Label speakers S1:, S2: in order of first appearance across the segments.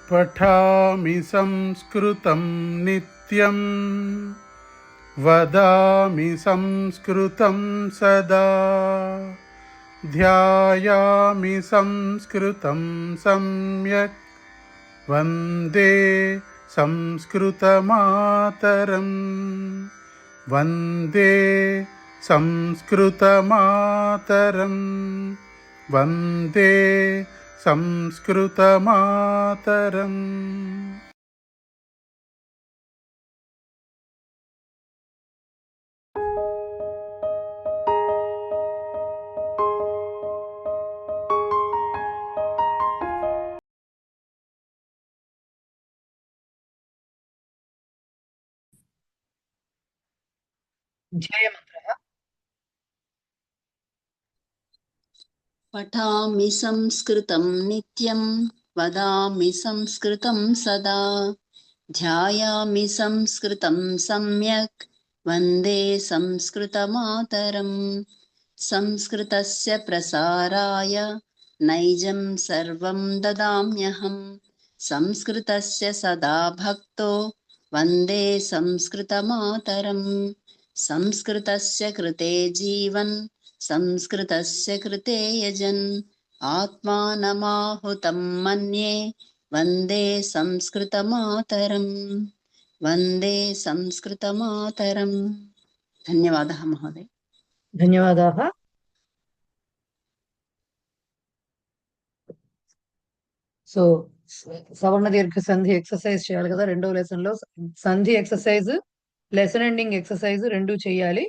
S1: पठामि संस्कृतं नित्यं वदामि संस्कृतं सदा ध्यायामि संस्कृतं सम्यक् वन्दे संस्कृतमातरं वन्दे संस्कृतमातरं वन्दे संस्कृतमातरम्।
S2: जयमन्त्रः।
S3: पठामि संस्कृतं नित्यं वदामि संस्कृतं सदा ध्यायामि संस्कृतं सम्यक् वन्दे संस्कृतमातरं संस्कृतस्य प्रसाराय नैजं सर्वं ददाम्यहं संस्कृतस्य सदा भक्तो वन्दे संस्कृतमातरं संस्कृतस्य कृते जीवन् संस्कृतस्य कृते यजन् आत्मानमाहुतं मन्ये वन्दे संस्कृतमातरम् वन्दे संस्कृतमातरम्। धन्यवादः महोदय।
S2: धन्यवादाः। సో సవర్ణ దీర్ఘ సంధి ఎక్సర్సైజ్ చేయాలి కదా రెండో లెసన్ లో. సంధి ఎక్సర్సైజ్, లెసన్ ఎండింగ్ ఎక్సర్సైజ్ రెండు చేయాలి.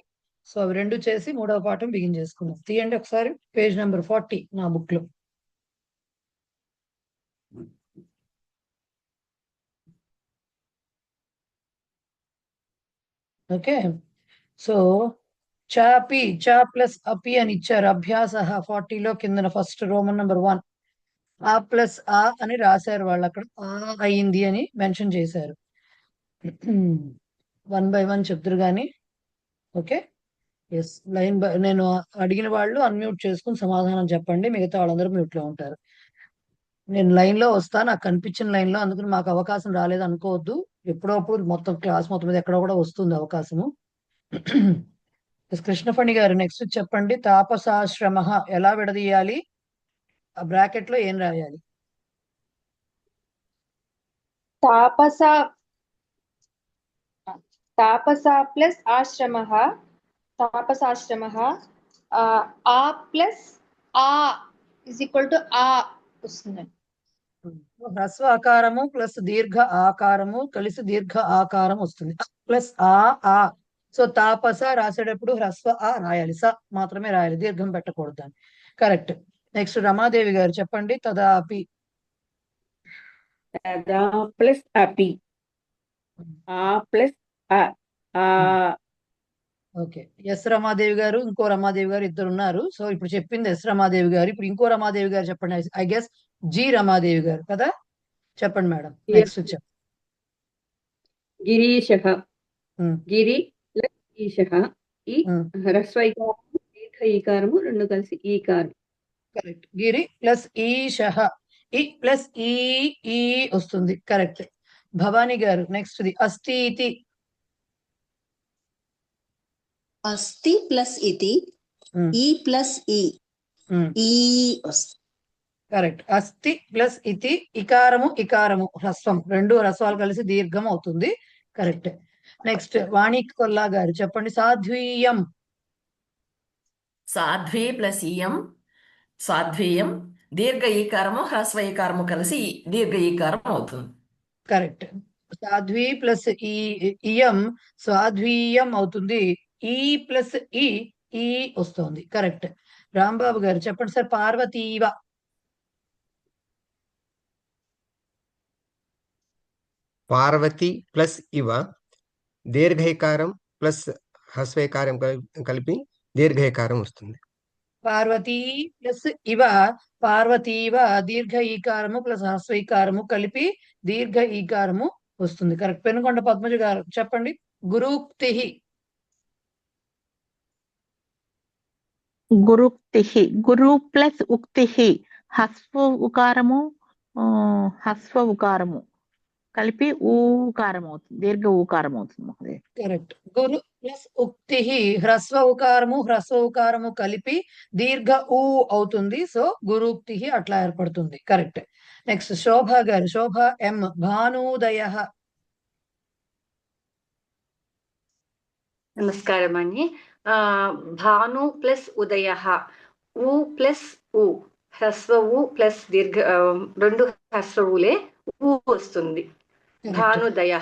S2: సో అవి రెండు చేసి మూడవ పాఠం బిగిన్ చేసుకుందాం. తీయండి ఒకసారి పేజ్ నెంబర్ 40 నా బుక్ లో. ఓకే, సో చాపి, చా ప్లస్ అపి అని ఇచ్చారు. అభ్యాస 40 లో కింద ఫస్ట్ రోమన్ నెంబర్ 1 ఆ ప్లస్ ఆ అని రాశారు వాళ్ళు. అక్కడ ఆ అయింది అని మెన్షన్ చేశారు. 1 by 1 చెప్తారు కానీ. ఓకే, ఎస్, లైన్ బై నేను అడిగిన వాళ్ళు అన్మ్యూట్ చేసుకుని సమాధానం చెప్పండి, మిగతా వాళ్ళందరూ మ్యూట్ లో ఉంటారు. నేను లైన్ లో వస్తా, నాకు కనిపించిన లైన్ లో, అందుకని మాకు అవకాశం రాలేదు అనుకోవద్దు. ఎప్పుడప్పుడు మొత్తం క్లాస్ మొత్తం మీద ఎక్కడ కూడా వస్తుంది అవకాశము. కృష్ణఫణి గారు నెక్స్ట్ చెప్పండి. తాపసాశ్రమ ఎలా విడదీయాలి, ఆ బ్రాకెట్ లో ఏం రాయాలి?
S4: तापसा प्लस आश्रमः, तापसाश्रमः, आ प्लस आ इज इक्वल टू आ వస్తుంది.
S2: హ్రస్వ ఆకారము ప్లస్ దీర్ఘ ఆకారము కలిసి దీర్ఘ ఆకారం వస్తుంది, ప్లస్ ఆ ఆ. సో తాపస రాసేటప్పుడు హ్రస్వ ఆ రాయాలి, స మాత్రమే రాయాలి, దీర్ఘం పెట్టకూడదు అని. కరెక్ట్. నెక్స్ట్ రమాదేవి గారు చెప్పండి. తదాపి.
S5: तदा प्लस अपि, आ प्लस अ, आ.
S2: ఓకే, ఎస్ రమాదేవి గారు, ఇంకో రమాదేవి గారు ఇద్దరు ఉన్నారు. సో ఇప్పుడు చెప్పింది ఎస్ రమాదేవి గారు. ఇప్పుడు ఇంకో రమాదేవి గారు చెప్పండి. ఐ గెస్ జి రమాదేవి గారు కదా. చెప్పండి మేడం. నెక్స్ట్ చెప్పండి.
S5: गिरीशः, గిరి ప్లస్ ఈశః, ఈ హ్రస్వ ఈకారం దీర్ఘ ఈకారము రెండు కలిసి ఈకారం.
S2: కరెక్ట్. గిరి ప్లస్ ఈశః, ఈ ప్లస్ ఈ ఈ వస్తుంది. కరెక్ట్. భవానీ గారు నెక్స్ట్ ది అస్తి ఇతి.
S3: अस्ति प्लस इति, ई प्लस ई, ఈ వస్తుంది.
S2: కరెక్ట్. అస్థి ప్లస్ ఇతి, ఇకారము ఇకారము హ్రస్వం, రెండు హ్రస్వాలు కలిసి దీర్ఘం అవుతుంది. కరెక్ట్. నెక్స్ట్ వాణి కొల్లా గారు చెప్పండి. సాధ్వీయం.
S6: సాధ్వీ ప్లస్ ఇయం, సాధ్వీయం, దీర్ఘ ఈకారము హ్రస్వ ఈకారము కలిసి దీర్ఘ ఈకారం అవుతుంది.
S2: కరెక్ట్. సాధ్వీ ప్లస్ ఇయం స్వాధ్వీయం అవుతుంది. ఈ ప్లస్ ఈ ఈ వస్తుంది. కరెక్ట్. రాంబాబు గారు చెప్పండి సార్. పార్వతీవ.
S7: పార్వతి ప్లస్ ఇవ, దీర్ఘైకారం ప్లస్ హ్రస్వైకారం కలిపి దీర్ఘైకారం వస్తుంది.
S2: పార్వతీ ప్లస్ ఇవ, పార్వతీవ, దీర్ఘ ఈకారము ప్లస్ హ్రస్వైకారము కలిపి దీర్ఘ ఈకారము వస్తుంది. కరెక్ట్. పెనుకొండ పద్మజ గారు చెప్పండి. గురుక్తి.
S8: గురుక్తి, గురు ప్లస్ ఉక్తి, హ్రస్వ ఉకారము హ్రస్వ ఉకారము కలిపి ఊకారం అవుతుంది, దీర్ఘ ఊకారం అవుతుంది మహోదయ.
S2: కరెక్ట్. గురు ప్లస్ ఉక్తి, హ్రస్వ ఉకారము కలిపి దీర్ఘ ఊ అవుతుంది. సో గురుక్తి అట్లా ఏర్పడుతుంది. కరెక్ట్. నెక్స్ట్ శోభ గారు, శోభ ఎం. భానుదయ.
S9: నమస్కారం అండి. భాను ప్లస్ ఉదయ, ఊ ప్లస్ ఊ, హ్రస్వ ఊ ప్లస్ దీర్ఘ, రెండు హ్రస్వ ఊలే, ఊ వస్తుంది. భానుదయ.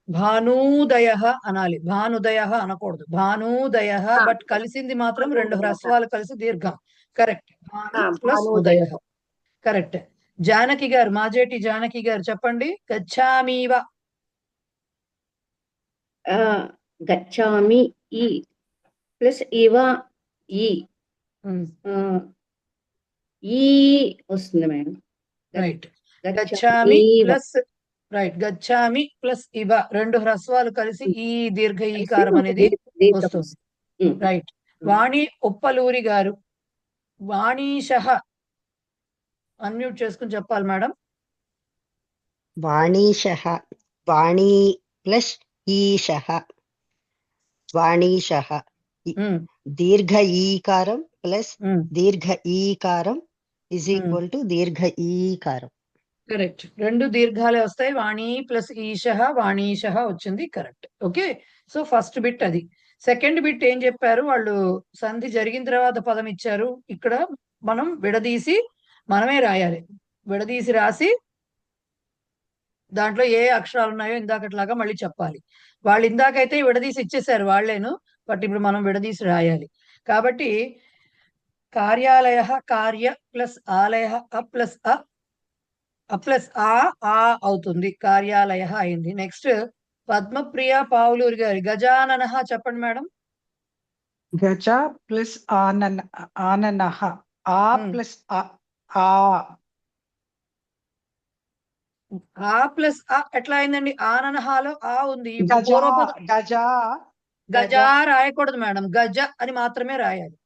S2: భానుదయ అనాలి, భానుదయ అనకూడదు. భానుదయ, బట్ కలిసింది మాత్రం రెండు హ్రస్వాలు కలిసి దీర్ఘం. కరెక్ట్. ప్లస్ ఉదయ. కరెక్ట్. జానకి గారు, మాజేటి జానకి గారు చెప్పండి. గచ్చామీవ.
S5: గచ్చామి ఈ ప్లస్ ఇవ ఈ, ఈ వస్తుంది మేడం.
S2: రైట్. గచ్చామి ప్లస్, రైట్, గచ్చామి ప్లస్ ఇవ, రెండు హ్రస్వాలు కలిసి ఈ దీర్ఘ ఈకారం అనేది వస్తుంది. రైట్. వాణి ఉప్పలూరి గారు, వాణీశః. అన్మ్యూట్ చేసుకుని చెప్పాలి మేడం.
S10: వాణీశః, వాణీ ప్లస్ ఈశః, వాణీశః. దీర్ఘ ఈకారం ప్లస్ దీర్ఘ ఈకారం ఇజ్ ఈక్వల్ టు దీర్ఘ ఈకారం.
S2: కరెక్ట్. రెండు దీర్ఘాలే వస్తాయి. వాణి ప్లస్ ఈశః, వాణీశః వచ్చింది. Correct. Okay. So first bit అది. సెకండ్ బిట్ ఏం చెప్పారు వాళ్ళు? సంధి జరిగిన తర్వాత పదం ఇచ్చారు. ఇక్కడ మనం విడదీసి మనమే రాయాలి. విడదీసి రాసి దాంట్లో ఏ అక్షరాలు ఉన్నాయో ఇందాకట్లాగా మళ్ళీ చెప్పాలి. వాళ్ళు ఇందాకైతే విడదీసి ఇచ్చేసారు వాళ్ళేను, బట్ ఇప్పుడు మనం విడదీసి రాయాలి. కాబట్టి కార్యాలయ, కార్య ప్లస్ ఆలయ, ప్లస్ ప్లస్ ఆ అవుతుంది. కార్యాలయ అయింది. నెక్స్ట్ పద్మప్రియ పావులూరి గారి, గజానన చెప్పండి మేడం.
S11: గజ ప్లస్ ఆననః, ఆ ప్లస్
S2: ఆ ప్లస్ ఎట్లా అయిందండి? ఆననహాలో ఆ ఉంది. గజ రాయకూడదు మేడం, గజ అని మాత్రమే రాయాలి.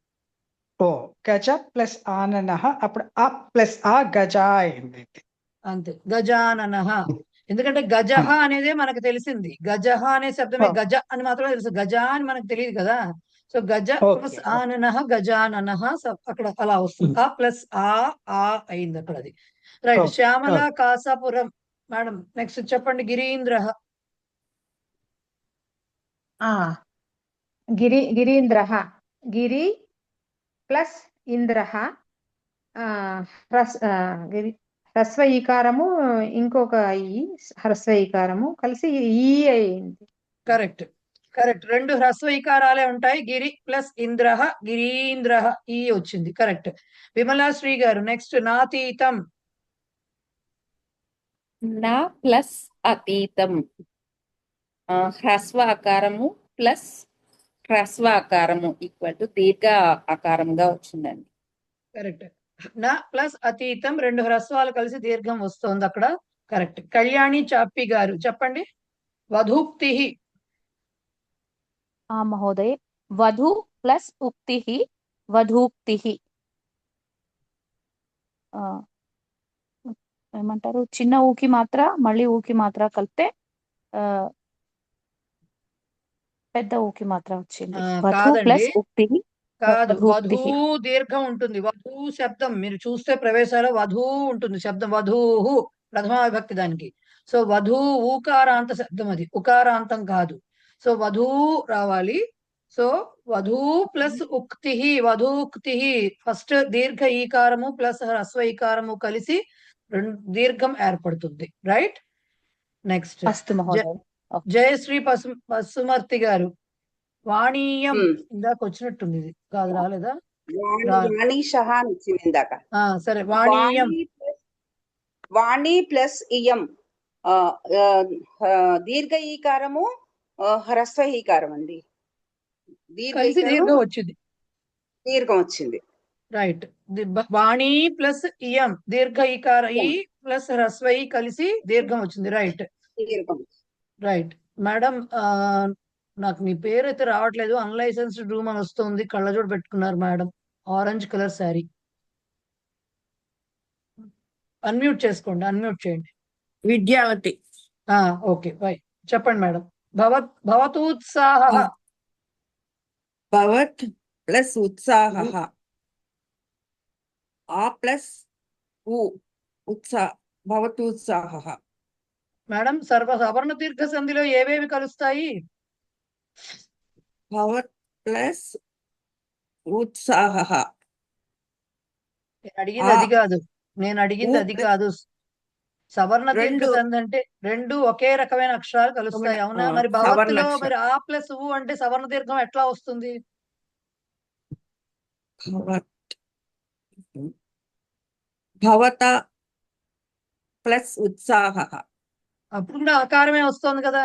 S11: ఓ, గజ ప్లస్ ఆననః, అప్పుడు ఆ ప్లస్ ఆ గజ అయింది.
S2: అంతే, గజానన. ఎందుకంటే గజహ అనేదే మనకు తెలిసింది. గజహ అనే శబ్దమే గజ అని మాత్రమే తెలుసు, గజ అని మనకు తెలియదు కదా. సో గజ ప్లస్ ఆనన, గజానన, అక్కడ అలా వస్తుంది. ఆ ప్లస్ ఆ అయింది అక్కడ, అది right. Shyamala Kasapuram madam, next చెప్పండి. గిరీంద్ర.
S12: గిరీంద్ర, గిరి ప్లస్ ఇంద్ర, హ్రస్వ ఈకారము ఇంకొక ఈ హ్రస్వ ఈకారము కలిసి ఈ అయింది.
S2: కరెక్ట్. కరెక్ట్. రెండు హ్రస్వ ఈకారాలే ఉంటాయి. గిరి ప్లస్ ఇంద్ర, గిరీంద్ర, ఈ వచ్చింది. కరెక్ట్. విమలాశ్రీ గారు నెక్స్ట్. నాతీతం.
S13: నా ప్లస్ అతీతం, హ్రస్వ ఆకారము ప్లస్ హ్రస్వ ఆకారము ఈక్వల్ టు దీర్ఘ ఆకారంగా వచ్చిందండి.
S2: కరెక్ట్. నా ప్లస్ అతీతం, రెండు హ్రస్వాలు కలిసి దీర్ఘం వస్తుంది అక్కడ. కరెక్ట్. కళ్యాణి చాప్పి గారు చెప్పండి. వధూక్తి.
S14: మహోదయ, వధు ప్లస్ ఉక్తి, వధూక్తి. ఏమంటారు? చిన్న ఊకి మాత్ర మళ్ళీ ఊకి మాత్ర కలిపితే పెద్ద ఊకి మాత్ర వచ్చింది. వధు ప్లస్ ఉక్తి.
S2: కాదు, వధూ దీర్ఘం ఉంటుంది. వధూ శబ్దం మీరు చూస్తే ప్రవేశాలు వధూ ఉంటుంది శబ్దం. వధూహు ప్రథమ విభక్తి దానికి. సో వధూ ఊకారాంత శబ్దం, అది ఉకారాంతం కాదు. సో వధూ రావాలి. సో వధూ ప్లస్ ఉక్తి, వధూక్తి. ఫస్ట్ దీర్ఘ ఈకారము ప్లస్ హ్రస్వ ఈకారము కలిసి దీర్ఘం ఏర్పడుతుంది. రైట్. నెక్స్ట్ జయశ్రీ పశుమర్తి గారు, వాణీయం. ఇందాక వచ్చినట్టుంది, ఇది కాదు, రాలేదా? సరే, వాణీయం.
S15: వాణి ప్లస్ ఇయం, దీర్ఘ ఈకారము హ్రస్వ ఈకారం అండి.
S2: దీర్ఘం వచ్చింది.
S15: దీర్ఘం వచ్చింది.
S2: రైట్. వాణి ప్లస్ ఇయం, దీర్ఘ ఈకార ఈ ప్లస్ హ్రస్వ ఈ కలిసి దీర్ఘం వచ్చింది. రైట్. Right madam. నాకు మీ పేరు అయితే రావట్లేదు. అన్లైసెన్స్డ్ రూమ్ అని వస్తుంది. కళ్ళజోడు పెట్టుకున్నారు madam, orange colour sari. Unmute చేసుకోండి, అన్మ్యూట్ చేయండి.
S16: విద్యావతి.
S2: Okay bye. చెప్పండి మేడం. భవతూత్సాహ.
S16: భవత్ ప్లస్ ఉత్సాహ. ఆ ప్లస్ ఉ భవతూత్సాహ.
S2: మేడం సవర్ణ దీర్ఘ సంధిలో ఏవేవి కలుస్తాయి?
S16: భవత్ ప్లస్ ఉత్సాహ.
S2: నేను అడిగింది అది కాదు. సవర్ణ దీర్ఘ సంధి అంటే రెండు ఒకే రకమైన అక్షరాలు కలుస్తాయి, అవునా? మరి భవత్తులో మరి ఆ ప్లస్ ఊ అంటే సవర్ణ దీర్ఘం ఎట్లా వస్తుంది?
S16: భవత ప్లస్ ఉత్సాహ.
S2: అప్పుడు కూడా ఆకారమే వస్తుంది కదా.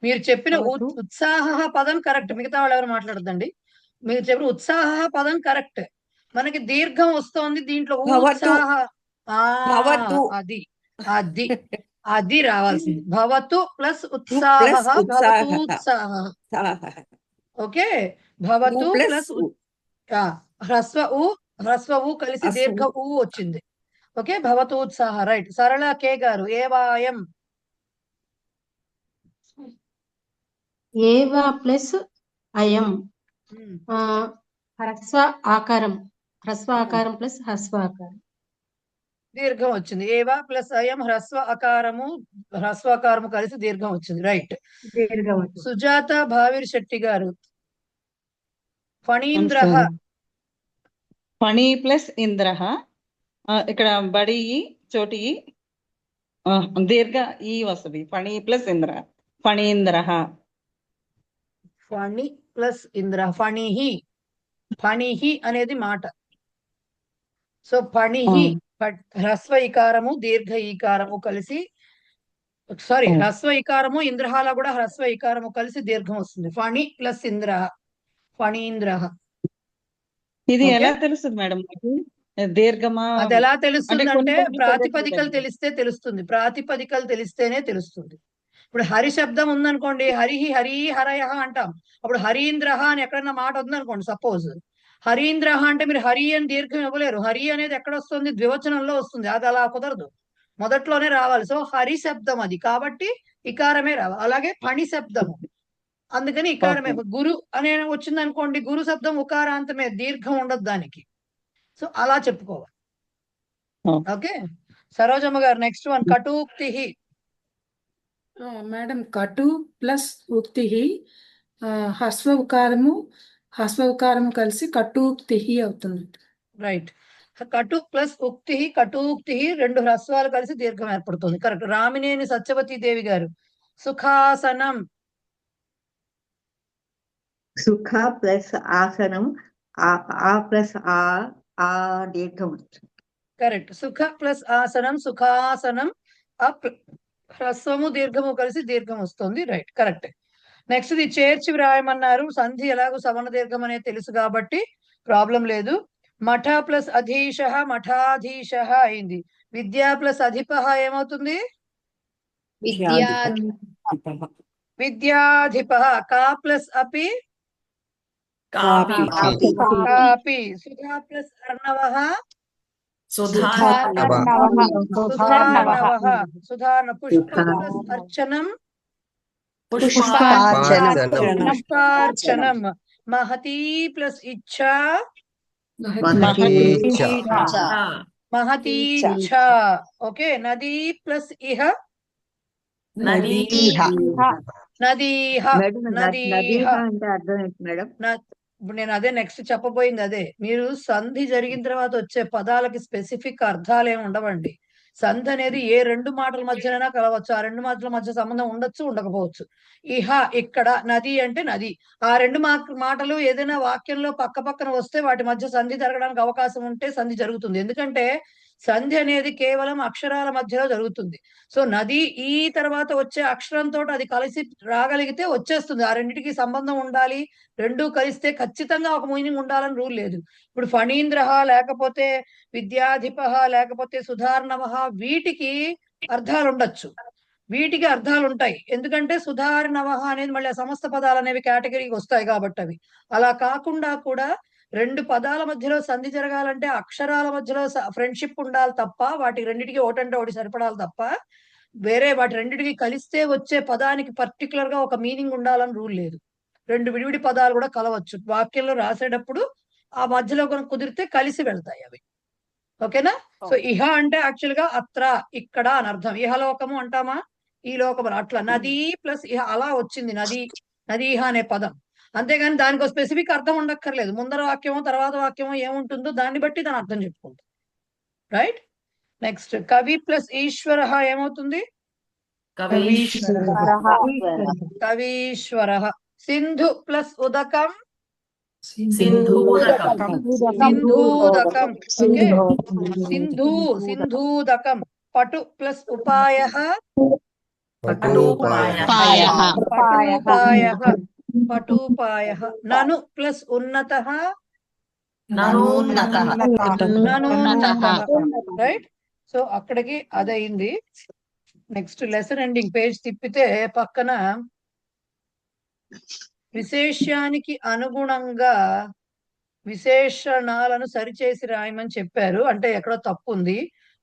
S2: మీరు చెప్పిన ఉత్సాహ పదం కరెక్ట్, మిగతా వాళ్ళు ఎవరు మాట్లాడద్దండి. మీరు చెప్పిన ఉత్సాహ పదం కరెక్ట్. మనకి దీర్ఘం వస్తోంది దీంట్లో, ఉత్సాహ. అది అది అది రావాల్సింది. భవతు ప్లస్ ఉత్సాహ, భవతూత్సాహ. ఓకే, భవతు ప్లస్ హ్రస్వ ఊ కలిసి దీర్ఘ ఊ వచ్చింది. ఓకే, భవతూత్సాహ. రైట్. సరళ కే గారు. ఏవాయం.
S17: ఏవా ప్లస్ అయం. హ్రస్వ ఆకారం ప్లస్ హ్రస్వ ఆకారం.
S2: దీర్ఘం వచ్చింది. ఏవా ప్లస్ అయం హ్రస్వాకారము కలిసి దీర్ఘం వచ్చింది. రైట్. సుజాత భావీర్ శెట్టి గారు. ఫణీంద్ర.
S18: ఫణి ప్లస్ ఇంద్ర. ఇక్కడ బడి చోటి దీర్ఘ ఈ వస్తుంది. ఫణి ప్లస్ ఇంద్ర, ఫణీంద్ర.
S2: ఫణి ప్లస్ ఇంద్ర, ఫణిహి. ఫణిహి అనేది మాట. సో ఫణిహి హ్రస్వ ఇకారము దీర్ఘ ఈకారము కలిసి, సారీ, హ్రస్వ ఇకారము ఇంద్రహాల కూడా హ్రస్వ ఇకారము కలిసి దీర్ఘం వస్తుంది. ఫణి ప్లస్ ఇంద్ర, ఫణీంద్ర.
S18: ఇది ఎలా తెలుస్తుంది మేడం? దీర్ఘమా?
S2: అది ఎలా తెలుస్తుంది అంటే ప్రాతిపదికలు తెలిస్తే తెలుస్తుంది. ప్రాతిపదికలు తెలిస్తేనే తెలుస్తుంది. ఇప్పుడు హరి శబ్దం ఉందనుకోండి, హరిహి హరి హరయ అంటాం. అప్పుడు హరీంద్ర అని ఎక్కడన్నా మాట ఉందనుకోండి, సపోజ్ హరీంద్ర అంటే మీరు హరి అని దీర్ఘం ఇవ్వలేరు. హరి అనేది ఎక్కడ వస్తుంది? ద్వివచనంలో వస్తుంది. అది అలా కుదరదు, మొదట్లోనే రావాలి. సో హరి శబ్దం అది, కాబట్టి ఇకారమే రావాలి. అలాగే ఫణి శబ్దము, అందుకని ఇకారమే. గురు అనే వచ్చింది అనుకోండి, గురు శబ్దం ఉకారాంతమే, దీర్ఘం ఉండదు దానికి. సో అలా చెప్పుకోవాలి. Okay, Sarojamma garu. Next one, కటూక్తి.
S19: మేడం కటు ప్లస్ ఉక్తి హ్రస్వ ఉకారము కలిసి కటూక్తి అవుతుంది.
S2: రైట్. కటు ప్లస్ ఉక్తి, కటూక్తి, రెండు హ్రస్వాలు కలిసి దీర్ఘం ఏర్పడుతుంది. కరెక్ట్. రామినేని సత్యవతి దేవి గారు. సుఖాసనం.
S20: సుఖ ప్లస్ ఆసనం, ఆ ప్లస్ ఆ దీర్ఘం.
S2: కరెక్ట్. సుఖ ప్లస్ ఆసనం, సుఖాసనం. హ్రస్వము దీర్ఘము కలిసి దీర్ఘం వస్తుంది. Right, correct. నెక్స్ట్ ఇది చేర్చి వ్రాయమన్నారు. సంధి ఎలాగో సవర్ణ దీర్ఘం అనేది తెలుసు కాబట్టి ప్రాబ్లం లేదు. మఠ ప్లస్ అధీశ, మఠాధీశ అయింది. విద్యా ప్లస్ అధిప ఏమవుతుంది? విద్యాధిప. కా ప్లస్ అపి, కాపి. సుధా ప్లస్ అర్ణవ, సుధార్ణ. పుష్ప ప్లస్ అర్చనం, పుష్పార్చనం. మహతి ప్లస్ ఇచ్ఛా, మహతీచ్ఛ. ఓకే. నదీ ప్లస్ ఇహ, నదీహ. ఇప్పుడు నేను అదే నెక్స్ట్ చెప్పబోయింది అదే. మీరు సంధి జరిగిన తర్వాత వచ్చే పదాలకి స్పెసిఫిక్ అర్థాలు ఏమి ఉండవండి. సంధి అనేది ఏ రెండు మాటల మధ్యనైనా కలవచ్చు. ఆ రెండు మాటల మధ్య సంబంధం ఉండొచ్చు, ఉండకపోవచ్చు. ఇహ ఇక్కడ, నది అంటే నది. ఆ రెండు మాటలు ఏదైనా వాక్యంలో పక్క పక్కన వస్తే వాటి మధ్య సంధి జరగడానికి అవకాశం ఉంటే సంధి జరుగుతుంది. ఎందుకంటే సంధి అనేది కేవలం అక్షరాల మధ్యలో జరుగుతుంది. సో నది ఈ తర్వాత వచ్చే అక్షరంతో అది కలిసి రాగలిగితే వచ్చేస్తుంది. ఆ రెండింటికి సంబంధం ఉండాలి, రెండు కలిస్తే ఖచ్చితంగా ఒక మీనింగ్ ఉండాలని రూల్ లేదు. ఇప్పుడు ఫణీంద్ర లేకపోతే విద్యాధిప లేకపోతే సుధార్ణవ, వీటికి అర్థాలు ఉండొచ్చు, వీటికి అర్థాలు ఉంటాయి. ఎందుకంటే సుధార్ణవ అనేది మళ్ళీ సమస్త పదాలు అనేవి కేటగిరీకి వస్తాయి కాబట్టి అవి. అలా కాకుండా కూడా రెండు పదాల మధ్యలో సంధి జరగాలంటే అక్షరాల మధ్యలో ఫ్రెండ్షిప్ ఉండాలి తప్ప, వాటి రెండిటికి ఒకటంటే ఒకటి సరిపడాలి తప్ప, వేరే వాటి రెండిటికి కలిస్తే వచ్చే పదానికి పర్టికులర్ గా ఒక మీనింగ్ ఉండాలని రూల్ లేదు. రెండు విడివిడి పదాలు కూడా కలవచ్చు. వాక్యంలో రాసేటప్పుడు ఆ మధ్యలో కనుక కుదిరితే కలిసి వెళ్తాయి అవి. ఓకేనా? సో ఇహ అంటే యాక్చువల్ గా అత్ర, ఇక్కడ అని అర్థం. ఇహలోకము అంటామా, ఈ లోకము అట్లా. నది ప్లస్ ఇహ అలా వచ్చింది నది, నదీహ అనే పదం. అంతేగాని దానికి ఒక స్పెసిఫిక్ అర్థం ఉండక్కర్లేదు. ముందర వాక్యమో తర్వాత వాక్యమో ఏముంటుందో దాన్ని బట్టి దాని అర్థం చెప్పుకుంటాం. రైట్? నెక్స్ట్ కవి ప్లస్ ఈశ్వర ఏమవుతుంది? కవీశ్వర. సింధు ప్లస్ ఉదకం సింధూదకం. ఓకే, సింధూదకం. పటు ప్లస్ ఉపాయ పటూపాయ. నను ప్లస్ ఉన్నత రైట్? సో అక్కడికి అదయింది. నెక్స్ట్ లెసన్ ఎండింగ్ పేజ్ తిప్పితే పక్కన విశేషానికి అనుగుణంగా విశేషణాలను సరిచేసి రాయమని చెప్పారు. అంటే ఎక్కడో తప్పు ఉంది.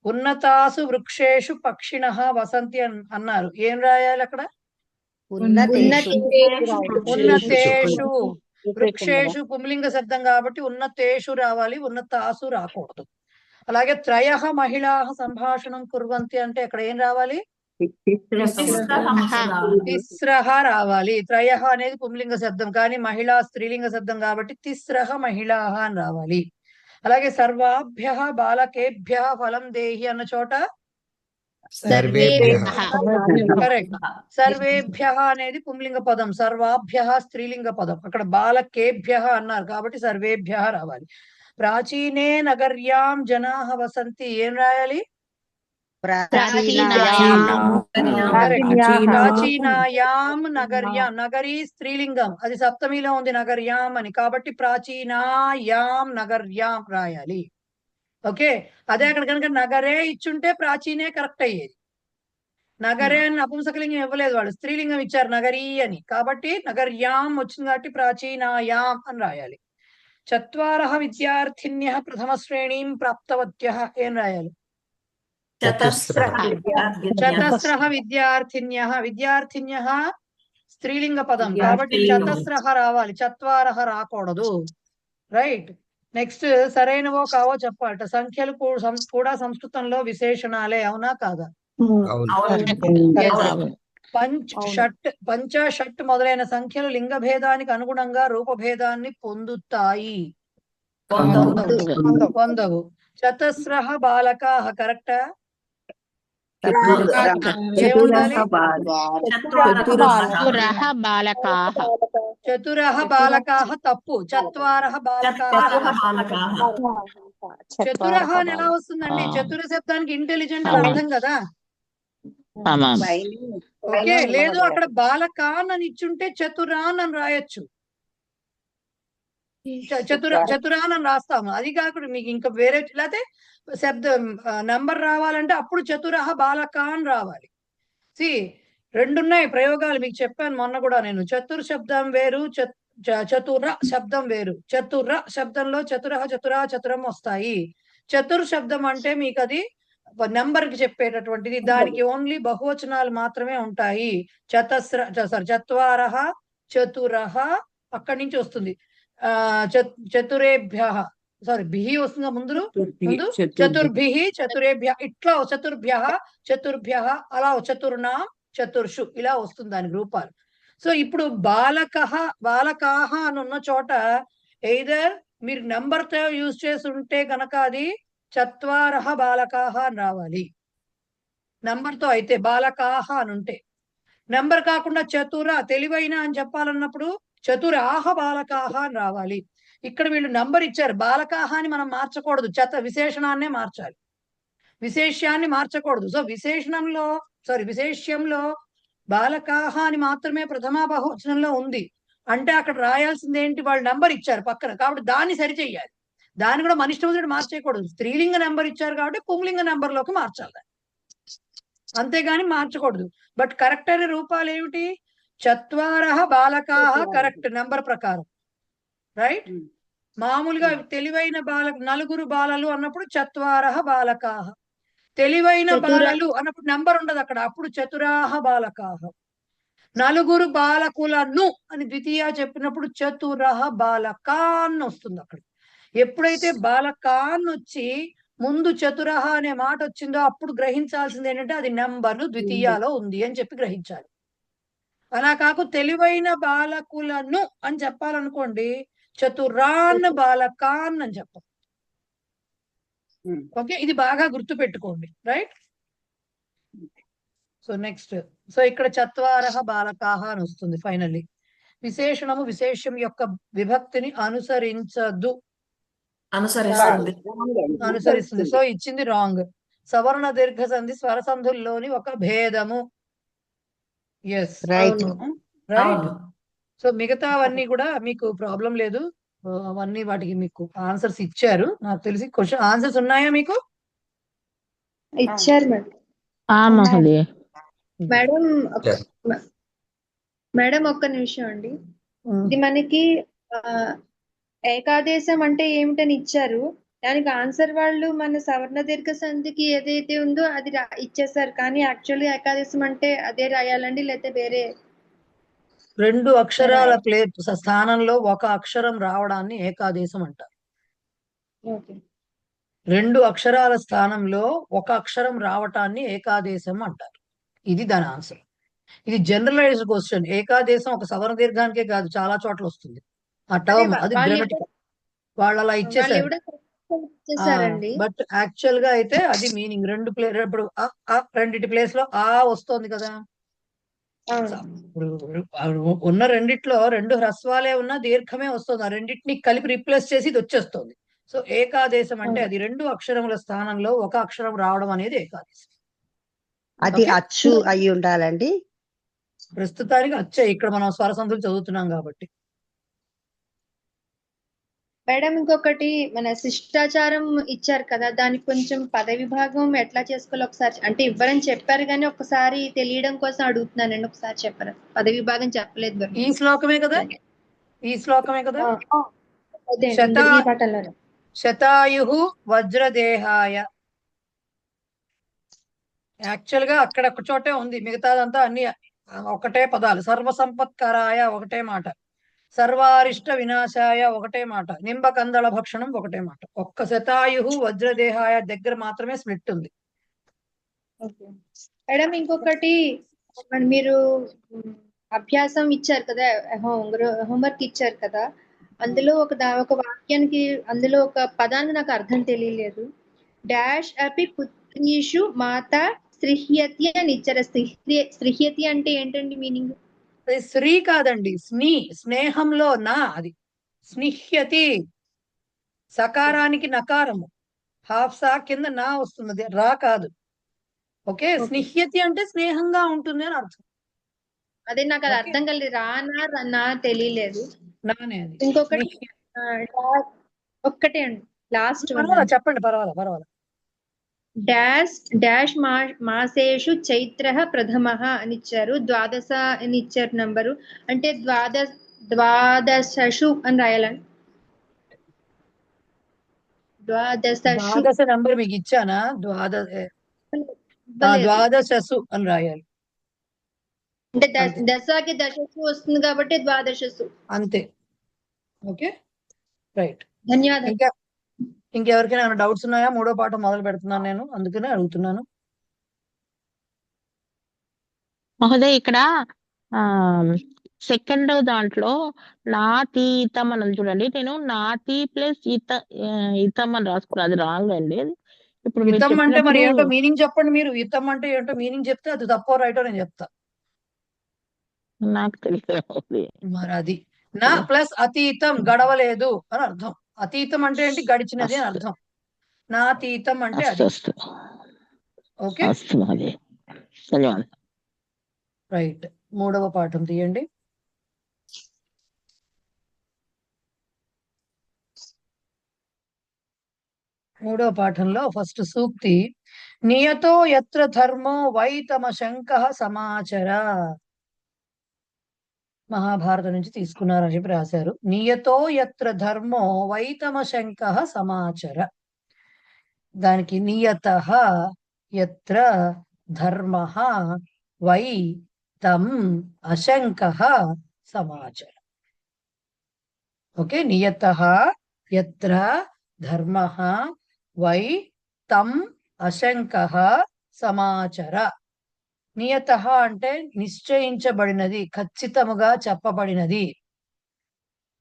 S2: ఉన్నతాసు వృక్షేషు పక్షిణః వసంతి అన్నారు. ఏం రాయాలి అక్కడ? ఉన్నతేషు. వృక్షేషు పుంలింగ శబ్దం కాబట్టి ఉన్నతేషు రావాలి, ఉన్నతాసు రాకూడదు. అలాగే త్రయః మహిళాః సంభాషణం కుర్వంతి అంటే అక్కడ ఏం రావాలి? తిస్రః రావాలి. త్రయః అనేది పుంలింగ శబ్దం కానీ మహిళా స్త్రీలింగ శబ్దం కాబట్టి తిస్రః మహిళాః అని రావాలి. అలాగే సర్వాభ్యః బాలకేభ్యః ఫలం దేహి అన్న చోట కరెక్ట్. సర్వేభ్యః అనేది పుంలింగ పదం, సర్వాభ్యః స్త్రీలింగ పదం. అక్కడ బాలకేభ్యః అన్నారు కాబట్టి సర్వేభ్యః రావాలి. ప్రాచీనే నగర్యాం జనాః వసంతి ఏం రాయాలి? ప్రాచీనాయాం నగర్యాం. నగరీ స్త్రీలింగం, అది సప్తమిలో ఉంది నగర్యాం అని, కాబట్టి ప్రాచీనాయాం నగర్యాం రాయాలి. ఓకే, అదే అక్కడ కనుక నగరే ఇచ్చుంటే ప్రాచీనే కరెక్ట్ అయ్యేది. నగరే అని నపుంసకలింగం ఇవ్వలేదు వాళ్ళు, స్త్రీలింగం ఇచ్చారు నగరీ అని, కాబట్టి నగర్యాం వచ్చింది కాబట్టి ప్రాచీనాయాం అని రాయాలి. చత్వారః విద్యార్థిన్యః ప్రథమ శ్రేణీం ప్రాప్తవత్యః ఏం రాయాలి? చతస్రః విద్యార్థిన్యః. విద్యార్థిన్యః స్త్రీలింగ పదం కాబట్టి చతస్రః రావాలి, చత్వారః రాకూడదు. రైట్? నెక్స్ట్ సరైనవో కావో చెప్పాలట. సంఖ్యలు కూడా సంస్కృతంలో విశేషణాలే, అవునా కాదా? పంచ షట్ మొదలైన సంఖ్యలు లింగ భేదానికి అనుగుణంగా రూపభేదాన్ని పొందుతాయి, పొందవు. చతస్రః బాలకాః కరెక్టా? చతురః బాలకాః తప్పు, చత్వారః బాలకాః. చతురః అని ఎలా వస్తుందండి? చతుర శబ్దానికి ఇంటెలిజెంట్ అని అర్థం కదా. ఓకే, లేదు అక్కడ బాలకాన్ అని ఇచ్చుంటే చతురాన్ అని రాయొచ్చు. చతురాన్ అని రాస్తాము. అది కాకుండా మీకు ఇంకా వేరే లేకపోతే శబ్దం నంబర్ రావాలంటే అప్పుడు చతురః బాలకాన్ రావాలి. సి రెండున్నాయి ప్రయోగాలు, మీకు చెప్పాను మొన్న కూడా నేను. చతుర్ శబ్దం వేరు, చతుర శబ్దం వేరు. చతుర శబ్దంలో చతురః చతురా చతురం వస్తాయి. చతుర్ శబ్దం అంటే మీకు అది నెంబర్ కి చెప్పేటటువంటిది, దానికి ఓన్లీ బహువచనాలు మాత్రమే ఉంటాయి. చత్వారః చతురః అక్కడి నుంచి వస్తుంది. చతురేభ్యః బిహి వస్తుంది ముందు చతుర్భిః చతురేభ్య, ఇట్లా చతుర్భ్యః అలా చతుర్నాం చతుర్షు ఇలా వస్తుంది దాని రూపాలు. సో ఇప్పుడు బాలకాహ అని ఉన్న చోట ఎయిదర్ మీరు నెంబర్ తో యూజ్ చేసి ఉంటే కనుక అది చత్వారః బాలకాహ అని రావాలి. నెంబర్ తో అయితే బాలకాహ అని ఉంటే, నెంబర్ కాకుండా చతుర తెలివైన అని చెప్పాలన్నప్పుడు చతురాహ బాలకాహ అని రావాలి. ఇక్కడ వీళ్ళు నంబర్ ఇచ్చారు, బాలకాహ అని మనం మార్చకూడదు, విశేషణాన్నే మార్చాలి, విశేష్యాన్ని మార్చకూడదు. సో విశేష్యంలో బాలకాహ అని మాత్రమే ప్రథమా బహువచనంలో ఉంది అంటే అక్కడ రాయాల్సింది ఏంటి? వాళ్ళు నెంబర్ ఇచ్చారు పక్కన, కాబట్టి దాన్ని సరిచెయ్యాలి. దాన్ని కూడా మన ఇష్టం వచ్చినట్టు మార్చేయకూడదు. స్త్రీలింగ నెంబర్ ఇచ్చారు కాబట్టి పుంలింగ నెంబర్ లోకి మార్చాలి, అంతేగాని మార్చకూడదు. బట్ కరెక్ట్ అయిన రూపాలు ఏమిటి? చత్వారః బాలకాః కరెక్ట్ నెంబర్ ప్రకారం, రైట్? మామూలుగా తెలివైన నలుగురు బాలలు అన్నప్పుడు చత్వారః బాలకాః. తెలివైన బాలలు అన్నప్పుడు నెంబర్ ఉండదు అక్కడ, అప్పుడు చతురాహ బాలకాః. నలుగురు బాలకులను అని ద్వితీయ చెప్పినప్పుడు చతురః బాలకాన్ వస్తుంది అక్కడ. ఎప్పుడైతే బాలకాన్ వచ్చి ముందు చతురః అనే మాట వచ్చిందో అప్పుడు గ్రహించాల్సింది ఏంటంటే అది నెంబర్ ద్వితీయాలో ఉంది అని చెప్పి గ్రహించాలి. అలా కాకు తెలివైన బాలకులను అని చెప్పాలనుకోండి, చతురాన్ బాలకాన్ అని చెప్పాలి. ఓకే, ఇది బాగా గుర్తు పెట్టుకోండి. రైట్. సో నెక్స్ట్, సో ఇక్కడ చత్వారః బాలకాః అని వస్తుంది ఫైనల్లీ. విశేషణము విశేషం యొక్క విభక్తిని అనుసరించదు, అనుసరిస్తుంది. సో ఇచ్చింది రాంగ్. సవర్ణ దీర్ఘ సంధి స్వర సంధుల్లోని ఒక భేదము. Yes,
S10: right.
S2: రైట్. సో మిగతావన్నీ కూడా మీకు ప్రాబ్లం లేదు, అవన్నీ వాటికి మీకు ఆన్సర్స్ ఇచ్చారు నాకు తెలిసి. క్వశ్చన్ ఆన్సర్స్ ఉన్నాయా మీకు?
S4: ఇచ్చారు మేడం. మేడం మేడం ఒక్క నిమిషం అండి. ఇది మనకి ఏకాదేశం అంటే ఏమిటని ఇచ్చారు, దానికి ఆన్సర్ వాళ్ళు మన సవర్ణ దీర్ఘ సంధికి ఏదైతే ఉందో అది ఇచ్చేసారు, కానీ యాక్చువల్లీ ఏకాదేశం అంటే అదే రాయాలండి లేకపోతే వేరే?
S2: రెండు అక్షరాల స్థానంలో ఒక అక్షరం రావడాన్ని ఏకాదేశం అంటారు. రెండు అక్షరాల స్థానంలో ఒక అక్షరం రావటాన్ని ఏకాదేశం అంటారు. ఇది దాని ఆన్సర్. ఇది జనరలైజ్డ్ క్వశ్చన్. ఏకాదేశం ఒక సవర్ణ దీర్ఘానికే కాదు, చాలా చోట్ల వస్తుంది ఆ టర్మ్. అది గ్రామటికల్, వాళ్ళు అలా ఇచ్చేసారు. బట్ యాక్చువల్ గా అయితే అది మీనింగ్ రెండు ఇప్పుడు రెండిటి ప్లేస్ లో ఆ వస్తుంది కదా. ఉన్న రెండిట్లో రెండు హ్రస్వాలే ఉన్నా దీర్ఘమే వస్తుంది, ఆ రెండింటిని కలిపి రీప్లేస్ చేసి ఇది వచ్చేస్తుంది. సో ఏకాదేశం అంటే అది రెండు అక్షరముల స్థానంలో ఒక అక్షరం రావడం అనేది ఏకాదేశం.
S10: అది అచ్చు అయి ఉండాలండి.
S2: ప్రస్తుతానికి అచ్చే, ఇక్కడ మనం స్వరసంధులు చదువుతున్నాం కాబట్టి.
S4: మేడం ఇంకొకటి మన శిష్టాచారం ఇచ్చారు కదా, దానికి కొంచెం పద విభాగం ఎట్లా చేసుకోవాలి ఒకసారి, అంటే ఇవ్వరని చెప్పారు కానీ ఒకసారి తెలియడం కోసం అడుగుతున్నానండి, ఒకసారి చెప్పరా? పద విభాగం చెప్పలేదు.
S2: ఈ శ్లోకమే కదా, ఈ శ్లోకమే కదా. శతాయు వజ్రదేహాయ. యాక్చువల్ గా అక్కడ ఒక చోటే ఉంది, మిగతాదంతా అన్ని ఒకటే పదాలు. సర్వసంపత్కరాయ ఒకటే మాట, సర్వారిష్ట వినాశాయ ఒకటే మాట, నింబకందళ భక్షణం ఒకటే మాట. ఒక్క శతాయు వజ్రదేహాయ దగ్గర మాత్రమే స్ప్లిట్ ఉంది.
S4: మేడం ఇంకొకటి, మీరు అభ్యాసం ఇచ్చారు కదా, హోంవర్క్ ఇచ్చారు కదా, అందులో ఒక వాక్యానికి అందులో ఒక పదాన్ని నాకు అర్థం తెలియలేదు. డాష్ అపి పుత్రీషు మాత స్త్రిహ్యతి అని ఇచ్చారు. స్త్రిహ్యతి అంటే ఏంటండి మీనింగ్?
S2: శ్రీ కాదండి, స్నేహంలో నా, అది స్నిహ్యతి. సకారానికి నకారము, హాఫ్ సా కింద నా వస్తుంది, రా కాదు. ఓకే, స్నిహ్యతి అంటే స్నేహంగా ఉంటుంది అని అర్థం.
S4: అదే నాకు అది అర్థం కాలేదు, నా తెలియలేదు. ఇంకొకటి ఒక్కటే అండి, లాస్ట్
S2: చెప్పండి. పర్వాలేదు.
S4: డాష్ మాసేషు చైత్రః ప్రథమః అని ఇచ్చారు, ద్వాదశ అని ఇచ్చారు నంబరు, అంటే ద్వాదశషు అని రాయాలండి.
S2: ద్వాదశ నంబర్ మీకు ఇచ్చానా? ద్వాదశసు అని రాయాలి.
S4: అంటే దశకి దశసు వస్తుంది కాబట్టి ద్వాదశసు
S2: అంతే. Okay, right.
S4: ధన్యవాదాలు.
S2: ఇంకెవరికైనా డౌట్స్ ఉన్నాయా? మూడో పాఠం మొదలు పెడుతున్నాను నేను, అందుకనే అడుగుతున్నాను.
S8: మహోదయ్, ఇక్కడ సెకండ్ దాంట్లో నాతీతం అని చూడండి, నేను నాతి ప్లస్ ఇతం అని రాసుకున్నాను, అది రాంగ్ అండి. ఇప్పుడు
S2: ఇతం అంటే మరి ఏంటో మీనింగ్ చెప్పండి మీరు. ఇతం అంటే ఏంటో మీనింగ్ చెప్తే అది తప్పో రైటో నేను చెప్తా.
S8: నాకు తెలియదు
S2: మరి అది నా ప్లస్ అతీతం, గడవలేదు అని అర్థం. అతీతం అంటే ఏంటి? గడిచినది అని అర్థం. నాతీతం అంటే అది. Okay, right. మూడవ పాఠం తీయండి. మూడవ పాఠంలో ఫస్ట్ సూక్తి, నియతో యత్ర ధర్మో వై తమ శంకః సమాచర. మహాభారతం నుంచి తీసుకున్నారని చెప్పి రాశారు. నియతో యత్ర ధర్మో వైతమ శంక సమాచర. దానికి నియత యత్ర ధర్మ వై తం అశంక సమాచర. ఓకే, నియత యత్ర ధర్మ వై తం అశంక సమాచర. నియత అంటే నిశ్చయించబడినది, ఖచ్చితముగా చెప్పబడినది,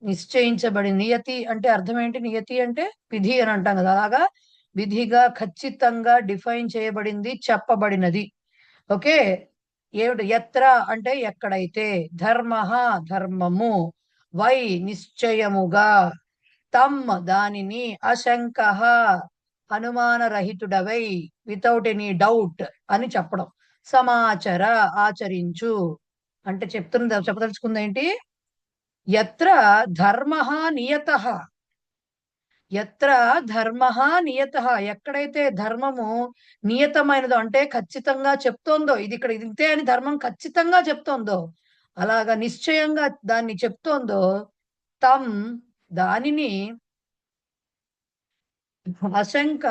S2: నిశ్చయించబడి. నియతి అంటే అర్థం ఏంటి? నియతి అంటే విధి అని అంటాం కదా, అలాగా విధిగా ఖచ్చితంగా డిఫైన్ చేయబడింది, చెప్పబడినది. ఓకే, ఏమిటి? యత్ర అంటే ఎక్కడైతే, ధర్మ ధర్మము, వై నిశ్చయముగా, తమ్ దానిని, అశంక అనుమానరహితుడవై, వితౌట్ ఎనీ డౌట్ అని చెప్పడం. సమాచర ఆచరించు అంటే చెప్పదలుచుకుంది ఏంటి? యత్ర ధర్మ నియత, యత్ర ధర్మ నియత, ఎక్కడైతే ధర్మము నియతమైనదో అంటే ఖచ్చితంగా చెప్తోందో, ఇది ఇక్కడ ఇంతే అని ధర్మం ఖచ్చితంగా చెప్తోందో, అలాగా నిశ్చయంగా దాన్ని చెప్తోందో, తం దానిని, అశంక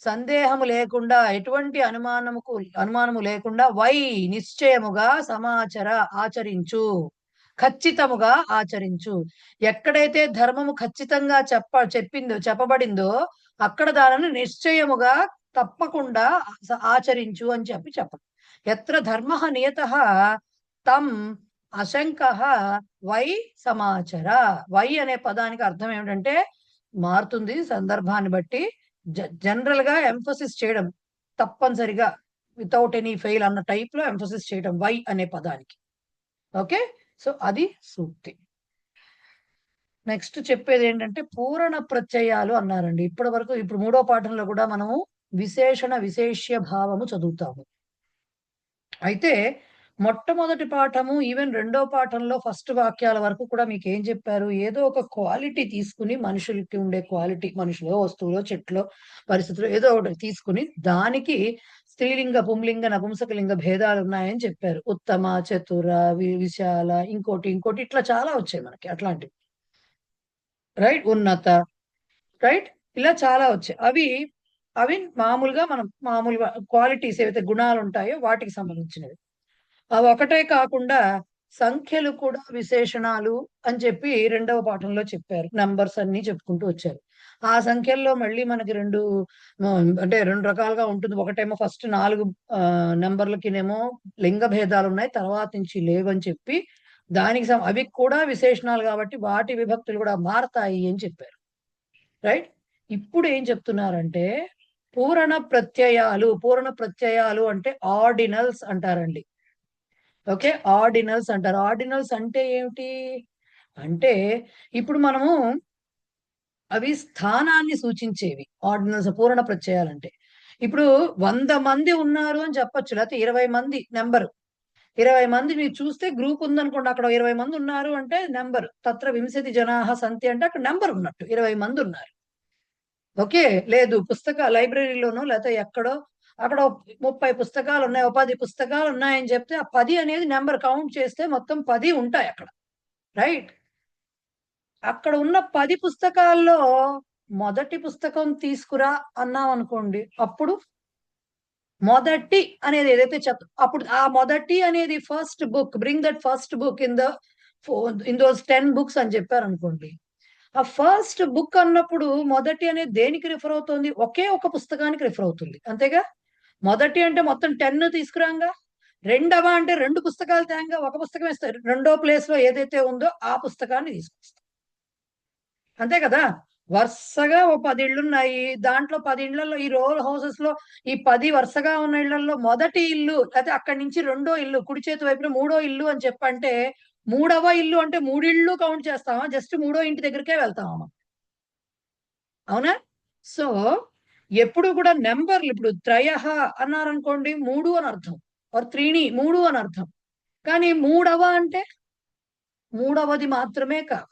S2: సందేహము లేకుండా, ఎటువంటి అనుమానము లేకుండా, వై నిశ్చయముగా, సమాచర ఆచరించు, ఖచ్చితముగా ఆచరించు. ఎక్కడైతే ధర్మము ఖచ్చితంగా చెప్పబడిందో అక్కడ దానిని నిశ్చయముగా తప్పకుండా ఆచరించు అని చెప్పడం. ఎత్ర ధర్మ నియత తం అశంక వై సమాచర. వై అనే పదానికి అర్థం ఏమిటంటే మారుతుంది సందర్భాన్ని బట్టి. జనరల్ గా ఎంఫసిస్ చేయడం, తప్పనిసరిగా వితౌట్ ఎనీ ఫెయిల్ అన్న టైప్ లో ఎంఫసిస్ చేయడం వై అనే పదానికి. ఓకే, సో అది సూక్తి. నెక్స్ట్ చెప్పేది ఏంటంటే పూరణ ప్రత్యయాలు అన్నారండి. ఇప్పటి వరకు, ఇప్పుడు 3వ పాఠంలో కూడా మనము విశేషణ విశేష్య భావము చదువుతాము. అయితే మొట్టమొదటి పాఠము, ఈవెన్ 2వ పాఠంలో ఫస్ట్ వాక్యాల వరకు కూడా మీకు ఏం చెప్పారు? ఏదో ఒక క్వాలిటీ తీసుకుని, మనుషులకి ఉండే క్వాలిటీ, మనుషులో, వస్తువులో, చెట్లో, పరిస్థితుల్లో ఏదో ఒకటి తీసుకుని దానికి స్త్రీలింగ, పుంలింగ, నపుంసకలింగ భేదాలు ఉన్నాయని చెప్పారు. ఉత్తమ, చతుర, విశాల, ఇంకోటి ఇట్లా చాలా వచ్చాయి మనకి అట్లాంటివి. రైట్, ఉన్నత, రైట్, ఇలా చాలా వచ్చాయి. అవి మామూలుగా మామూలుగా క్వాలిటీస్ ఏవైతే గుణాలు ఉంటాయో వాటికి సంబంధించినవి. అవి ఒకటే కాకుండా సంఖ్యలు కూడా విశేషణాలు అని చెప్పి 2వ పాఠంలో చెప్పారు. నంబర్స్ అన్ని చెప్పుకుంటూ వచ్చారు. ఆ సంఖ్యల్లో మళ్ళీ మనకి రెండు రకాలుగా ఉంటుంది. ఒకటేమో ఫస్ట్ 4 నెంబర్లకినేమో లింగ భేదాలు ఉన్నాయి, తర్వాత నుంచి లేవని చెప్పి దానికి అవి కూడా విశేషణాలు కాబట్టి వాటి విభక్తులు కూడా మారతాయి అని చెప్పారు. రైట్, ఇప్పుడు ఏం చెప్తున్నారంటే పూరణ ప్రత్యయాలు అంటే ఆర్డినల్స్ అంటారండి. ఓకే, ఆర్డినల్స్ అంటారు. ఆర్డినల్స్ అంటే ఏమిటి అంటే, ఇప్పుడు మనము అవి స్థానాన్ని సూచించేవి. ఆర్డినల్స్, పూరణ ప్రత్యయాలంటే ఇప్పుడు 100 మంది ఉన్నారు అని చెప్పొచ్చు, లేకపోతే 20 మంది నెంబరు. 20 మంది మీరు చూస్తే గ్రూప్ ఉందనుకోండి, అక్కడ 20 మంది ఉన్నారు అంటే నెంబర్. తత్ర వింశతి జనాహ సంతి అంటే అక్కడ నెంబర్ ఉన్నట్టు, 20 మంది ఉన్నారు. ఓకే, లేదు లైబ్రరీలోనో లేకపోతే ఎక్కడో అక్కడ 30 పుస్తకాలు ఉన్నాయి, 10 పుస్తకాలు ఉన్నాయని చెప్తే ఆ 10 అనేది నెంబర్ కౌంట్ చేస్తే మొత్తం 10 ఉంటాయి అక్కడ. రైట్, అక్కడ ఉన్న 10 పుస్తకాల్లో మొదటి పుస్తకం తీసుకురా అన్నాం అనుకోండి, అప్పుడు మొదటి అనేది ఏదైతే అప్పుడు ఆ మొదటి అనేది first book, bring that first book in those 10 books అని చెప్పారు అనుకోండి. ఆ ఫస్ట్ బుక్ అన్నప్పుడు మొదటి అనేది దేనికి రిఫర్ అవుతుంది? ఒకే ఒక పుస్తకానికి రిఫర్ అవుతుంది, అంతేగా. మొదటి అంటే మొత్తం 10 తీసుకురాంగా, రెండవ అంటే 2 పుస్తకాలు తేంగా, ఒక పుస్తకం ఇస్తారు, రెండో ప్లేస్ లో ఏదైతే ఉందో ఆ పుస్తకాన్ని తీసుకొస్తాం, అంతే కదా. వరుసగా 10 ఇళ్ళు ఉన్నాయి, దాంట్లో 10 ఇళ్లలో ఈ రోల్ హౌసెస్ లో ఈ 10 వరుసగా ఉన్న ఇళ్లలో మొదటి ఇల్లు, లేకపోతే అక్కడి నుంచి రెండో ఇల్లు, కుడి చేతి వైపున 3వ ఇల్లు అని చెప్పంటే 3వ ఇల్లు అంటే 3 ఇళ్ళు కౌంట్ చేస్తామా? జస్ట్ 3వ ఇంటి దగ్గరికే వెళ్తామా? అవునా? సో ఎప్పుడు కూడా నెంబర్లు, ఇప్పుడు త్రయ అన్నారనుకోండి 3 అని అర్థం, త్రీణి 3 అని అర్థం. కానీ 3వ అంటే 3వది మాత్రమే కాదు.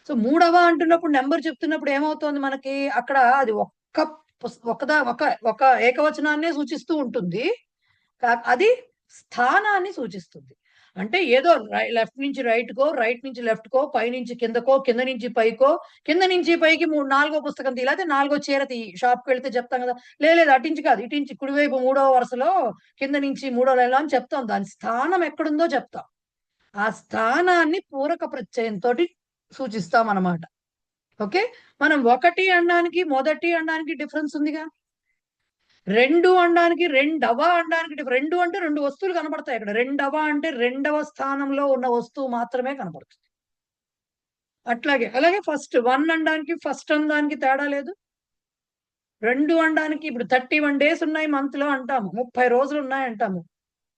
S2: సో 3వ అంటున్నప్పుడు నెంబర్ చెప్తున్నప్పుడు ఏమవుతోంది మనకి అక్కడ? అది ఒక ఏకవచనాన్నే సూచిస్తూ ఉంటుంది, అది స్థానాన్ని సూచిస్తుంది. అంటే ఏదో లెఫ్ట్ నుంచి రైట్ కో, రైట్ నుంచి లెఫ్ట్ కో, పై నుంచి కిందకో, కింద నుంచి పైకో, కింద నుంచి పైకి 4వ పుస్తకం తీ, లేకపోతే 4వ చీర తీ. షాప్కి వెళ్తే చెప్తాం కదా, లేదు అటించి కాదు ఇటించి, కుడివైపు 3వ వరుసలో కింద నుంచి 3వ లైన్లో అని చెప్తాం. దాని స్థానం ఎక్కడుందో చెప్తాం. ఆ స్థానాన్ని పూరక ప్రత్యయంతో సూచిస్తాం అన్నమాట. ఓకే, మనం ఒకటి అనడానికి మొదటి అనడానికి డిఫరెన్స్ ఉందిగా, రెండు అనడానికి రెండవ అనడానికి రెండు అంటే 2 వస్తువులు కనబడతాయి అక్కడ. రెండవ అంటే 2వ స్థానంలో ఉన్న వస్తువు మాత్రమే కనబడుతుంది. అలాగే ఫస్ట్ 1 అనడానికి ఫస్ట్ అనడానికి తేడా లేదు. 2 అనడానికి ఇప్పుడు 31 days ఉన్నాయి మంత్ లో అంటాము, 30 రోజులు ఉన్నాయి అంటాము.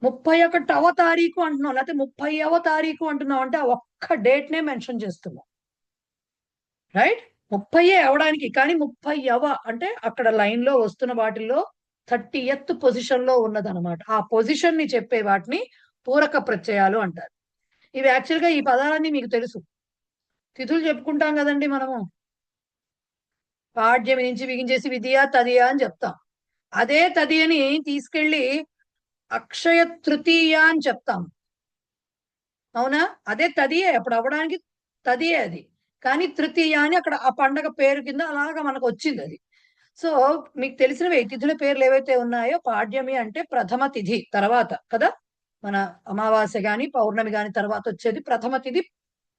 S2: 31వ తారీఖు అంటున్నాం, లేకపోతే 30వ తారీఖు అంటున్నాం అంటే ఆ ఒక్క డేట్ నే మెన్షన్ చేస్తున్నాం. రైట్, 30 అవడానికి, కానీ 30వ అంటే అక్కడ లైన్ లో వస్తున్న వాటిల్లో 30th పొజిషన్ లో ఉన్నదన్నమాట. ఆ పొజిషన్ ని చెప్పే వాటిని పూరక ప్రత్యయాలు అంటారు. ఇవి యాక్చువల్ గా ఈ పదాలన్నీ మీకు తెలుసు. తిథులు చెప్పుకుంటాం కదండి మనము, పాడ్యమి నుంచి బిగించేసి విధియ తదియ అని చెప్తాం. అదే తదియని తీసుకెళ్లి అక్షయ తృతీయ అని చెప్తాం. అవునా, అదే తదియే, అప్పుడు అవ్వడానికి తదియే అది, కానీ తృతీయ అని అక్కడ ఆ పండగ పేరు కింద అలాగా మనకు వచ్చింది అది. సో మీకు తెలిసినవి తిథుల పేర్లు ఏవైతే ఉన్నాయో, పాడ్యమి అంటే ప్రథమ తిథి తర్వాత కదా, మన అమావాస్య గాని పౌర్ణమి గాని తర్వాత వచ్చేది ప్రథమ తిథి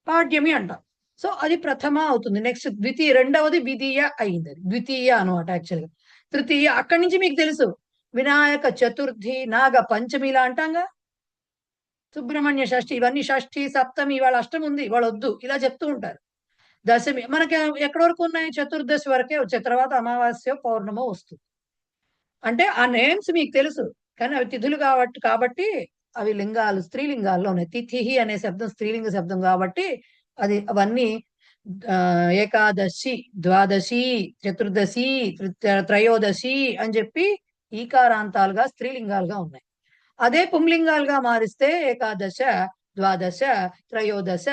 S2: పాడ్యమి అంటాం. సో అది ప్రథమ అవుతుంది. నెక్స్ట్ ద్వితీయ, రెండవది విధియ అయింది, అది ద్వితీయ అనమాట యాక్చువల్గా. తృతీయ అక్కడి నుంచి మీకు తెలుసు, వినాయక చతుర్థి, నాగ పంచమి ఇలా అంటాంగా, సుబ్రహ్మణ్య షష్ఠి, ఇవన్నీ షష్ఠి సప్తమి, ఇవాళ అష్టమి ఉంది ఇవాళ వద్దు, ఇలా చెప్తూ ఉంటారు. దశమి మనకి ఎక్కడి వరకు ఉన్నాయి, చతుర్దశి వరకే వచ్చే, తర్వాత అమావాస్య పౌర్ణమో వస్తుంది. అంటే ఆ నేమ్స్ మీకు తెలుసు, కానీ అవి తిథులు కాబట్టి అవి లింగాలు స్త్రీలింగాల్లో ఉన్నాయి. తిథి అనే శబ్దం స్త్రీలింగ శబ్దం కాబట్టి అవన్నీ ఏకాదశి, ద్వాదశి, చతుర్దశి, త్రయోదశి అని చెప్పి ఈకారాంతాలుగా స్త్రీలింగాలుగా ఉన్నాయి. అదే పుంలింగాలుగా మారిస్తే ఏకాదశ, ద్వాదశ, త్రయోదశ,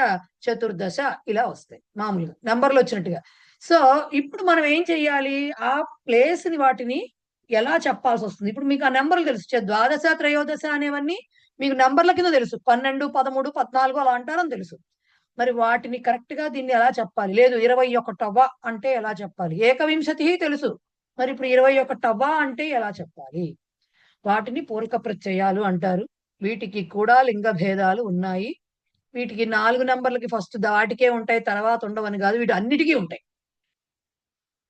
S2: చతుర్దశ ఇలా వస్తాయి మామూలుగా నంబర్లు వచ్చినట్టుగా. సో ఇప్పుడు మనం ఏం చెయ్యాలి, ఆ ప్లేస్ ని వాటిని ఎలా చెప్పాల్సి వస్తుంది. ఇప్పుడు మీకు ఆ నెంబర్లు తెలుసు, ద్వాదశ త్రయోదశ అనేవన్నీ మీకు నంబర్ల కింద తెలుసు, 12, 13, 14 అలా అంటారని తెలుసు. మరి వాటిని కరెక్ట్ గా దీన్ని ఎలా చెప్పాలి, లేదు 21వ అంటే ఎలా చెప్పాలి, ఏకవింశతి తెలుసు, మరి ఇప్పుడు 21వ అంటే ఎలా చెప్పాలి, వాటిని పూరక ప్రత్యయాలు అంటారు. వీటికి కూడా లింగ భేదాలు ఉన్నాయి. వీటికి 4 నంబర్లకి ఫస్ట్ వాటికే ఉంటాయి, తర్వాత ఉండవని కాదు, వీటి అన్నిటికీ ఉంటాయి,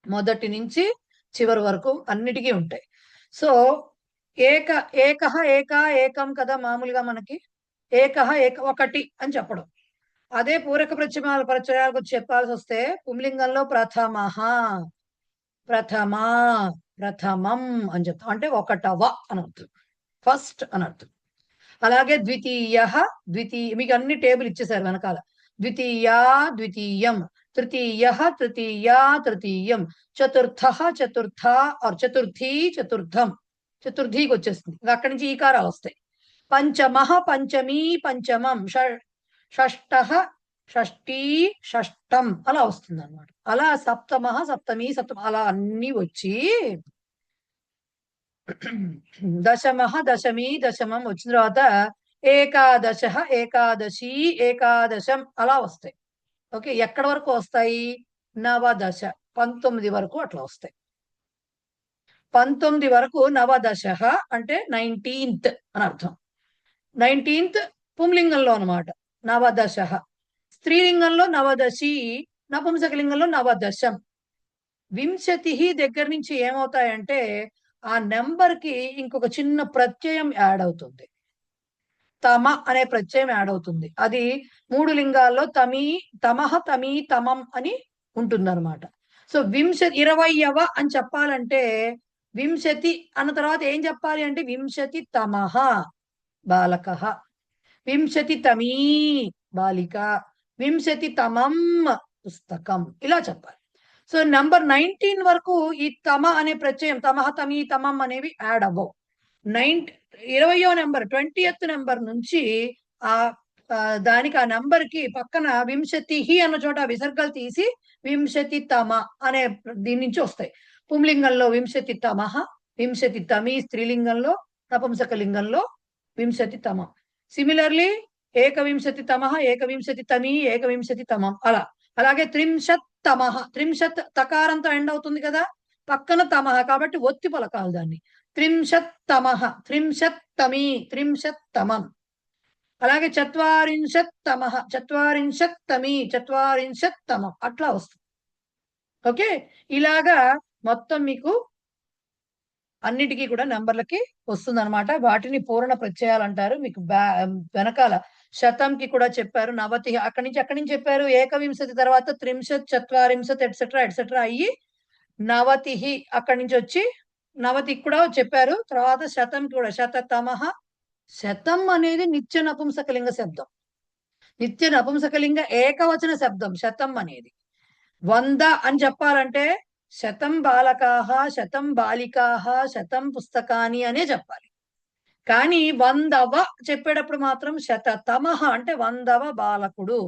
S2: మొదటి నుంచి చివరి వరకు అన్నిటికీ ఉంటాయి. సో ఏకహ ఏకం కదా మామూలుగా మనకి, ఏకహ ఒకటి అని చెప్పడం. అదే పూరక ప్రత్యయాలకు చెప్పాల్సి వస్తే పుంలింగంలో ప్రథమః, ప్రథమా, ప్రథమం అని చెప్తాం, అంటే ఒకటవ అని అర్థం, ఫస్ట్ అని అర్థం. అలాగే ద్వితీయ, మీకు అన్ని టేబుల్ ఇచ్చేసారు వెనకాల, ద్వితీయా ద్వితీయం, తృతీయ తృతీయా తృతీయం, చతుర్థ చతుర్థ ఆర్ చతుర్థి చతుర్థం, చతుర్థికి వచ్చేస్తుంది. అక్కడి నుంచి ఈకారాలు వస్తాయి. పంచమ పంచమీ పంచమం, షష్ఠ షష్ఠీ షష్టం అలా వస్తుంది అనమాట. అలా సప్తమ సప్తమి సప్తమ అలా అన్ని వచ్చి దశమ దశమి దశమం వచ్చిన తర్వాత ఏకాదశ ఏకాదశి ఏకాదశం అలా వస్తాయి. ఓకే, ఎక్కడి వరకు వస్తాయి, నవదశ 19 వరకు అట్లా వస్తాయి. 19 వరకు నవదశ అంటే 19th అని అర్థం. 19th పుంలింగంలో అనమాట నవదశ, స్త్రీలింగంలో నవదశి, నపుంసకలింగంలో నవదశం. వింశతి దగ్గర నుంచి ఏమవుతాయంటే ఆ నెంబర్ కి ఇంకొక చిన్న ప్రత్యయం యాడ్ అవుతుంది, తమ అనే ప్రత్యయం యాడ్ అవుతుంది. అది 3 లింగాల్లో తమః తమీ తమం అని ఉంటుందన్నమాట. సో 20వ అని చెప్పాలంటే వింశతి అన్న తర్వాత ఏం చెప్పాలి అంటే వింశతి తమః బాలకః, వింశతి తమీ బాలిక, వింశతి తమం పుస్తకం ఇలా చెప్పాలి. సో నంబర్ 19 వరకు ఈ తమ అనే ప్రత్యయం తమః తమీ తమం అనేవి యాడ్ అవ్వవు. 20వ నెంబర్ 20th నెంబర్ నుంచి దానికి ఆ నంబర్ కి పక్కన వింశతి అన్న చోట విసర్గలు తీసి వింశతి తమ అనే దీని నుంచి వస్తాయి. పుంలింగంలో వింశతి తమః, వింశతి తమి స్త్రీలింగంలో, నపుంసకలింగంలో వింశతి తమ. సిమిలర్లీ ఏకవింశతితమః, ఏకవింశతితమీ, ఏకవింశతితమం అలా. అలాగే త్రింశత్తమః, త్రింశత్ తకారంతో ఎండ్ అవుతుంది కదా, పక్కన తమః కాబట్టి ఒత్తి పలకాలి దాన్ని. త్రింశత్తమః, త్రింశత్తమీ, త్రింశత్తమం. అలాగే చత్వారింశత్తమః, చత్వారింశత్తమీ, చత్వారింశత్తమం అట్లా వస్తుంది. ఓకే, ఇలాగా మొత్తం మీకు అన్నిటికీ కూడా నంబర్లకి వస్తుంది అనమాట. వాటిని పూర్ణ ప్రత్యయాలు అంటారు. మీకు వెనకాల శతంకి కూడా చెప్పారు, నవతి అక్కడి నుంచి చెప్పారు. ఏకవింశతి తర్వాత త్రింశత్, చత్వారింశత్ ఎట్సెట్రా ఎట్సెట్రా అయ్యి నవతి అక్కడి నుంచి వచ్చి నవతికి కూడా చెప్పారు. తర్వాత శతంకి కూడా శతతమః. శతం అనేది నిత్య నపుంసకలింగ శబ్దం, నిత్య నపుంసకలింగ ఏకవచన శబ్దం శతం అనేది. 100 అని చెప్పాలంటే శతం బాలకాహ, శతం బాలికాహ, శతం పుస్తకాని అనే చెప్పాలి. కానీ 100వ చెప్పేటప్పుడు మాత్రం శతతమః అంటే 100వ బాలకుడు,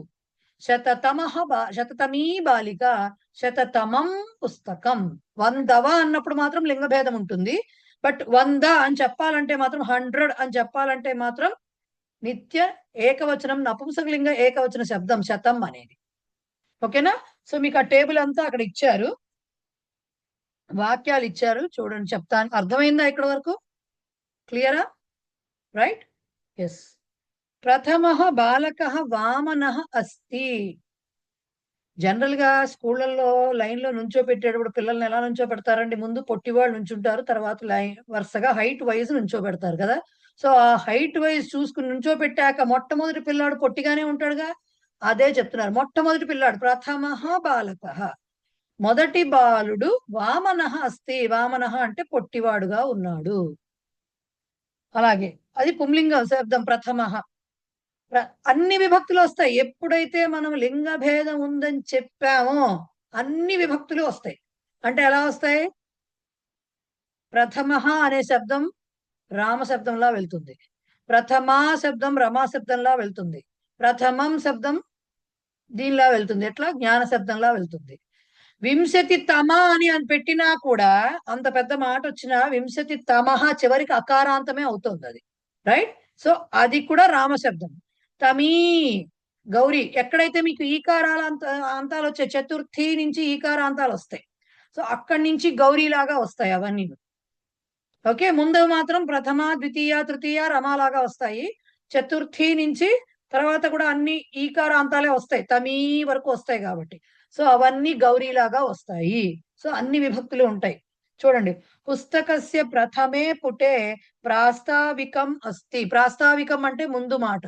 S2: శతతమః శతతమీ బాలిక, శతతమం పుస్తకం. 100వ అన్నప్పుడు మాత్రం లింగభేదం ఉంటుంది. బట్ 100 అని చెప్పాలంటే మాత్రం 100 అని చెప్పాలంటే మాత్రం నిత్య ఏకవచనం నపుంసకలింగ ఏకవచన శబ్దం శతం అనేది. ఓకేనా? సో మీకు ఆ టేబుల్ అంతా అక్కడ ఇచ్చారు, వాక్యాలు ఇచ్చారు, చూడండి చెప్తాను. అర్థమైందా ఇక్కడ వరకు? క్లియరా? రైట్? ఎస్. ప్రథమః బాలకః వామనః అస్తి. జనరల్ గా స్కూళ్ళల్లో లైన్ లో నుంచోబెట్టేటప్పుడు పిల్లల్ని ఎలా నుంచోబెడతారండి? ముందు పొట్టివాళ్ళు నుంచుంటారు, తర్వాత లైన్ వరుసగా హైట్ వైజ్ నుంచోబెడతారు కదా. సో ఆ హైట్ వైజ్ చూసుకుని నుంచోబెట్టాక మొట్టమొదటి పిల్లాడు పొట్టిగానే ఉంటాడుగా, అదే చెప్తున్నారు. మొట్టమొదటి పిల్లాడు ప్రథమః బాలకః, మొదటి బాలుడు వామనః అస్తి. వామనః అంటే పొట్టివాడుగా ఉన్నాడు. అలాగే అది పుంలింగ శబ్దం ప్రథమః. అన్ని విభక్తులు వస్తాయి. ఎప్పుడైతే మనం లింగ భేదం ఉందని చెప్పామో అన్ని విభక్తులు వస్తాయి. అంటే ఎలా వస్తాయి? ప్రథమః అనే శబ్దం రామ శబ్దంలా వెళ్తుంది, ప్రథమా శబ్దం రమా శబ్దంలా వెళ్తుంది, ప్రథమం శబ్దం దీనిలా వెళ్తుంది, ఎట్లా జ్ఞాన శబ్దంలా వెళ్తుంది. వింశతి తమ అని పెట్టినా కూడా అంత పెద్ద మాట వచ్చినా వింశతి తమః చివరికి అకారాంతమే అవుతుంది అది. రైట్? సో అది కూడా రామశబ్దం. తమీ గౌరీ, ఎక్కడైతే మీకు ఈకారాల అంతాలు వచ్చాయి, చతుర్థి నుంచి ఈకారాంతాలు వస్తాయి. సో అక్కడి నుంచి గౌరీ లాగా వస్తాయి అవన్నీ. ఓకే, ముందు మాత్రం ప్రథమ, ద్వితీయ, తృతీయ రమాలాగా వస్తాయి. చతుర్థి నుంచి తర్వాత కూడా అన్ని ఈకారాంతాలే వస్తాయి, తమీ వరకు వస్తాయి కాబట్టి. సో అవన్నీ గౌరీలాగా వస్తాయి. సో అన్ని విభక్తులు ఉంటాయి. చూడండి, పుస్తకస్య ప్రథమే పుటే ప్రాస్తావికం అస్తి. ప్రాస్తావికం అంటే ముందు మాట,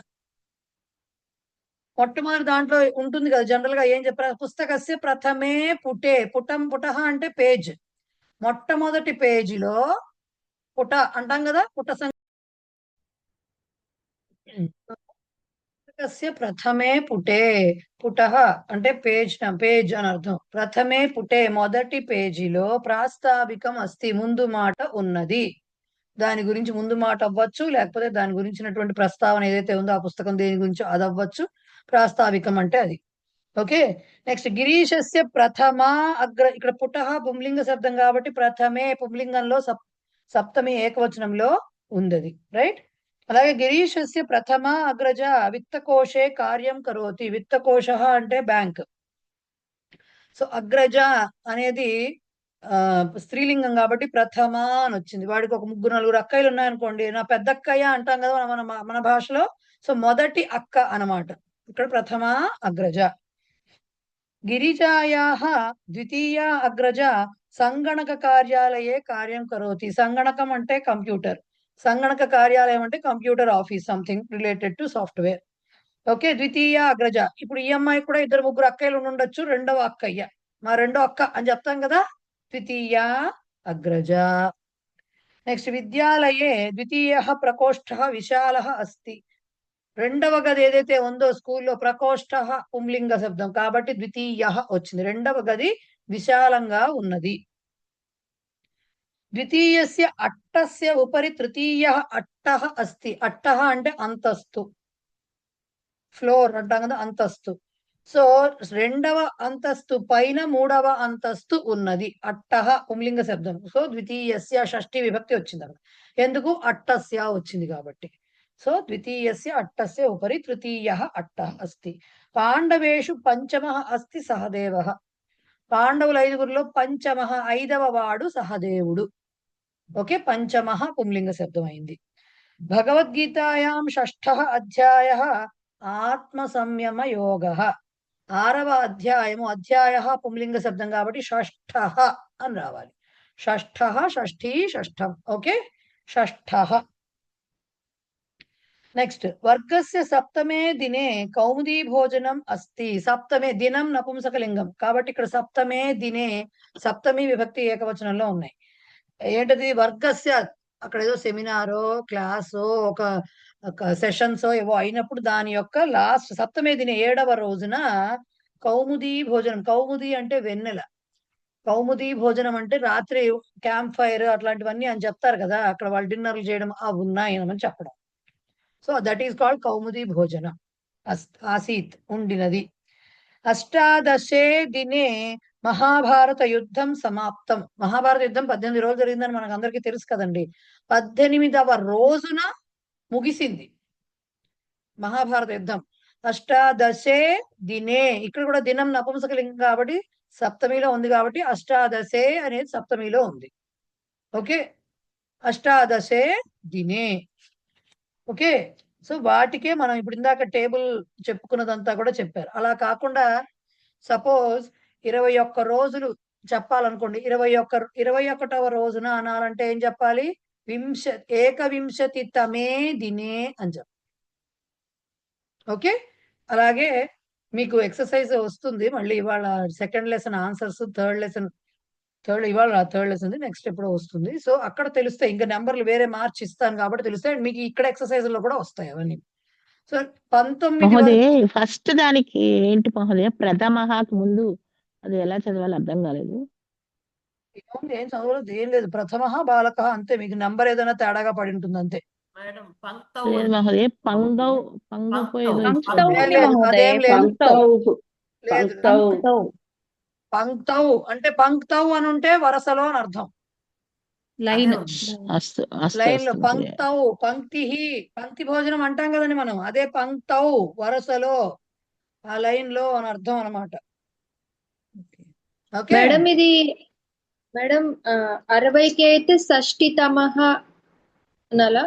S2: మొట్టమొదటి దాంట్లో ఉంటుంది కదా. జనరల్ గా ఏం చెప్పారు? పుస్తకస్య ప్రథమే పుటే, పుటం పుటః అంటే పేజ్, మొట్టమొదటి పేజీలో పుట అంటాం కదా, పుట పుస్తకస్య ప్రథమే పుటే, పుటః అంటే పేజ్ అని అర్థం. ప్రథమే పుటే మొదటి పేజీలో ప్రాస్తావికం అస్తి ముందు మాట ఉన్నది. దాని గురించి ముందు మాట అవ్వచ్చు, లేకపోతే దాని గురించినటువంటి ప్రస్తావన ఏదైతే ఉందో ఆ పుస్తకం దేని గురించి అది అవ్వచ్చు. ప్రాస్తావికం అంటే అది. ఓకే, నెక్స్ట్ గిరీశస్య ప్రథమ అగ్ర. ఇక్కడ పుటః పుంలింగ శబ్దం కాబట్టి ప్రథమే పుంలింగంలో సప్తమి ఏకవచనంలో ఉంది. రైట్? అలాగే గిరీశస్య ప్రథమ అగ్రజ విత్తకోశే కార్యం కరోతి. విత్తకోశ అంటే బ్యాంక్. సో అగ్రజ అనేది స్త్రీలింగం కాబట్టి ప్రథమ అని వచ్చింది. వాడికి ఒక 3-4 అక్కయ్యలు ఉన్నాయనుకోండి, నా పెద్ద అక్కయ్య అంటాం కదా మన భాషలో. సో మొదటి అక్క అన్నమాట ఇక్కడ ప్రథమ అగ్రజ. గిరిజాయాః ద్వితీయ అగ్రజ సంగణక కార్యాలయే కార్యం కరోతి. సంగణకం అంటే కంప్యూటర్, సంగణక కార్యాలయం అంటే computer office, something related to software. Okay, ద్వితీయ అగ్రజ. ఇప్పుడు ఈ అమ్మాయి కూడా 2-3 అక్కయ్యలు ఉండొచ్చు, రెండవ అక్కయ్య, మా రెండో అక్క అని చెప్తాం కదా, ద్వితీయ అగ్రజ. నెక్స్ట్ విద్యాలయే ద్వితీయ ప్రకోష్ఠ విశాల అస్తి. రెండవ గది ఏదైతే ఉందో స్కూల్లో ప్రకోష్ఠ పుంలింగ శబ్దం కాబట్టి ద్వితీయ వచ్చింది. రెండవ గది విశాలంగా ఉన్నది. ద్వితీయస్య అట్టస్య ఉపరి తృతీయ అట్టః అస్తి. అట్టః అంటే అంతస్తు, ఫ్లోర్ అంటాం కదా, అంతస్తు. సో రెండవ అంతస్తు పైన మూడవ అంతస్తు ఉన్నది. అట్టః పుంలింగ శబ్దం. సో ద్వితీయస్య షష్ఠి విభక్తి వచ్చింది అక్కడ. ఎందుకు? అట్టస్య వచ్చింది కాబట్టి. సో ద్వితీయస్య అట్టస్య ఉపరి తృతీయः అట్టः अस्ति. పాండవేషు పంచమः అస్తి సహదేవः. పాండవుల ఐదుగురిలో పంచమః ఐదవ వాడు సహదేవుడు. ఓకే, పంచమః పుంలింగ శబ్దం అయింది. భగవద్గీతాయాం షష్ఠः అధ్యాయः ఆత్మ సంయమ యోగः. 6వ అధ్యాయము, అధ్యాయः పుంలింగ శబ్దం కాబట్టి షష్ఠः అని రావాలి. షష్ఠः, షష్ఠీ, షష్ఠం. ఓకే, షష్ఠः. నెక్స్ట్, వర్గస్య సప్తమే దినే కౌముదీ భోజనం అస్తి. సప్తమే దినం నపుంసకలింగం కాబట్టి ఇక్కడ సప్తమే దినే సప్తమి విభక్తి ఏకవచనంలో ఉన్నాయి. ఏంటది? వర్గస్య, అక్కడ ఏదో సెమినారో క్లాసో ఒక సెషన్సో ఏవో అయినప్పుడు దాని యొక్క లాస్ట్ సప్తమే దినే 7వ రోజున కౌముదీ భోజనం. కౌముది అంటే వెన్నెల, కౌముదీ భోజనం అంటే రాత్రి క్యాంప్ ఫైర్ అట్లాంటివన్నీ అని చెప్తారు కదా, అక్కడ వాళ్ళు డిన్నర్లు చేయడం అవి ఉన్నాయని చెప్పడం. So that is called Kaumudi భోజన. ఆసీత్ ఉండినది. అష్టాదశే దినే మహాభారత యుద్ధం సమాప్తం. మహాభారత యుద్ధం 18 రోజులు జరిగిందని మనకు అందరికీ తెలుసు కదండి. 18వ రోజున ముగిసింది మహాభారత యుద్ధం. అష్టాదశే దినే, ఇక్కడ కూడా దినం నపుంసకలింగం కాబట్టి సప్తమిలో ఉంది కాబట్టి అష్టాదశే అనేది సప్తమిలో ఉంది. ఓకే, అష్టాదశే దినే. ఓకే, సో వాటికే మనం ఇప్పుడు ఇందాక టేబుల్ చెప్పుకున్నదంతా కూడా చెప్పారు. అలా కాకుండా సపోజ్ 21 రోజులు చెప్పాలనుకోండి, 21వ రోజున అనాలంటే ఏం చెప్పాలి? ఏకవింశతితమే దినే అని చెప్పాలి. ఓకే, అలాగే మీకు ఎక్సర్సైజ్ వస్తుంది మళ్ళీ ఇవాళ. Second lesson answers, third lesson ఇవాళ థర్డ్ లెసన్ నెక్స్ట్ ఎప్పుడో వస్తుంది. సో అక్కడ తెలుస్తాయి, ఇంకా నెంబర్లు వేరే మార్చి ఇస్తాను కాబట్టి తెలుస్తాయి. మీకు ఇక్కడ ఎక్సర్సైజ్ లో కూడా వస్తాయి అవన్నీ. సో 19
S8: ఫస్ట్ దానికి ఏంటి మహోదయ? ప్రథమహాకు ముందు అది ఎలా చదవాలి అర్థం కాలేదు.
S2: ఏం చదవలేదు, ఏం లేదు. ప్రథమ బాలక అంతే, మీకు నెంబర్ ఏదైనా తేడాగా పడి ఉంటుంది అంతే.
S8: లేదు మహోదయ, పంగవ్
S2: అదేం లేదు. పంక్తౌ అంటే పంక్తౌ అని ఉంటే వరసలో అని అర్థం. లైన్ లో పంక్తౌ, పంక్తి, పంక్తి భోజనం అంటాం కదండి మనం, అదే పంక్తౌ వరసలో ఆ లైన్ లో అని అర్థం అనమాట.
S4: మేడం ఇది మేడం 60కి అయితే షష్ఠితమః అనాలా?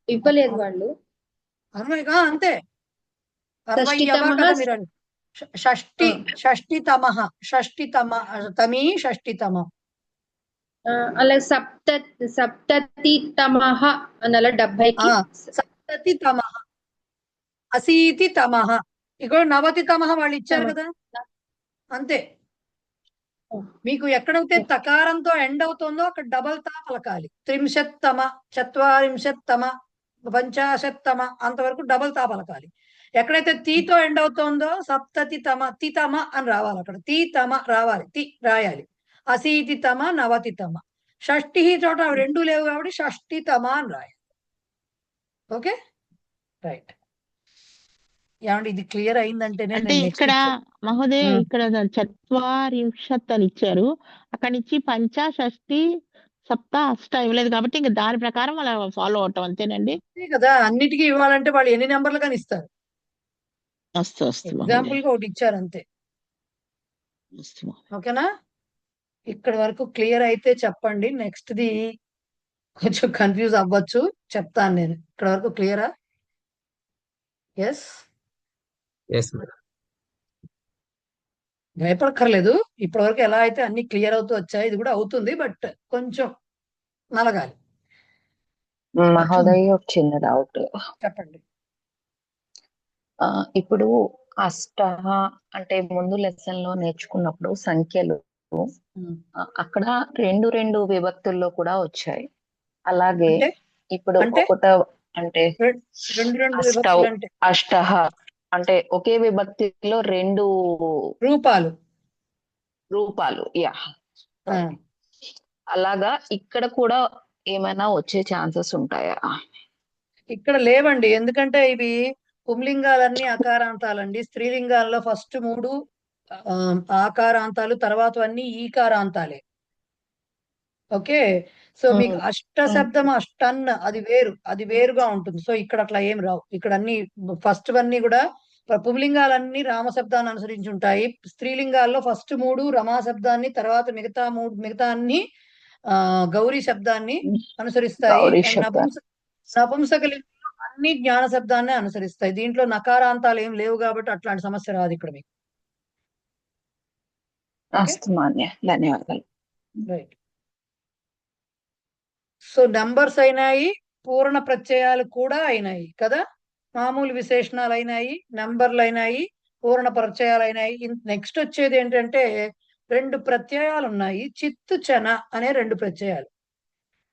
S4: ఇవ్వలేదు వాళ్ళు.
S2: 60గా అంతే. 60 షష్ఠితమః, తమీ షష్ఠితమ.
S4: అలా సప్తతితమః అనాలా? 70కి
S2: సప్తతితమః, అశీతితమః. ఇక్కడ 90తమః వాళ్ళు ఇచ్చారు కదా, అంతే. మీకు ఎక్కడైతే తకారంతో ఎండ్ అవుతుందో అక్కడ డబల్ తా పలకాలి. 30తమ, 40తమ, 50తమ అంతవరకు డబల్ తా పలకాలి. ఎక్కడైతే తీతో ఎండ్ అవుతుందో సప్తతితమ, తితమ అని రావాలి. అక్కడ తీతమ రావాలి, తి రాయాలి. అశీతితమ, 90తమ. షష్ఠి చోట అవి రెండు లేవు కాబట్టి షష్ఠితమ అని రాయాలి. Okay, right. ఏమంటే ఇది క్లియర్ అయిందంటేనే
S8: అంటే ఇక్కడ మహోదయ ఇక్కడ చత్వారింశత్ అని ఇచ్చారు, అక్కడి నుంచి పంచ, షష్ఠి, సప్త, అష్ట ఇవ్వలేదు కాబట్టి ఇంకా దాని ప్రకారం అలా ఫాలో అవటం అంతేనండి
S2: కదా. అన్నిటికీ ఇవ్వాలంటే వాళ్ళు ఎన్ని నెంబర్లు కానీ ఇస్తారు. ఎగ్జాంపుల్ గా ఒకటి ఇచ్చారు అంతే. ఓకేనా, ఇక్కడ వరకు క్లియర్ అయితే చెప్పండి. నెక్స్ట్ ది కొంచెం కన్ఫ్యూజ్ అవ్వచ్చు, చెప్తాను నేను. ఇక్కడ వరకు క్లియరా? ఎస్, భయపడక్కర్లేదు. ఇప్పటి వరకు ఎలా అయితే అన్ని క్లియర్ అవుతూ వచ్చాయి, ఇది కూడా అవుతుంది, బట్ కొంచెం నలగాలి.
S21: మహోదయ ఒక చిన్న డౌట్.
S2: చెప్పండి.
S21: ఇప్పుడు అష్ట అంటే ముందు లెసన్ లో నేర్చుకున్నప్పుడు సంఖ్యలు అక్కడ రెండు విభక్తుల్లో కూడా వచ్చాయి. అలాగే ఇప్పుడు ఒకట అంటే అష్ట అంటే ఒకే విభక్తిలో రెండు రూపాలు యా, అలాగా ఇక్కడ కూడా ఏమైనా వచ్చే ఛాన్సెస్ ఉంటాయా?
S2: ఇక్కడ లేవండి, ఎందుకంటే ఇవి పుంలింగాలన్నీ అకారాంతాలండి. స్త్రీలింగాల్లో ఫస్ట్ 3 ఆకారాంతాలు, తర్వాత అన్ని ఈకారాంతాలే. ఓకే, సో మీకు అష్ట శబ్దం అష్టన్ అది వేరుగా ఉంటుంది. సో ఇక్కడ అట్లా ఏం రావు. ఇక్కడ అన్ని ఫస్ట్ అన్ని కూడా పుంలింగాలన్నీ రామ శబ్దాన్ని అనుసరించి ఉంటాయి. స్త్రీలింగాల్లో ఫస్ట్ 3 రమా శబ్దాన్ని, తర్వాత మిగతా అన్ని గౌరీ శబ్దాన్ని అనుసరిస్తాయి. నపుంసకలింగంలో అన్ని జ్ఞాన శబ్దాన్ని అనుసరిస్తాయి. దీంట్లో నకారాంతాలు ఏం లేవు కాబట్టి అట్లాంటి సమస్య రాదు ఇక్కడ మీకు.
S21: ధన్యవాదాలు.
S2: రైట్. సో నంబర్స్ అయినాయి, పూర్ణ ప్రత్యయాలు కూడా అయినాయి కదా, మామూలు విశేషణాలు అయినాయి, నంబర్లు అయినాయి, పూర్ణ ప్రత్యయాలు అయినాయి. నెక్స్ట్ వచ్చేది ఏంటంటే 2 ప్రత్యయాలు ఉన్నాయి. చిత్ చన అనే 2 ప్రత్యయాలు.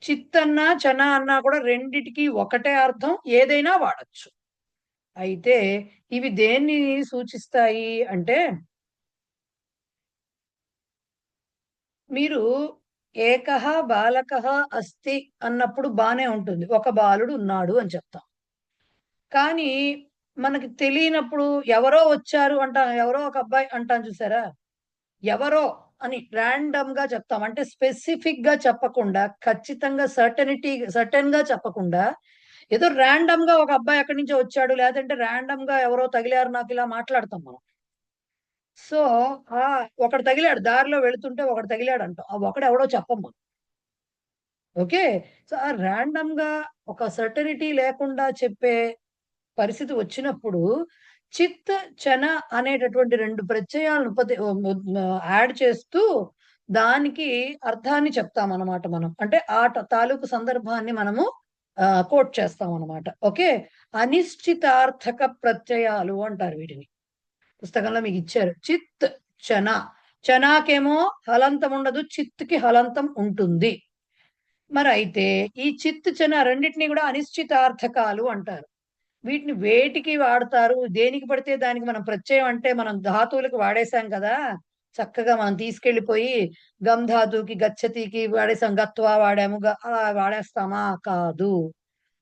S2: చిత్ అన్నా చన అన్నా కూడా రెండిటికి ఒకటే అర్థం, ఏదైనా వాడచ్చు. అయితే ఇవి దేన్ని సూచిస్తాయి అంటే, మీరు ఏకః బాలకః అస్తి అన్నప్పుడు బానే ఉంటుంది, ఒక బాలుడు ఉన్నాడు అని చెప్తాం. కానీ మనకి తెలియనప్పుడు ఎవరో వచ్చారు అంటాం, ఎవరో ఒక అబ్బాయి అంటాం చూసారా, ఎవరో అని ర్యాండమ్ గా చెప్తాం. అంటే స్పెసిఫిక్ గా చెప్పకుండా, ఖచ్చితంగా సర్టెన్ గా చెప్పకుండా, ఏదో ర్యాండమ్ గా ఒక అబ్బాయి ఎక్కడి నుంచో వచ్చాడు, లేదంటే ర్యాండమ్ గా ఎవరో తగిలారు నాకు ఇలా మాట్లాడతాం మనం. సో ఒకడు తగిలాడు, దారిలో వెళుతుంటే ఒకడు తగిలాడు అంటాం. ఆ ఒకడు ఎవడో చెప్పం మనం. ఓకే. సో ఆ ర్యాండమ్ గా ఒక సర్టనిటీ లేకుండా చెప్పే పరిస్థితి వచ్చినప్పుడు చిత్ చన అనేటటువంటి 2 ప్రత్యయాలను యాడ్ చేస్తూ దానికి అర్థాన్ని చెప్తాం అన్నమాట మనం. అంటే ఆ తాలూకు సందర్భాన్ని మనము కోట్ చేస్తాం అన్నమాట. ఓకే. అనిశ్చితార్థక ప్రత్యయాలు అంటారు వీటిని. పుస్తకంలో మీకు ఇచ్చారు. చిత్ చన, చనాకేమో హలంతం ఉండదు, చిత్కి హలంతం ఉంటుంది. మరి అయితే ఈ చిత్ చన రెండింటినీ కూడా అనిశ్చితార్థకాలు అంటారు. వీటిని వేటికి వాడతారు, దేనికి పడితే దానికి మనం ప్రత్యయం అంటే మనం ధాతువులకు వాడేశాం కదా, చక్కగా మనం తీసుకెళ్లిపోయి గమ్ ధాతువుకి గచ్చతికి వాడేసాం, గత్వా వాడాము, అలా వాడేస్తామా? కాదు.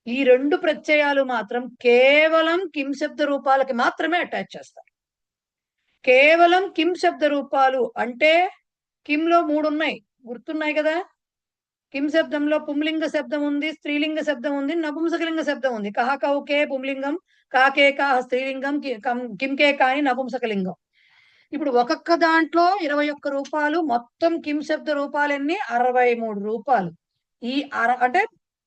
S2: ఈ 2 ప్రత్యయాలు మాత్రం కేవలం కిం శబ్ద రూపాలకి మాత్రమే అటాచ్ చేస్తారు. కేవలం కిం శబ్ద రూపాలు అంటే కింలో 3 ఉన్నాయి, గుర్తున్నాయి కదా. కిం శబ్దంలో పుంలింగ శబ్దం ఉంది, స్త్రీలింగ శబ్దం ఉంది, నపుంసకలింగ శబ్దం ఉంది. కహ కౌకే పుంలింగం, కాకే కాహ స్త్రీలింగం, కింకే కాని నపుంసకలింగం. ఇప్పుడు ఒక్కొక్క దాంట్లో 21 రూపాలు, మొత్తం కిం శబ్ద రూపాలన్నీ 63 రూపాలు. ఈ అంటే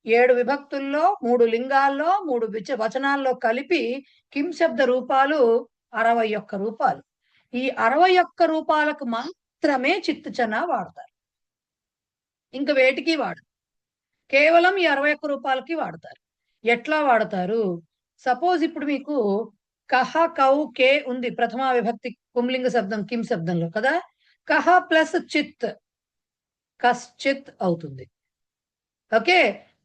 S2: 7 విభక్తుల్లో 3 లింగాల్లో 3 వచనాల్లో కలిపి కిం శబ్ద రూపాలు 61 రూపాలు. ఈ 61 రూపాలకు మాత్రమే చిత్తచన వాడతారు, ఇంక వేటికి వాడరు. కేవలం ఈ 61 రూపాయలకి వాడతారు. ఎట్లా వాడతారు? సపోజ్ ఇప్పుడు మీకు కహ కౌ కే ఉంది, ప్రథమా విభక్తి పుంలింగ శబ్దం కిం శబ్దంలో కదా. కహ ప్లస్ చిత్ కశ్చిత్ అవుతుంది. ఓకే.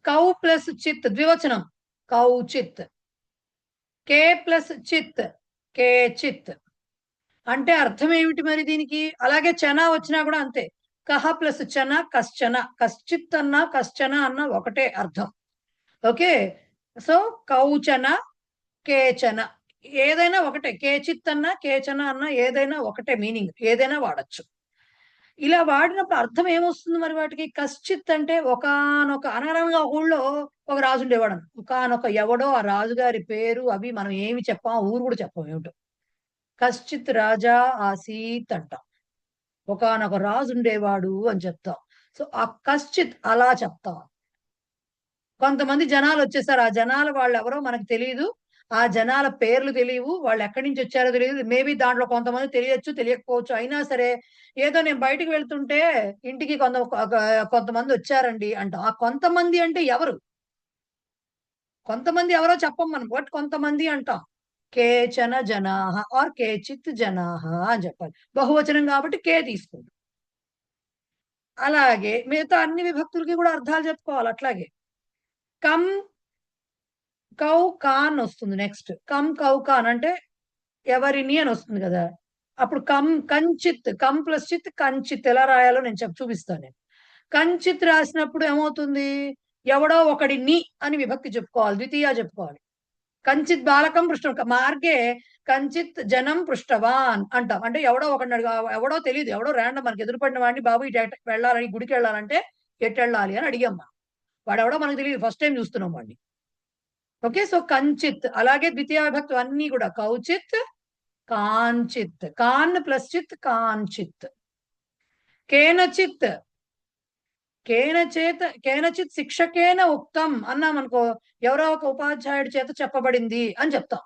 S2: కౌ ప్లస్ చిత్ ద్వివచనం కౌ చిత్. కే ప్లస్ చిత్ కే చిత్. అంటే అర్థం ఏమిటి మరి దీనికి? అలాగే చన వచ్చినా కూడా అంతే. కహ ప్లస్ చన కశ్చన, కశ్చిత్ అన్నా కశ్చన అన్నా ఒకటే అర్థం. ఓకే. సో కౌచన కేచన ఏదైనా ఒకటే, కేచిత్ అన్నా కేచన అన్నా ఏదైనా ఒకటే మీనింగ్, ఏదైనా వాడచ్చు. ఇలా వాడినప్పుడు అర్థం ఏమొస్తుంది మరి వాటికి? కశ్చిత్ అంటే ఒకానొక అనగనగా ఊళ్ళో ఒక రాజు ఉండేవాడు, ఒకానొక ఎవడో ఆ రాజుగారి పేరు అవి మనం ఏమి చెప్పాం, ఊరు కూడా చెప్పాం ఏమిటో. కశ్చిత్ రాజా ఆసీత్ అంటాం, ఒకానొక రాజు ఉండేవాడు అని చెప్తాం. సో ఆ కశ్చిత్ అలా చెప్తాం. కొంతమంది జనాలు వచ్చేసారు, ఆ జనాలు వాళ్ళు ఎవరో మనకు తెలియదు, ఆ జనాల పేర్లు తెలియవు, వాళ్ళు ఎక్కడి నుంచి వచ్చారో తెలియదు. మేబీ దాంట్లో కొంతమంది తెలియచ్చు, తెలియకపోవచ్చు. అయినా సరే ఏదో నేను బయటకు వెళ్తుంటే ఇంటికి కొంతమంది వచ్చారండి అంటాం. ఆ కొంతమంది అంటే ఎవరు? కొంతమంది ఎవరో చెప్పం మనం, బట్ కొంతమంది అంటాం. కేచన జనాహ ఆర్ కేచిత్ జనాహ అని చెప్పాలి. బహువచనం కాబట్టి కే తీసుకుంటాం. అలాగే మిగతా అన్ని విభక్తులకి కూడా అర్థాలు చెప్పుకోవాలి. అట్లాగే కం కౌ కాన్ వస్తుంది నెక్స్ట్. కం కౌ కాన్ అంటే ఎవరిని అని వస్తుంది కదా. అప్పుడు కంచిత్, కం ప్లస్ చిత్ కంచిత్ ఎలా రాయాలో నేను చూపిస్తాను. నేను కంచిత్ రాసినప్పుడు ఏమవుతుంది? ఎవడో ఒకడిని అని విభక్తి చెప్పుకోవాలి, ద్వితీయ చెప్పుకోవాలి. కంచిత్ బాలకం పృష్టం మార్గే కంచిత్ జనం పృష్టవాన్ అంటాం. అంటే ఎవడో ఒకటి ఎవడో తెలియదు, ఎవడో ర్యాండమ్ మనకి ఎదురుపడిన వాడిని, బాబు ఇటు వెళ్ళాలని, గుడికి వెళ్ళాలంటే ఎటు వెళ్ళాలి అని అడిగాం మనం. వాడెవడో మనకు తెలియదు, ఫస్ట్ టైం చూస్తున్నాం వాడిని. ఓకే, సో కంచిత్. అలాగే ద్వితీయ విభక్తి అన్ని కూడా కౌచిత్, కాంచిత్. కాన్ ప్లస్ చిత్ కాంచిత్. కేనచిత్, కేనచిత్ శిక్షకేన ఉక్తం అన్నాం అనుకో, ఎవరో ఒక ఉపాధ్యాయుడి చేత చెప్పబడింది అని చెప్తాం.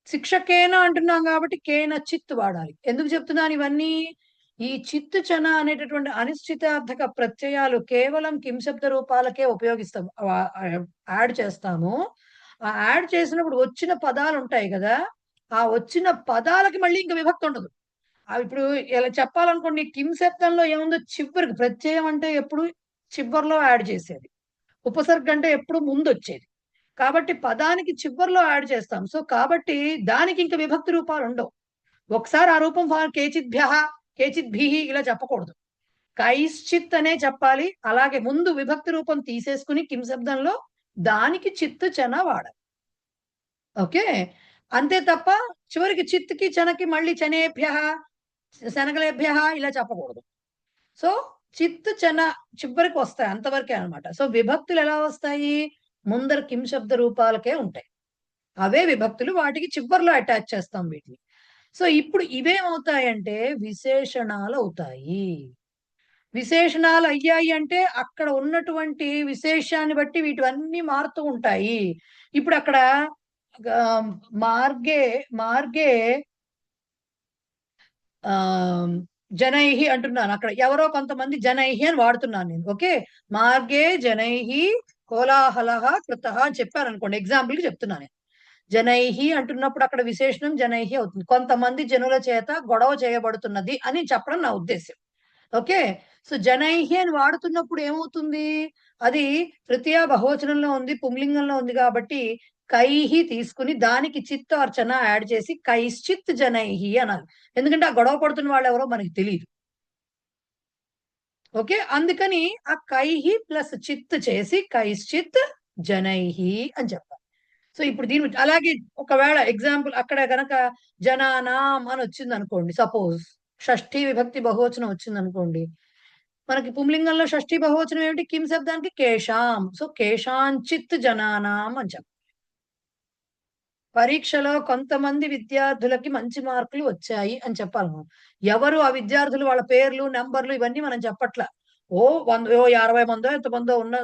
S2: శిక్షకేన అంటున్నాం కాబట్టి కేనచిత్ వాడాలి. ఎందుకు చెప్తున్నాను ఇవన్నీ? ఈ చిత్తు చన అనేటటువంటి అనిశ్చితార్థక ప్రత్యయాలు కేవలం కింశబ్ద రూపాలకే ఉపయోగిస్తాం, యాడ్ చేస్తాము. ఆ యాడ్ చేసినప్పుడు వచ్చిన పదాలు ఉంటాయి కదా, ఆ వచ్చిన పదాలకి మళ్ళీ ఇంకా విభక్తి ఉండదు. ఇప్పుడు ఇలా చెప్పాలనుకోండి, కింశబ్దంలో ఏముందో చివరికి, ప్రత్యయం అంటే ఎప్పుడు చివరిలో యాడ్ చేసేది, ఉపసర్గ అంటే ఎప్పుడు ముందు వచ్చేది. కాబట్టి పదానికి చివరిలో యాడ్ చేస్తాం. సో కాబట్టి దానికి ఇంకా విభక్తి రూపాలు ఉండవు. ఒకసారి ఆ రూపం కేచిద్భ్య కేచిద్భి ఇలా చెప్పకూడదు, కైశ్చిత్ అనే చెప్పాలి. అలాగే ముందు విభక్తి రూపం తీసేసుకుని కింశబ్దంలో దానికి చిత్తు చన వాడాలి. ఓకే, అంతే తప్ప చివరికి చిత్తుకి చనకి మళ్ళీ చనేభ్య శనగలేభ్య ఇలా చెప్పకూడదు. సో చిత్తు చన చివరికి వస్తాయి, అంతవరకే అనమాట. సో విభక్తులు ఎలా వస్తాయి? ముందర కింశబ్ద రూపాలకే ఉంటాయి, అవే విభక్తులు, వాటికి చివరిలో అటాచ్ చేస్తాం వీటిని. సో ఇప్పుడు ఇవేమవుతాయంటే విశేషణాలు అవుతాయి. విశేషణాలు అయ్యాయి అంటే అక్కడ ఉన్నటువంటి విశేషాన్ని బట్టి వీటివన్నీ మారుతూ ఉంటాయి. ఇప్పుడు అక్కడ మార్గే జనైహి అంటున్నాను, అక్కడ ఎవరో కొంతమంది జనైహి అని వాడుతున్నాను నేను. ఓకే, మార్గే జనైహి కోలాహలః కృతః అని చెప్పాను అనుకోండి, ఎగ్జాంపుల్ కి చెప్తున్నాను. జనైహి అంటున్నప్పుడు అక్కడ విశేషణం జనైహి అవుతుంది. కొంతమంది జనుల చేత గొడవ చేయబడుతున్నది అని చెప్పడం నా ఉద్దేశం. ఓకే, సో జనైహి అని వాడుతున్నప్పుడు ఏమవుతుంది? అది తృతీయ బహువచనంలో ఉంది, పుంలింగంలో ఉంది కాబట్టి కైహి తీసుకుని దానికి చిత్ అర్చన యాడ్ చేసి కైశ్చిత్ జనైహి అనాలి. ఎందుకంటే ఆ గొడవ పడుతున్న వాళ్ళు ఎవరో మనకి తెలియదు. ఓకే, అందుకని ఆ కైహి ప్లస్ చిత్ చేసి కైశ్చిత్ జనైహి అని చెప్పాలి. సో ఇప్పుడు దీని అలాగే ఒకవేళ ఎగ్జాంపుల్ అక్కడ కనుక జనానాం అని వచ్చింది అనుకోండి, సపోజ్ షష్ఠీ విభక్తి బహువచనం వచ్చింది అనుకోండి, మనకి పుంలింగంలో షష్ఠీ బహువచనం ఏమిటి? కిం శబ్దానికి కేశాం. సో కేశాంచిత్ జనానాం అని చెప్పాలి. పరీక్షలో కొంతమంది విద్యార్థులకి మంచి మార్కులు వచ్చాయి అని చెప్పాలి. ఎవరు ఆ విద్యార్థులు, వాళ్ళ పేర్లు, నెంబర్లు ఇవన్నీ మనం చెప్పట్లా. 50 మందో ఎంతమందో ఉన్న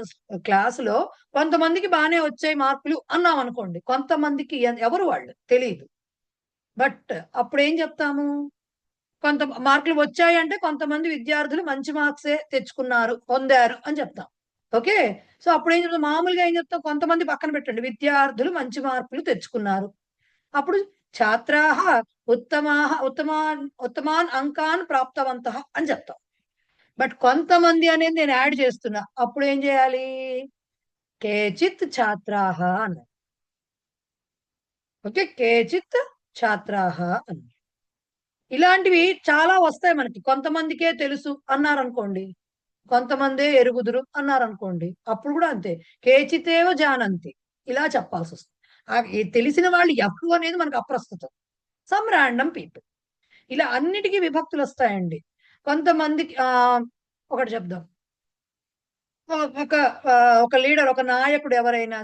S2: క్లాసులో కొంతమందికి బాగానే వచ్చాయి మార్కులు అన్నాం అనుకోండి, కొంతమందికి ఎవరు వాళ్ళు తెలియదు. బట్ అప్పుడు ఏం చెప్తాము? కొంత మార్కులు వచ్చాయి అంటే కొంతమంది విద్యార్థులు మంచి మార్క్సే పొందారు అని చెప్తాం. ఓకే, సో అప్పుడు ఏం చెప్తాం? మామూలుగా ఏం చెప్తాం? కొంతమంది పక్కన పెట్టండి, విద్యార్థులు మంచి మార్కులు తెచ్చుకున్నారు. అప్పుడు ఛాత్రాః ఉత్తమాన్ అంకాన్ ప్రాప్తవంతః అని చెప్తాం. బట్ కొంతమంది అనేది నేను యాడ్ చేస్తున్నా, అప్పుడు ఏం చేయాలి? కేచిత్ ఛాత్రాః అన్న. ఓకే, కేచిత్ ఛాత్రాః అన్న. ఇలాంటివి చాలా వస్తాయి మనకి. కొంతమందికే తెలుసు అన్నారనుకోండి, కొంతమందే ఎరుగుదురు అన్నారనుకోండి, అప్పుడు కూడా అంతే, కేచితేవ జానంతి ఇలా చెప్పాల్సి వస్తుంది. తెలిసిన వాళ్ళు ఎవరు అనేది మనకు అప్రస్తుతం, సమ్ ర్యాండమ్ పీపుల్. ఇలా అన్నిటికీ విభక్తులు వస్తాయండి. కొంతమందికి ఒకటి చెప్దాం, ఒక లీడర్, ఒక నాయకుడు ఎవరైనా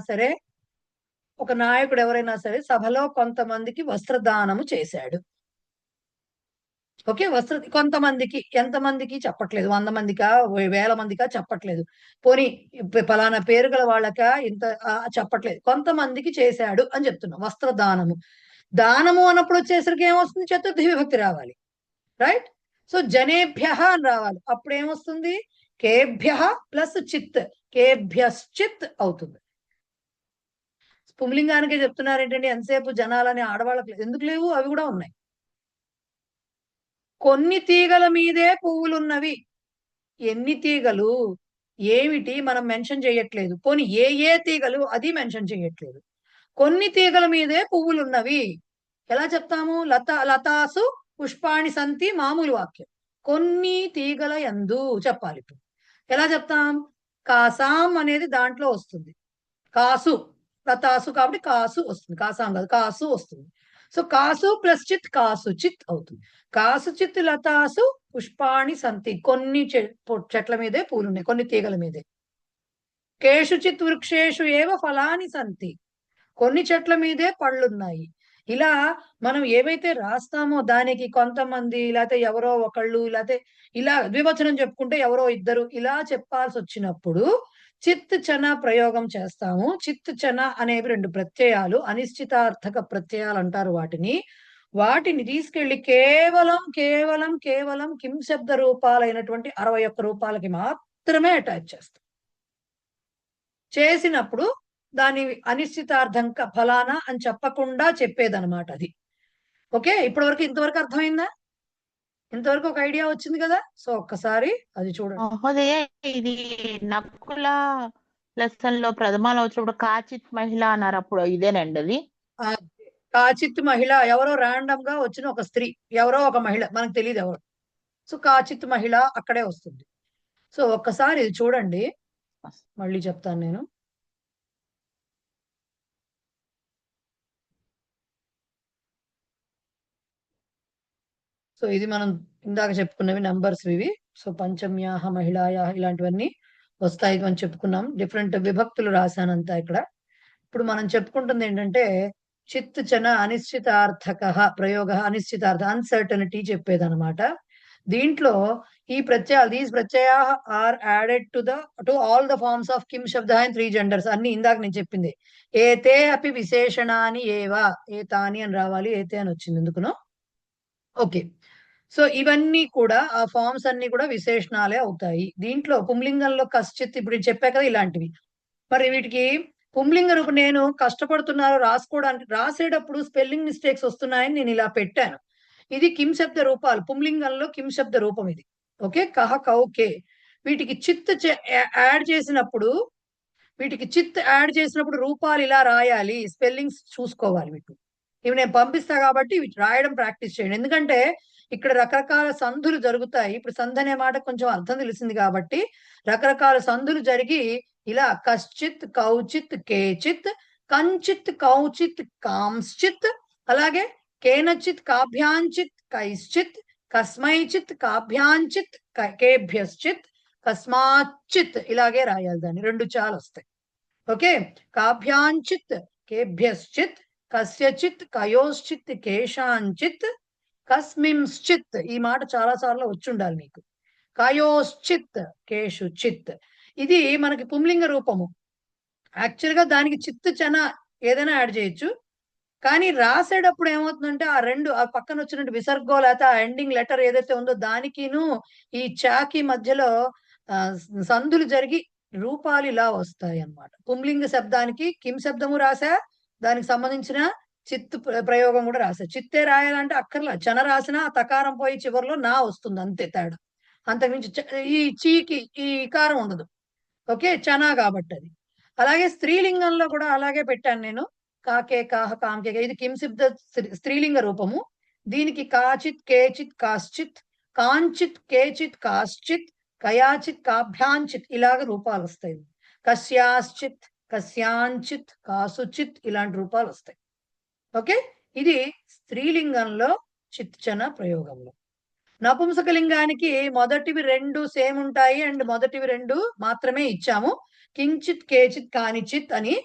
S2: సరే సభలో కొంతమందికి వస్త్రదానము చేశాడు. ఓకే, కొంతమందికి, ఎంతమందికి చెప్పట్లేదు, 100 మందికా 1000 మందికా చెప్పట్లేదు, పోనీ పలానా పేరు గల వాళ్ళకా ఇంత చెప్పట్లేదు, కొంతమందికి చేశాడు అని చెప్తున్నాం. వస్త్రదానము, దానము అన్నప్పుడు వచ్చేసరికి ఏమొస్తుంది? చతుర్థి విభక్తి రావాలి, రైట్? సో జనేభ్య అని రావాలి. అప్పుడు ఏమొస్తుంది? కేభ్య ప్లస్ చిత్, కేభ్యశ్చిత్ అవుతుంది. పుంలింగానికే చెప్తున్నారు ఏంటంటే ఎంతసేపు జనాలని, ఆడవాళ్ళకి ఎందుకు లేవు? అవి కూడా ఉన్నాయి. కొన్ని తీగల మీదే పువ్వులున్నవి. ఎన్ని తీగలు ఏమిటి మనం మెన్షన్ చేయట్లేదు. పోనీ ఏ తీగలు అది మెన్షన్ చేయట్లేదు. కొన్ని తీగల మీదే పువ్వులున్నవి ఎలా చెప్తాము? లతాసు పుష్పాణి సంతి మామూలు వాక్యం. కొన్ని తీగల యందు చెప్పాలి. ఇప్పుడు ఎలా చెప్తాం? కాసాం అనేది దాంట్లో వస్తుంది. కాసు, లతాసు కాబట్టి కాసు వస్తుంది, కాసాం కాదు కాసు వస్తుంది. సో కాసు ప్లస్ చిత్ కాసు చిత్ అవుతుంది. కాసు చిత్ లతాసు పుష్పాణి సంతి, కొన్ని చెట్ల మీదే పూలు ఉన్నాయి, కొన్ని తీగల మీదే. కేషుచిత్ వృక్షేషు ఏవ ఫలాని సంతి, కొన్ని చెట్ల మీదే పళ్ళున్నాయి. ఇలా మనం ఏవైతే రాస్తామో దానికి కొంతమంది లేకపోతే ఎవరో ఒకళ్ళు లేకపోతే ఇలా ద్వివచనం చెప్పుకుంటే ఎవరో ఇద్దరు ఇలా చెప్పాల్సి వచ్చినప్పుడు చిత్ చన ప్రయోగం చేస్తాము. చిత్ చన అనేవి రెండు ప్రత్యయాలు, అనిశ్చితార్థక ప్రత్యయాలు అంటారు వాటిని. వాటిని తీసుకెళ్లి కేవలం కేవలం కేవలం కిం శబ్ద రూపాలైనటువంటి 61 రూపాలకి మాత్రమే అటాచ్ చేస్తాం. చేసినప్పుడు దాని అనిశ్చితార్థం ఫలానా అని చెప్పకుండా చెప్పేదన్నమాట అది. ఓకే, ఇప్పటి వరకు ఇంతవరకు అర్థమైందా? ఇంతవరకు ఒక ఐడియా వచ్చింది కదా? సో ఒక్కసారి అది చూడండి.
S8: మహోదయ, ఇది నకుల లెసన్ లో ప్రథమాలు వచ్చినప్పుడు కాచిత్ మహిళ అన్నారు, అప్పుడు ఇదేనండి అది.
S2: కాచిత్ మహిళ ఎవరో ర్యాండమ్ గా వచ్చిన ఒక స్త్రీ, ఎవరో ఒక మహిళ, మనకు తెలియదు ఎవరు. సో కాచిత్ మహిళ అక్కడే వస్తుంది. సో ఒక్కసారి ఇది చూడండి, మళ్ళీ చెప్తాను నేను. సో ఇది మనం ఇందాక చెప్పుకున్నవి నంబర్స్ ఇవి. సో పంచమ్యాహ మహిళాయాహ ఇలాంటివన్నీ వస్తాయి అని చెప్పుకున్నాం. డిఫరెంట్ విభక్తులు రాశానంతా ఇక్కడ. ఇప్పుడు మనం చెప్పుకుంటుంది ఏంటంటే చిత్ చన అనిశ్చితార్థక ప్రయోగ, అనిశ్చితార్థ అన్సర్టనిటీ చెప్పేదన్నమాట. దీంట్లో ఈ ప్రత్యయాలు, దీస్ ప్రత్యయా are added to all the forms of కిం శబ్ద ఇన్ 3 genders. అన్ని ఇందాక నేను చెప్పింది. ఏతే అపి విశేషణాని ఏవా, ఏతాని అని రావాలి, ఏతే అని వచ్చింది ఎందుకునో. ఓకే, సో ఇవన్నీ కూడా ఆ ఫార్మ్స్ అన్ని కూడా విశేషణాలే అవుతాయి. దీంట్లో పుంలింగంలో కశ్చిత్ ఇప్పుడు చెప్పా కదా ఇలాంటివి. మరి వీటికి పుంలింగ రూపం నేను కష్టపడుతున్నారు రాసుకోవడానికి, రాసేటప్పుడు స్పెల్లింగ్ మిస్టేక్స్ వస్తున్నాయని నేను ఇలా పెట్టాను. ఇది కిం శబ్ద రూపాలు, పుంలింగంలో కిం శబ్ద రూపం ఇది. ఓకే, కహ కౌ కే. వీటికి చిత్ యాడ్ చేసినప్పుడు, రూపాలు ఇలా రాయాలి, స్పెల్లింగ్స్ చూసుకోవాలి. వీటిని ఇవి నేను పంపిస్తా కాబట్టి వీటి రాయడం ప్రాక్టీస్ చేయండి. ఎందుకంటే ఇక్కడ రకరకాల సంధులు జరుగుతాయి. ఇప్పుడు సంధి అనే మాట కొంచెం అర్థం తెలిసింది కాబట్టి రకరకాల సంధులు జరిగి ఇలా కశ్చిత్, కౌచిత్, కేచిత్, కంచిత్, కౌచిత్, కాంశ్చిత్, అలాగే కేనచిత్, కాభ్యాంచిత్, కైశ్చిత్, కస్మైచిత్, కాభ్యాంచిత్, కేభ్యశ్చిత్, కస్మాచిత్, ఇలాగే రాయాలి. దాన్ని రెండు చాలు వస్తాయి. ఓకే, కాభ్యాంచిత్, కేభ్యశ్చిత్, కస్యచిత్, కయోశ్చిత్, కేశాంచిత్, కస్మింశ్చిత్. ఈ మాట చాలా సార్లు వచ్చి ఉండాలి మీకు. కయోశ్చిత్, కేషుచిత్. ఇది మనకి పుంలింగ రూపము. యాక్చువల్ గా దానికి చిత్ చన ఏదైనా యాడ్ చేయొచ్చు. కానీ రాసేటప్పుడు ఏమవుతుందంటే ఆ పక్కన వచ్చినట్టు విసర్గో లేకపోతే ఆ ఎండింగ్ లెటర్ ఏదైతే ఉందో దానికిను ఈ చాకి మధ్యలో సంధులు జరిగి రూపాలు ఇలా వస్తాయి అన్నమాట. పుంలింగ శబ్దానికి కిం శబ్దము రాసా, దానికి సంబంధించిన చిత్ ప్రయోగం కూడా రాసా. చిత్తే రాయాలంటే అక్కర్లా, చన రాసినా ఆ తకారం పోయి చివరిలో నా వస్తుంది, అంతే తేడా. అంతకుమించి ఈ చీకి ఈ ఇకారం ఉండదు. ఓకే, చనా కాబట్టి అది. అలాగే స్త్రీలింగంలో కూడా అలాగే పెట్టాను నేను. కాకే, కాహ, కాంకే. ఇది కిం శబ్ద స్త్రీలింగ రూపము. దీనికి కాచిత్, కేచిత్, కాశ్చిత్, కాంచిత్, కేచిత్, కాశ్చిత్, కయాచిత్, కాభ్యాంచిత్ ఇలాగ రూపాలు వస్తాయి. కస్యాశ్చిత్, కస్యాంచిత్, కాసుచిత్ ఇలాంటి రూపాలు వస్తాయి. ఓకే, ఇది స్త్రీలింగంలో చిత్చన ప్రయోగంలో. నపుంసకలింగానికి మొదటివి 2 సేమ్ ఉంటాయి అండ్ మొదటివి 2 మాత్రమే ఇచ్చాము, కించిత్, కేచిత్, కానిచిత్ అని.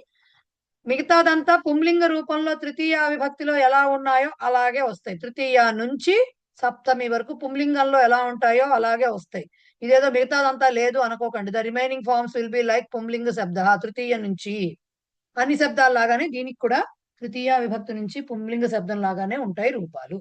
S2: మిగతాదంతా పుంలింగ రూపంలో తృతీయ విభక్తిలో ఎలా ఉన్నాయో అలాగే వస్తాయి. తృతీయ నుంచి సప్తమి వరకు పుంలింగంలో ఎలా ఉంటాయో అలాగే వస్తాయి. ఇదేదో మిగతాదంతా లేదు అనుకోకండి. The remaining forms will be like పుంలింగ శబ్ద. తృతీయ నుంచి అన్ని శబ్దాలు లాగానే దీనికి కూడా తృతీయ విభక్తి నుంచి పుంలింగ శబ్దం లాగానే ఉంటాయి రూపాలు.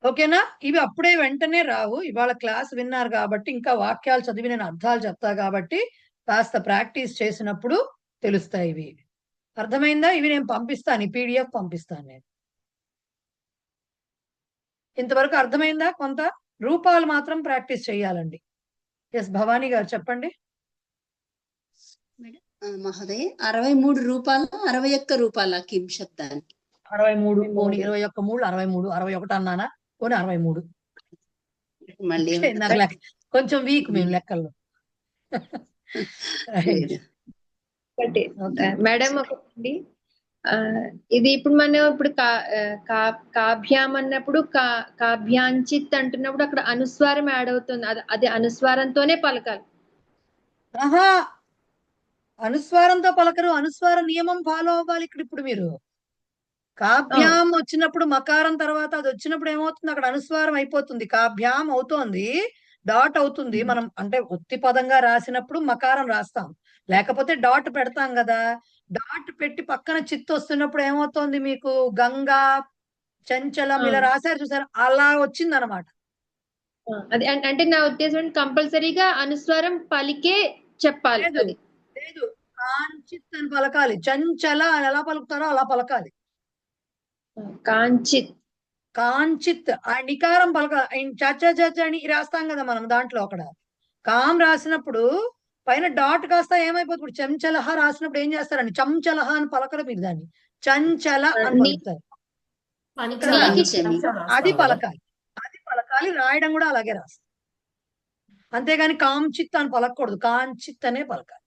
S2: ఓకేనా? ఇవి అప్పుడే వెంటనే రావు. ఇవాళ క్లాస్ విన్నారు కాబట్టి, ఇంకా వాక్యాలు చదివి నేను అర్థాలు చెప్తా కాబట్టి కాస్త ప్రాక్టీస్ చేసినప్పుడు తెలుస్తాయి ఇవి. అర్థమైందా? ఇవి నేను పంపిస్తాను, ఈ PDF పంపిస్తాను నేను. ఇంతవరకు అర్థమైందా? కొంత రూపాలు మాత్రం ప్రాక్టీస్ చేయాలండి. ఎస్ భవానీ గారు చెప్పండి.
S3: మహోదయ 63 రూపాల 61 రూపాల కిం శబ్దానికి
S2: 63 పోనీ 21 3 63 61 అన్నానా? పోనీ 63.
S3: మళ్ళీ
S2: కొంచెం వీక్ మేము లెక్కల్లో.
S4: మేడం ఒకటి ఇది ఇప్పుడు మనం ఇప్పుడు కాభ్యాం అన్నప్పుడు కాభ్యాంచిత్ అంటున్నప్పుడు అక్కడ అనుస్వారం యాడ్ అవుతుంది. అది అనుస్వారంతోనే పలకాలి.
S2: ఆహా, అనుస్వారంతో పలకరు. అనుస్వార నియమం ఫాలో అవ్వాలి ఇక్కడ. ఇప్పుడు మీరు కాభ్యాం వచ్చినప్పుడు మకారం తర్వాత అది వచ్చినప్పుడు ఏమవుతుంది, అక్కడ అనుస్వారం అయిపోతుంది. కాభ్యాం అవుతోంది, డాట్ అవుతుంది. మనం అంటే ఉత్తి పదంగా రాసినప్పుడు మకారం రాస్తాం, లేకపోతే డాట్ పెడతాం కదా. డాట్ పెట్టి పక్కన చిత్తు వస్తున్నప్పుడు ఏమవుతోంది మీకు, గంగా, చంచలం ఇలా రాశారు చూసారు, అలా వచ్చింది అనమాట.
S4: అది అంటే నా ఉద్దేశం కంపల్సరీగా అనుస్వారం పలికే చెప్పాలి. అది
S2: లేదు, కాంచిత్ అని పలకాలి. చంచల అని ఎలా పలుకుతారో అలా పలకాలి.
S4: కాంచిత్,
S2: కాంచిత్ ఆ నికారం పలకాలి. చచ అని రాస్తాం కదా మనం దాంట్లో. అక్కడ కాం రాసినప్పుడు పైన డాట్ కాస్త ఏమైపోతుంది, ఇప్పుడు చెంచలహ రాసినప్పుడు ఏం చేస్తారండి, చంచలహ అని పలకరు మీరు దాన్ని, చంచల అని పలుకుతారు. అది పలకాలి, అది పలకాలి. రాయడం కూడా అలాగే రాస్తాం. అంతేగాని కాంచిత్ అని పలకూడదు, కాంచిత్ అనే పలకాలి.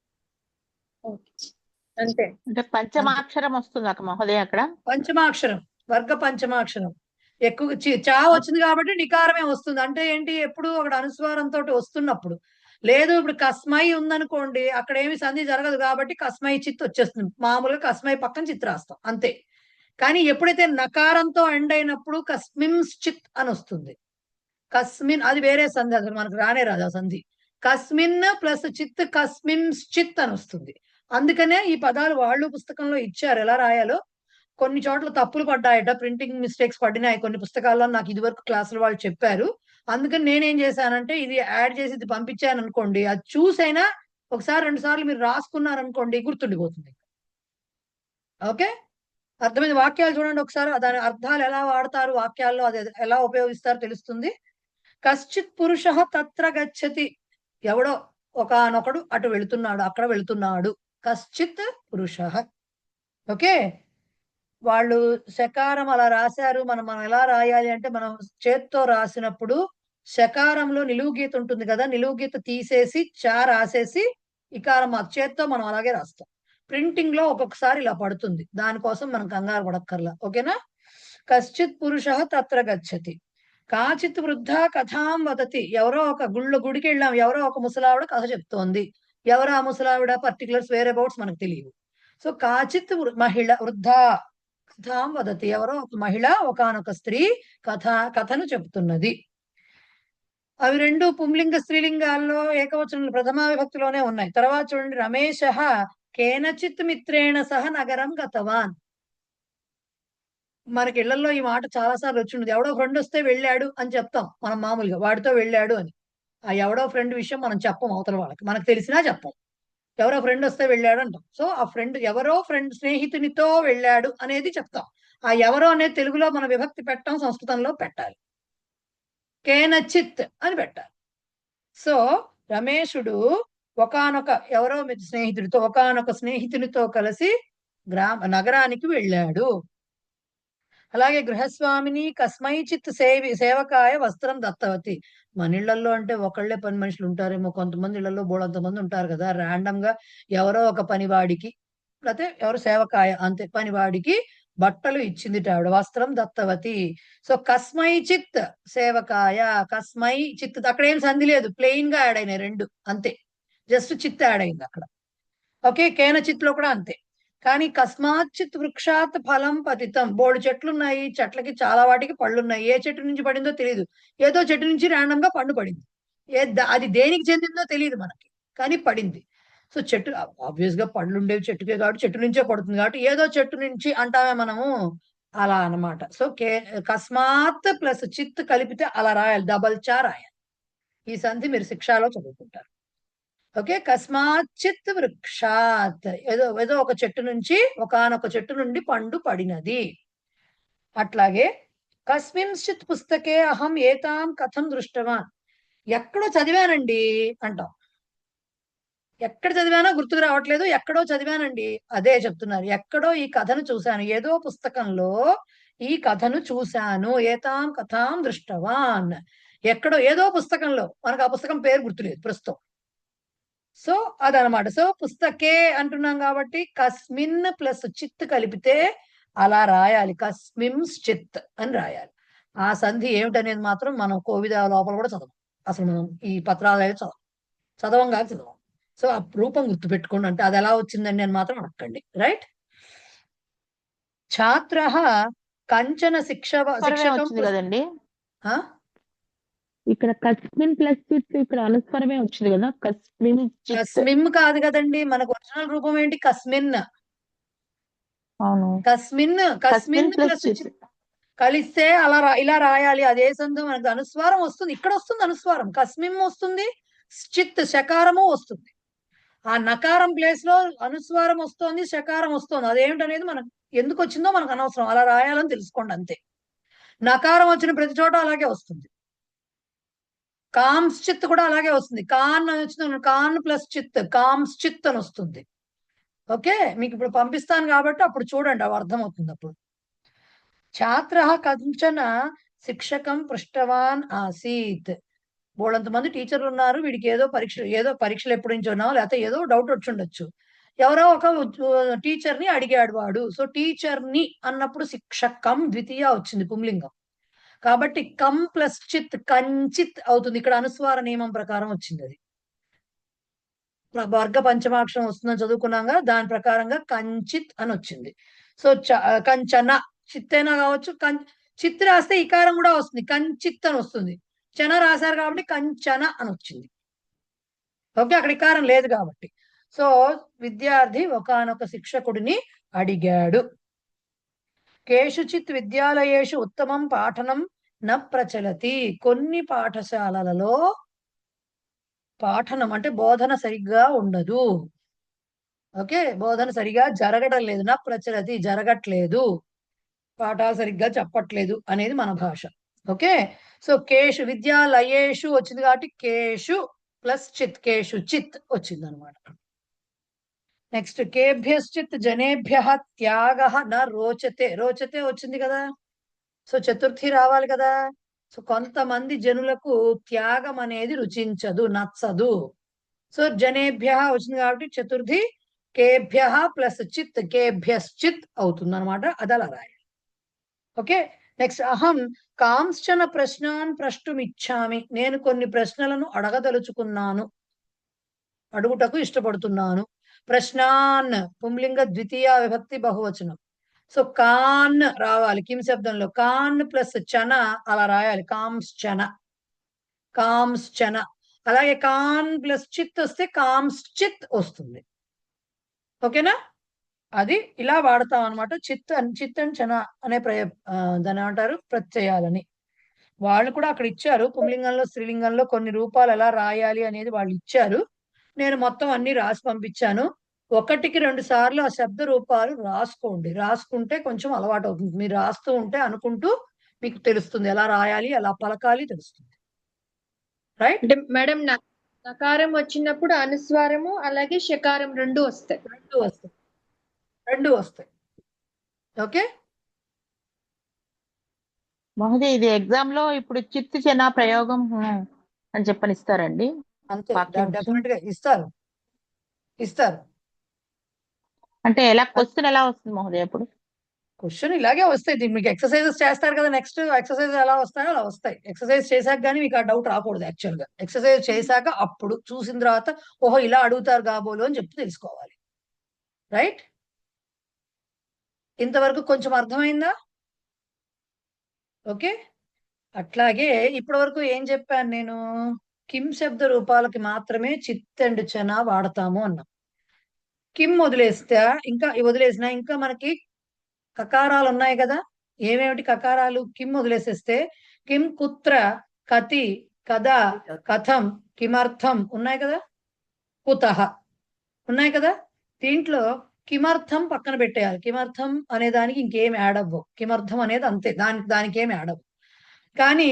S4: అంతే.
S8: అంటే పంచమాక్షరం వస్తుంది అక్క మహోదయ అక్కడ.
S2: పంచమాక్షరం, వర్గ పంచమాక్షరం. ఎక్కువ చా వచ్చింది కాబట్టి నికారమే వస్తుంది. అంటే ఏంటి, ఎప్పుడు అక్కడ అనుస్వారంతో వస్తున్నప్పుడు. లేదు ఇప్పుడు కస్మై ఉందనుకోండి, అక్కడ ఏమి సంధి జరగదు కాబట్టి కస్మై చిత్ వచ్చేస్తుంది. మామూలుగా కస్మై పక్కన చిత్ రాస్తాం అంతే. కానీ ఎప్పుడైతే నకారంతో ఎండ్ అయినప్పుడు కస్మిన్ చిత్ అని వస్తుంది. కస్మిన్ అది వేరే సంధి, అసలు మనకు రానే రాదు ఆ సంధి. కస్మిన్ ప్లస్ చిత్ కస్మిన్ చిత్ అని వస్తుంది. అందుకనే ఈ పదాలు వాళ్ళు పుస్తకంలో ఇచ్చారు ఎలా రాయాలో. కొన్ని చోట్ల తప్పులు పడ్డాయట, ప్రింటింగ్ మిస్టేక్స్ పడినాయి కొన్ని పుస్తకాల్లో. నాకు ఇది వరకు క్లాసులు వాళ్ళు చెప్పారు. అందుకని నేనేం చేశానంటే ఇది యాడ్ చేసి ఇది పంపించాను అనుకోండి, అది చూసైనా ఒకసారి 2 సార్లు మీరు రాసుకున్నారనుకోండి గుర్తుండిపోతుంది. ఓకే, అర్థమైంది. వాక్యాలు చూడండి ఒకసారి, దాని అర్థాలు ఎలా వాడతారు వాక్యాల్లో, అది ఎలా ఉపయోగిస్తారో తెలుస్తుంది. కశ్చిత్ పురుష తత్ర గచ్చతి, ఎవడో ఒకానొకడు అటు వెళుతున్నాడు, అక్కడ వెళుతున్నాడు. కశ్చిత్ పురుష. ఓకే, వాళ్ళు శకారం అలా రాశారు. మనం ఎలా రాయాలి అంటే, మనం చేత్తో రాసినప్పుడు శకారంలో నిలువు గీత ఉంటుంది కదా, నిలువు గీత తీసేసి చా రాసేసి ఇకారం చేత్తో మనం అలాగే రాస్తాం. ప్రింటింగ్ లో ఒక్కొక్కసారి ఇలా పడుతుంది, దానికోసం మనం కంగారు పడక్కర్లా. ఓకేనా. కశ్చిత్ పురుష తత్ర గచ్చతి, కాచిత్ వృద్ధ కథాం వదతి, ఎవరో ఒక గుడికి వెళ్ళాం, ఎవరో ఒక ముసలావిడ కథ చెప్తోంది. ఎవరో ఆ ముసలావిడ, పర్టికులర్స్ వేరే అబౌట్స్ మనకు తెలియవు. సో కాచిత్ మహిళ వృద్ధ కథాం వదతి, ఎవరో ఒక మహిళ, ఒకానొక స్త్రీ కథను చెబుతున్నది. అవి రెండు పుంలింగ స్త్రీలింగాల్లో ఏకవచనం ప్రథమా విభక్తిలోనే ఉన్నాయి. తర్వాత చూడండి, రమేశ కేనచిత్ మిత్రేణ సహ నగరం గతవాన్. మనకి ఇళ్లలో ఈ మాట చాలా సార్లు వచ్చింది. ఎవడో ఫ్రెండ్ వస్తే వెళ్ళాడు అని చెప్తాం మనం మామూలుగా, వాడితో వెళ్ళాడు అని. ఆ ఎవడో ఫ్రెండ్ విషయం మనం చెప్పం అవతల వాళ్ళకి, మనకు తెలిసినా చెప్పం. ఎవరో ఫ్రెండ్ వస్తే వెళ్ళాడు అంటాం. సో ఆ ఫ్రెండ్ ఎవరో ఫ్రెండ్ స్నేహితునితో వెళ్ళాడు అనేది చెప్తాం. ఆ ఎవరో అనేది తెలుగులో మన విభక్తి పెట్టాం, సంస్కృతంలో పెట్టాలి. కేనచిత్ అని పెట్టాలి. సో రమేషుడు ఒకానొక ఎవరో స్నేహితుడితో, ఒకానొక స్నేహితునితో కలిసి నగరానికి వెళ్ళాడు. అలాగే గృహస్వామిని కస్మైచిత్ సేవకాయ వస్త్రం దత్తవతి. మన ఇళ్లలో అంటే ఒకళ్ళే పని మనుషులు ఉంటారేమో, కొంతమంది ఇళ్లలో బోళంతమంది ఉంటారు కదా. ర్యాండమ్ గా ఎవరో ఒక పనివాడికి, లేకపోతే ఎవరు సేవకాయ అంతే, పనివాడికి బట్టలు ఇచ్చింది ఆవిడ, వస్త్రం దత్తవతి. సో కస్మై చిత్ సేవకాయ, కస్మై చిత్ అక్కడ ఏం సంధి లేదు, ప్లెయిన్ గా యాడ్ అయినాయి రెండు అంతే, జస్ట్ చిత్ యాడ్ అయింది అక్కడ. ఓకే, కేన చిత్ లో కూడా అంతే. కానీ కస్మాచిత్ వృక్షాత్ ఫలం పతితం, బోడు చెట్లు ఉన్నాయి, చెట్లకి చాలా వాటికి పళ్ళు ఉన్నాయి. ఏ చెట్టు నుంచి పడిందో తెలియదు, ఏదో చెట్టు నుంచి ర్యాండమ్ గా పండు పడింది. అది దేనికి చెందిందో తెలియదు మనకి, కానీ పడింది. సో చెట్టు ఆబ్వియస్ గా పళ్ళు ఉండేవి చెట్టుకే కాబట్టి చెట్టు నుంచే పడుతుంది కాబట్టి ఏదో చెట్టు నుంచి అంటామే మనము, అలా అన్నమాట. సో కస్మాత్ ప్లస్ చిత్ కలిపితే అలా రాయాలి, డబల్ చా రాయాలి. ఈ సంధి మీరు శిక్షాలో చదువుకుంటారు. ఓకే, కస్మాచిత్ వృక్షాత్, ఏదో ఒక చెట్టు నుంచి, ఒకానొక చెట్టు నుండి పండు పడినది. అట్లాగే కస్మింశ్చిత్ పుస్తకే అహం ఏతాం కథం దృష్టవాన్, ఎక్కడో చదివానండి అంటాం. ఎక్కడ చదివానో గుర్తుకు రావట్లేదు, ఎక్కడో చదివానండి, అదే చెప్తున్నారు. ఎక్కడో ఈ కథను చూశాను, ఏదో పుస్తకంలో ఈ కథను చూశాను. ఏతాం కథాం దృష్టవాన్, ఎక్కడో ఏదో పుస్తకంలో, మనకు ఆ పుస్తకం పేరు గుర్తులేదు ప్రస్తుతం. సో అదనమాట. సో పుస్తకే అంటున్నాం కాబట్టి కస్మిన్ ప్లస్ చిత్ కలిపితే అలా రాయాలి, కస్మింశ్చిత్ అని రాయాలి. ఆ సంధి ఏమిటనేది మాత్రం మనం కోవిద లోపల కూడా చదవం. అసలు మనం ఈ పత్రాలు చదవం కాదు చదవం. సో ఆ రూపం గుర్తుపెట్టుకోండి. అంటే అది ఎలా వచ్చిందండి అని మాత్రం అడగండి. రైట్. ఛాత్ర కంచన శిక్షకం
S8: వచ్చింది కదండి
S2: ఆ?
S8: ఇక్కడ కస్మిన్ ప్లస్ చిత్, ఇక్కడ అనుస్వరమే వచ్చింది కదా, కస్మిన్ చిత్.
S2: కస్మిమ్ కాదు కదండి, మనకు ఒరిజినల్ రూపం ఏంటి? కస్మిన్.
S8: అవును,
S2: కస్మిన్
S8: కస్మిన్ ప్లస్
S2: ప్లస్
S8: చిత్.
S2: కలిస్తే అలా ఇలా రాయాలి. అదే సంధం మనకు అనుస్వారం వస్తుంది. ఇక్కడ వస్తుంది అనుస్వారం, కస్మిమ్ వస్తుంది, చిత్ శకారము వస్తుంది. ఆ నకారం ప్లేస్ లో అనుస్వారం వస్తుంది, శకారం వస్తుంది. అదేమిటనేది మనకు ఎందుకు వచ్చిందో మనకు అనవసరం, అలా రాయాలని తెలుసుకోండి అంతే. నకారం వచ్చిన ప్రతి చోట అలాగే వస్తుంది. కాంశ్చిత్ కూడా అలాగే వస్తుంది. కాన్ వచ్చిన కాన్ ప్లస్ చిత్ కాంశ్చిత్ అని వస్తుంది. ఓకే, మీకు ఇప్పుడు పంపిస్తాను కాబట్టి అప్పుడు చూడండి, అవి అర్థమవుతుంది అప్పుడు. ఛాత్ర కంచన శిక్షకం పృష్టవాన్ ఆసీత్. బోళంతమంది టీచర్లు ఉన్నారు, వీడికి ఏదో పరీక్షలు ఎప్పటి నుంచి ఉన్నావు, లేకపోతే ఏదో డౌట్ వచ్చి ఉండొచ్చు. ఎవరో ఒక టీచర్ ని అడిగాడు వాడు. సో టీచర్ ని అన్నప్పుడు శిక్షకం ద్వితీయ వచ్చింది పుంలింగం కాబట్టి కం ప్లస్ చిత్ కంచిత్ అవుతుంది. ఇక్కడ అనుస్వార నియమం ప్రకారం వచ్చింది. అది వర్గ పంచమాక్షరం వస్తుందని చదువుకున్నాగా, దాని ప్రకారంగా కంచిత్ అని వచ్చింది. సో కంచన చిత్తేనా కావచ్చు, చిత్ రాస్తే ఇకారం కూడా వస్తుంది, కంచిత్ అని వస్తుంది. చన రాశారు కాబట్టి కంచన అని వచ్చింది. ఓకే, అక్కడ ఇకారం లేదు కాబట్టి. సో విద్యార్థి ఒకానొక శిక్షకుడిని అడిగాడు. కేషుచిత్ విద్యాలయేషు ఉత్తమం పాఠనం న ప్రచలతి. కొన్ని పాఠశాలలలో పాఠనం అంటే బోధన సరిగ్గా ఉండదు. ఓకే, బోధన సరిగా జరగడం లేదు. నా ప్రచలతి జరగట్లేదు, పాఠాలు సరిగ్గా చెప్పట్లేదు అనేది మన భాష. ఓకే, సో కేషు విద్యాలయేషు వచ్చింది కాబట్టి కేషు ప్లస్ చిత్ కేషు చిత్ వచ్చింది అనమాట. నెక్స్ట్ కేభ్యశ్చిత్ జనేభ్య త్యాగ న రోచతే. రోచతే వచ్చింది కదా, సో చతుర్థి రావాలి కదా. సో కొంతమంది జనులకు త్యాగం అనేది రుచించదు, నచ్చదు. సో జనేభ్య వచ్చింది కాబట్టి చతుర్థి కేభ్య ప్లస్ చిత్ కేభ్యశ్చిత్ అవుతుంది అనమాట. అది అలా రాయాలి. ఓకే, నెక్స్ట్ అహం కాంశ్చన ప్రశ్నాన్ ప్రష్టుమిచ్చామి. నేను కొన్ని ప్రశ్నలను అడగదలుచుకున్నాను, అడుగుటకు ఇష్టపడుతున్నాను. ప్రశ్నాన్ పుంలింగ ద్వితీయ విభక్తి బహువచనం. సో కాన్ రావాలి కిం శబ్దంలో, కాన్ ప్లస్ చన అలా రాయాలి, కాంశ్చన కాంశ్చన. అలాగే కాన్ ప్లస్ చిత్ వస్తే కాంశ్చిత్ వస్తుంది. ఓకేనా, అది ఇలా వాడతాం అనమాట. చిత్ అండ్ చన అనే దాని ఏమంటారు, ప్రత్యయాలని. వాళ్ళు కూడా అక్కడ ఇచ్చారు పుంలింగంలో స్త్రీలింగంలో కొన్ని రూపాలు ఎలా రాయాలి అనేది వాళ్ళు ఇచ్చారు. నేను మొత్తం అన్ని రాసి పంపించాను. 1-2 సార్లు ఆ శబ్ద రూపాలు రాసుకోండి. రాసుకుంటే కొంచెం అలవాటు అవుతుంది. మీరు రాస్తూ ఉంటే అనుకుంటూ మీకు తెలుస్తుంది, ఎలా రాయాలి ఎలా పలకాలి తెలుస్తుంది. రైట్.
S4: అంటే మేడం నకారం వచ్చినప్పుడు అనుస్వారము అలాగే షకారం రెండు వస్తాయి.
S2: రెండు వస్తాయి. ఓకే
S8: మహోదయ, ఇది ఎగ్జామ్ లో ఇప్పుడు చిత్తు చెన ప్రయోగం అని చెప్పని ఇస్తారండి.
S2: అంతే, డెఫినెట్ గా ఇస్తారు.
S8: అంటే ఎలా క్వశ్చన్ ఎలా వస్తుంది మహోదయ? ఇప్పుడు
S2: క్వశ్చన్ ఇలాగే వస్తాయి. దీనికి మీకు ఎక్సర్సైజెస్ చేస్తారు కదా, నెక్స్ట్ ఎక్సర్సైజ్ ఎలా వస్తాయో అలా వస్తాయి. ఎక్సర్సైజ్ చేశాక కానీ మీకు ఆ డౌట్ రాకూడదు. యాక్చువల్ గా ఎక్సర్సైజ్ చేశాక అప్పుడు చూసిన తర్వాత ఓహో ఇలా అడుగుతారు కాబోలు అని చెప్పి తెలుసుకోవాలి. రైట్, ఇంతవరకు కొంచెం అర్థమైందా? ఓకే, అట్లాగే ఇప్పటి వరకు ఏం చెప్పాను నేను, కిం శబ్ద రూపాలకి మాత్రమే చిత్ అండ్ చన వాడతాము అన్నాం. కిం వదిలేసినా ఇంకా మనకి కకారాలు ఉన్నాయి కదా. ఏమేమిటి కకారాలు? కిం వదిలేసేస్తే కిం, కుత్ర, కతి, కదా, కథం, కిమర్థం ఉన్నాయి కదా, కుతః ఉన్నాయి కదా. దీంట్లో కిమర్థం పక్కన పెట్టేయాలి. కిమర్థం అనే దానికి ఇంకేం యాడ్ అవ్వవు. కిమర్థం అనేది అంతే, దానికి ఏం యాడ్ అవ్వవు. కానీ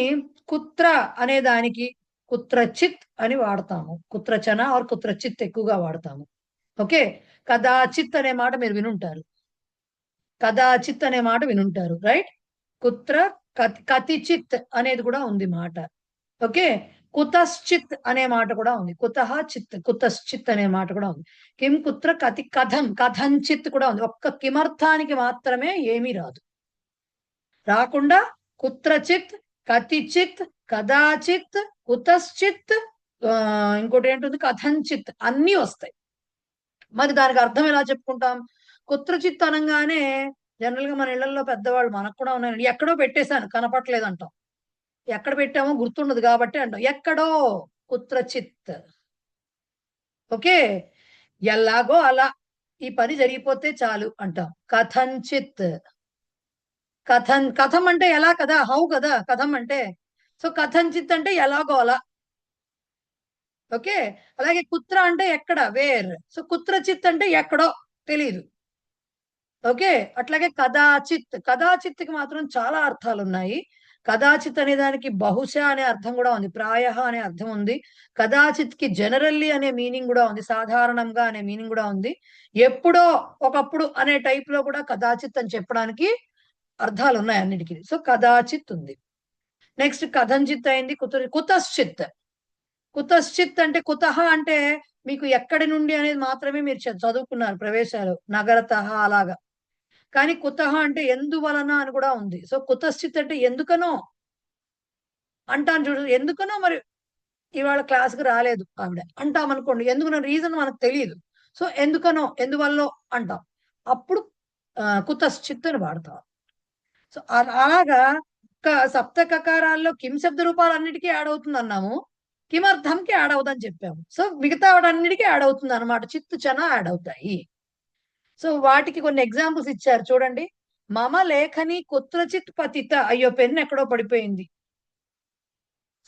S2: కుత్ర అనే దానికి కుత్రచిత్ అని వాడతాము. కుత్రచన ఆర్ కుత్రచిత్ ఎక్కువగా వాడతాము. ఓకే, కదాచిత్ అనే మాట మీరు వినుంటారు. కదాచిత్ అనే మాట వినుంటారు. రైట్, కుత్ర కతిచిత్ అనేది కూడా ఉంది మాట. ఓకే, కుతశ్చిత్ అనే మాట కూడా ఉంది. కుతః చిత్, కుతశ్చిత్ అనే మాట కూడా ఉంది. కిం కుత్ర కతి కథం, కథంచిత్ కూడా ఉంది. ఒక్క కిమర్థానికి మాత్రమే ఏమీ రాదు. రాకుండా కుత్రచిత్, కతిచిత్, కదాచిత్, కుతశ్చిత్, ఇంకోటి ఏంటుంది కథంచిత్, అన్నీ వస్తాయి. మరి దానికి అర్థం ఎలా చెప్పుకుంటాం? కుత్రచిత్ అనగానే జనరల్ గా మన ఇళ్లలో పెద్దవాళ్ళు, మనకు కూడా ఉన్నాయండి, ఎక్కడో పెట్టేశాను కనపట్లేదు అంటాం. ఎక్కడ పెట్టామో గుర్తుండదు కాబట్టి అంటాం ఎక్కడో కుత్రచిత్. ఓకే, ఎలాగో అలా ఈ పని జరిగిపోతే చాలు అంటాం. కథంచిత్, కథం అంటే ఎలా కదా, హౌ కదా కథం అంటే. సో కథంచిత్ అంటే ఎలాగో అలా. ఓకే, అలాగే కుత్ర అంటే ఎక్కడ, వేర్. సో కుత్రచిత్ అంటే ఎక్కడో తెలీదు. ఓకే, అట్లాగే కదాచిత్, కదాచిత్కి మాత్రం చాలా అర్థాలు ఉన్నాయి. కదాచిత్ అనే దానికి బహుశా అనే అర్థం కూడా ఉంది, ప్రాయః అనే అర్థం ఉంది. కదాచిత్ కి జనరల్లీ అనే మీనింగ్ కూడా ఉంది, సాధారణంగా అనే మీనింగ్ కూడా ఉంది. ఎప్పుడో ఒకప్పుడు అనే టైప్ లో కూడా కదాచిత్ అని చెప్పడానికి అర్థాలు ఉన్నాయి అన్నిటికీ. సో కదాచిత్ ఉంది. నెక్స్ట్ కథంచిత్ అయింది. కుతశ్చిత్, కుతశ్చిత్ అంటే కుతః అంటే మీకు ఎక్కడి నుండి అనేది మాత్రమే మీరు చదువుకున్నారు ప్రవేశాలు, నగరతః అలాగా. కానీ కుతః అంటే ఎందువలన అని కూడా ఉంది. సో కుతశ్చిత్ అంటే ఎందుకనో అంటాను చూడు. ఎందుకనో మరి ఇవాళ క్లాస్కి రాలేదు ఆవిడ అంటాం అనుకోండి, ఎందుకనో రీజన్ మనకు తెలియదు. సో ఎందుకనో, ఎందువల్ల అంటాం, అప్పుడు కుతశ్చిత్ అని వాడతాం. సో అలాగా సప్త కకారాల్లో కిం శబ్ద రూపాలు అన్నిటికీ యాడ్ అవుతుంది అన్నాము, కిమర్థంకి యాడ్ అవుతుందని చెప్పాము. సో మిగతా వాటన్నిటికీ యాడ్ అవుతుంది అనమాట, చిత్తు చన యాడ్ అవుతాయి. సో వాటికి కొన్ని ఎగ్జాంపుల్స్ ఇచ్చారు చూడండి. మమ లేఖని కుత్రచిత్ పతిత, అయ్యో పెన్ను ఎక్కడో పడిపోయింది.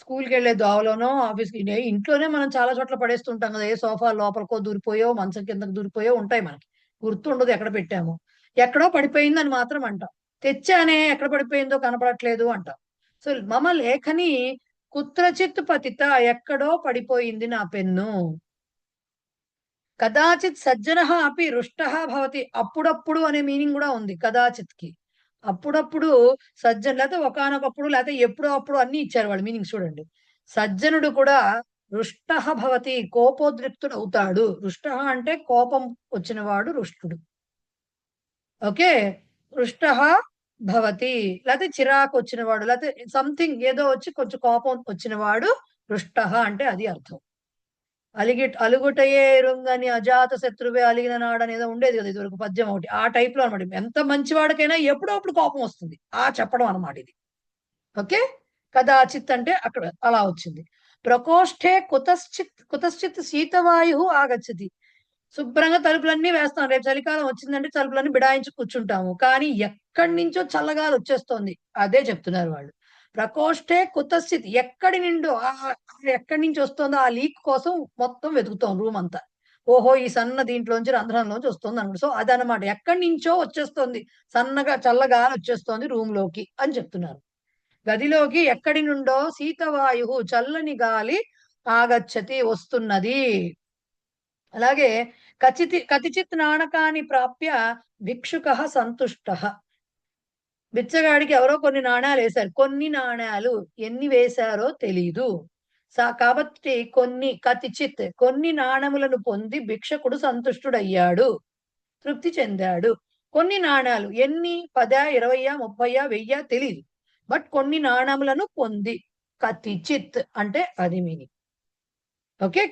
S2: స్కూల్కి వెళ్ళే దోవలోనో ఆఫీస్కి, ఇంట్లోనే మనం చాలా చోట్ల పడేస్తుంటాం కదా, ఏ సోఫా లోపలికో దూరిపోయో మంచం కిందకు దూరిపోయో ఉంటాయి, మనకి గుర్తుండదు ఎక్కడ పెట్టామో. ఎక్కడో పడిపోయింది అని మాత్రం అంటాం. తెచ్చానే, ఎక్కడ పడిపోయిందో కనపడట్లేదు అంటాం. సో మమ లేఖని కుత్రచిత్ పతిత, ఎక్కడో పడిపోయింది నా పెన్ను. కదాచిత్ సజ్జనః అపి రుష్టః భవతి, అప్పుడప్పుడు అనే మీనింగ్ కూడా ఉంది కదాచిత్ కి. అప్పుడప్పుడు సజ్జన్, లేకపోతే ఒకానొకప్పుడు, లేకపోతే ఎప్పుడో అప్పుడు అన్ని ఇచ్చారు వాళ్ళు మీనింగ్ చూడండి. సజ్జనుడు కూడా రుష్టః భవతి, కోపోద్రిక్తుడు అవుతాడు. రుష్టః అంటే కోపం వచ్చినవాడు రుష్టుడు. ఓకే, రుష్టః భవతి, లేకపోతే చిరాకు వచ్చినవాడు, లేకపోతే సంథింగ్ ఏదో వచ్చి కొంచెం కోపం వచ్చినవాడు రుష్టః అంటే అది అర్థం. అలుగుటయే ఎరుంగని అజాత శత్రువే అలిగిన నాడు అనేది ఉండేది కదా ఇదివరకు పద్యం ఒకటి, ఆ టైప్ లో అనమాట. ఎంత మంచివాడికైనా ఎప్పుడో అప్పుడు కోపం వస్తుంది, ఆ చెప్పడం అనమాట ఇది. ఓకే, కదాచిత్ అంటే అక్కడ అలా వచ్చింది. ప్రకోష్ఠే కుతశ్చిత్ శీతవాయు ఆగచ్చతి, శుభ్రంగా తలుపులన్నీ వేస్తాం. రేపు చలికాలం వచ్చిందంటే తలుపులన్నీ బిడాయించి కూర్చుంటాము, కానీ ఎక్కడి నుంచో చల్లగాలి వచ్చేస్తోంది, అదే చెప్తున్నారు వాళ్ళు. ప్రకోష్ఠే కుతశ్చిత్, ఎక్కడి నుండో, ఎక్కడి నుంచి వస్తుందో ఆ లీక్ కోసం మొత్తం వెతుకుతాం రూమ్ అంతా. ఓహో ఈ సన్న దీంట్లోంచి రంధ్రంలోంచి వస్తుంది అనమాట. సో అదనమాట, ఎక్కడి నుంచో వచ్చేస్తుంది, సన్నగా చల్లగాలి వచ్చేస్తోంది రూమ్ లోకి అని చెప్తున్నారు. గదిలోకి ఎక్కడి నుండో శీతవాయు, చల్లని గాలి ఆగచ్చతి, వస్తున్నది. అలాగే కతిచిత్ నాణకాన్ని ప్రాప్య భిక్షుకః సంతుష్టః, బిచ్చగాడికి ఎవరో కొన్ని నాణ్యాలు వేశారు, కొన్ని నాణ్యాలు ఎన్ని వేశారో తెలీదు. కాబట్టి కతిచిత్ కొన్ని నాణములను పొంది భిక్షకుడు సంతుష్టుడయ్యాడు, తృప్తి చెందాడు. కొన్ని నాణ్యాలు ఎన్ని, 10, 20, 30, 1000 తెలీదు, బట్ కొన్ని నాణములను పొంది. కతిచిత్ అంటే అది మీనింగ్. ఓకే,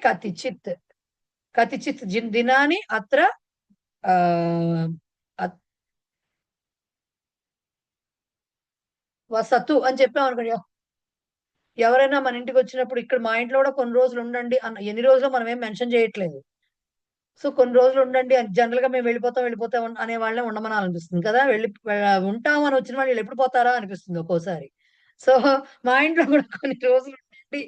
S2: కతిచిత్ దినాని అత్ర వసతు అని చెప్పాం అనుకోండి. ఎవరైనా మన ఇంటికి వచ్చినప్పుడు ఇక్కడ మా ఇంట్లో కూడా కొన్ని రోజులు ఉండండి అన్న, ఎన్ని రోజులు మనం ఏం మెన్షన్ చేయట్లేదు. సో కొన్ని రోజులు ఉండండి అని జనరల్ గా మేము వెళ్ళిపోతాం అనే వాళ్ళే ఉండమనాలనిపిస్తుంది కదా. ఉంటాం అని వచ్చిన వాళ్ళు ఎప్పుడు పోతారా అనిపిస్తుంది ఒక్కోసారి. సో మా ఇంట్లో కూడా కొన్ని రోజులు ఉండండి,